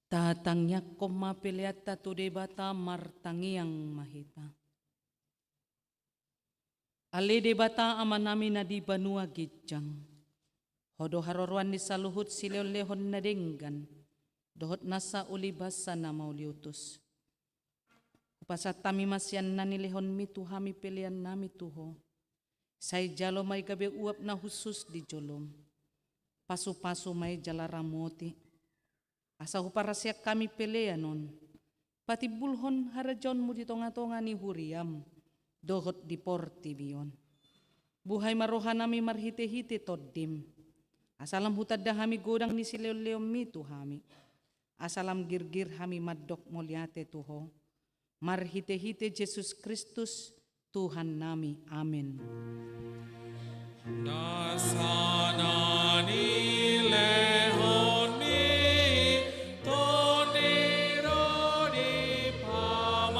Speaker 6: Tatangnya koma peliata tu debata martangiang mahita. Ale debata amanami na di banua gijang. Hodo harorwan ni saluhut sileo-lehon na denggan. Dohot nasa ulibasa na mauliutus. Upasat tami masyan na nilehon mitu hami pilihan nami tuho. Say jalo may gabi uap na husus di jolom. Pasu-pasu may jalaramoti. Asa huparasyak kami pilihanon. Pati bulhon harajon mo di tonga-tonga ni huriam. Dohot di porti biyon. Buhay maroha nami marhite-hite toddim. Asalam hutad da hami godang ni sileo-leo mitu hami. Asalam girgir hami madok mulyate tuho. Marhite-hite Jesus Kristus Tuhan nami. Amin.
Speaker 3: Nasana ni lehon mi toniro di pamataku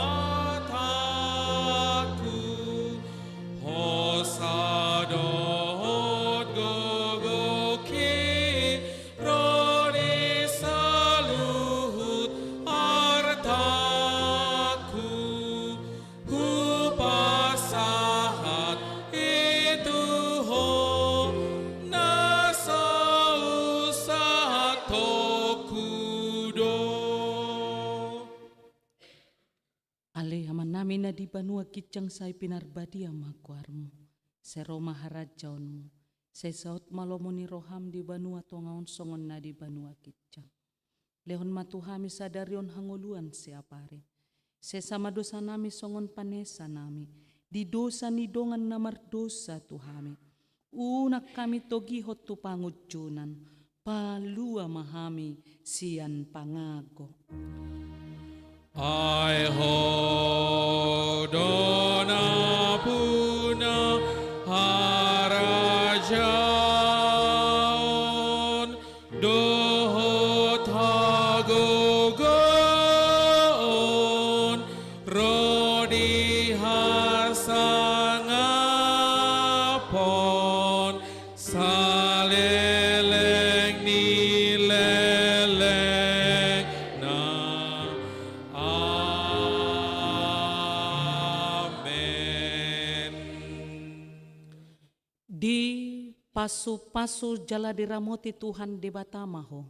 Speaker 3: hosadot gogoki rodi saluhut artaku hupasahat itu ho nasa usahat tokudo.
Speaker 6: Ale haman namin na di banua kitjang say pinarbadi ang magwarmo. Sa Roma harajaon mo. Sa saot malomo ni roham di banua tongaon songon na di banua kitjang. Lehon matuhami sa daryon hanguluan siapare. Sa sama dosa nami songon panesa nami. Di dosa ni dongan na mardosa tuhami. Unak kami togihot tu pangudjunan. Palua mahami siyan pangago.
Speaker 3: Ai hodona puna harajaon dohot hagogon rodi hasangapon saleleng nileleng na amen.
Speaker 6: Di pasu-pasu jala diramoti Tuhan debatama ho.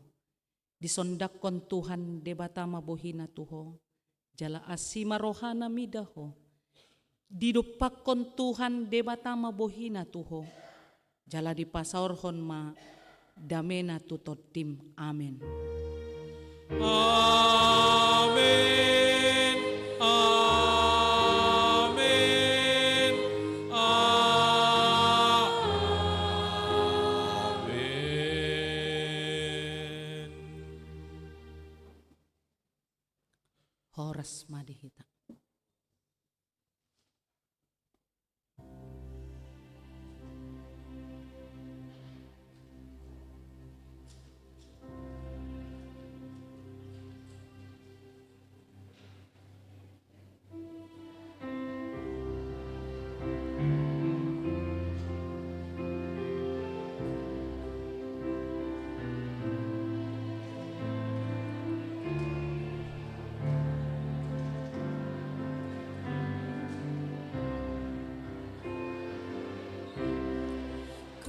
Speaker 6: Disondakon Tuhan debatama bohina tuho. Jala asima rohana midaho. Didupakon Tuhan debatama bohina tuho. Jala dipasaurhon ma damena tutotim. Amen.
Speaker 3: Amen. Amen. Amen.
Speaker 6: Horas madihita.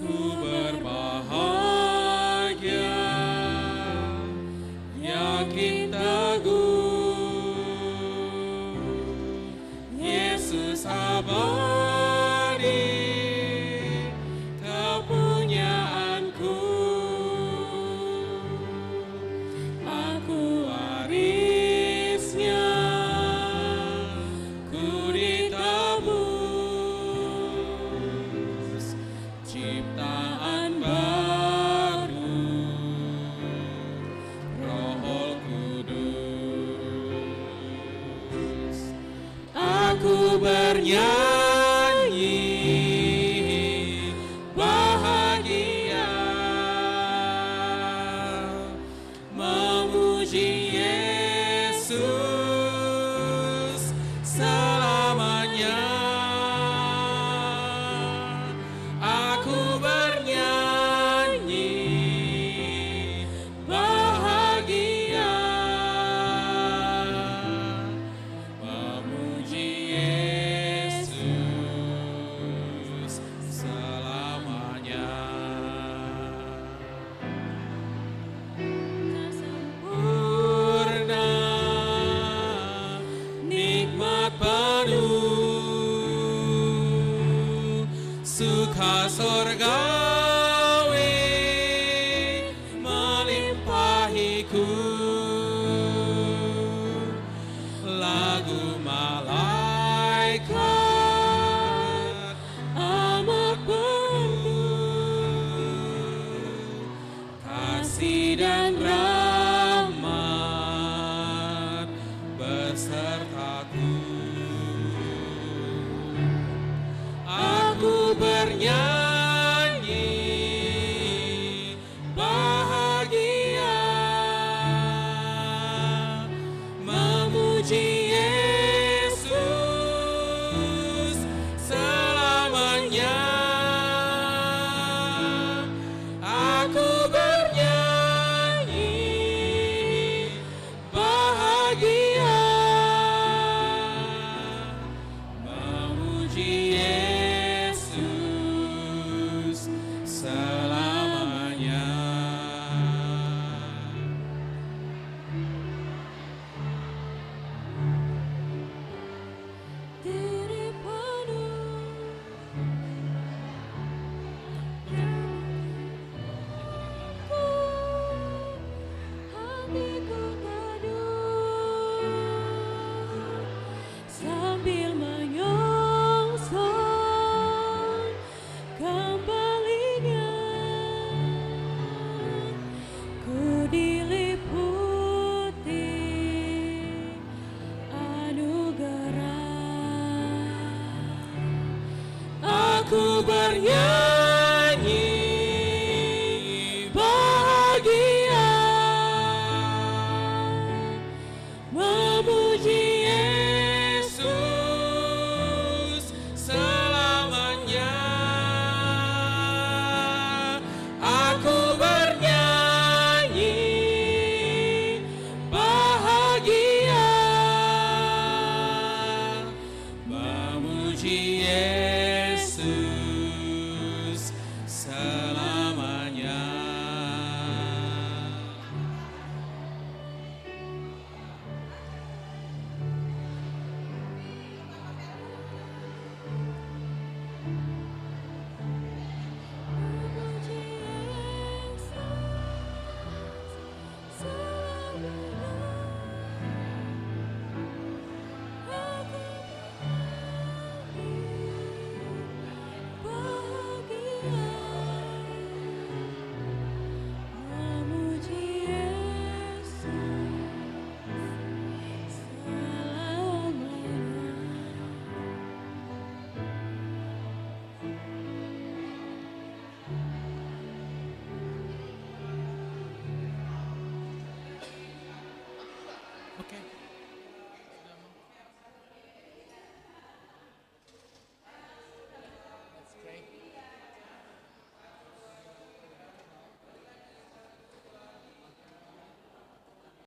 Speaker 3: Ku berbahagia, yakin teguh, Yesus abadi, kepunyaanku. Aku warisnya, ku ditebus, ciptaan bernyanyi bahagia memuji Yesus selamanya. Aku bernyanyi bahagia memuji Yesus selamanya. Sempurna nikmat penuh suka sorgawi melimpahiku, lagu malaikat amat penuh kasih dan rahmat besertaku. Aku bernyanyi bahagia memuji Yesus selamanya. Aku bernyanyi bahagia memuji Yesus selamanya. Diri penuh hatiku teduh sambil menyongsong kembalinya. Ku diliputi anugerah. Aku bernyanyi bahagia memuji Yesus selamanya. Aku bernyanyi bahagia memuji Yesus selamanya. Bahagia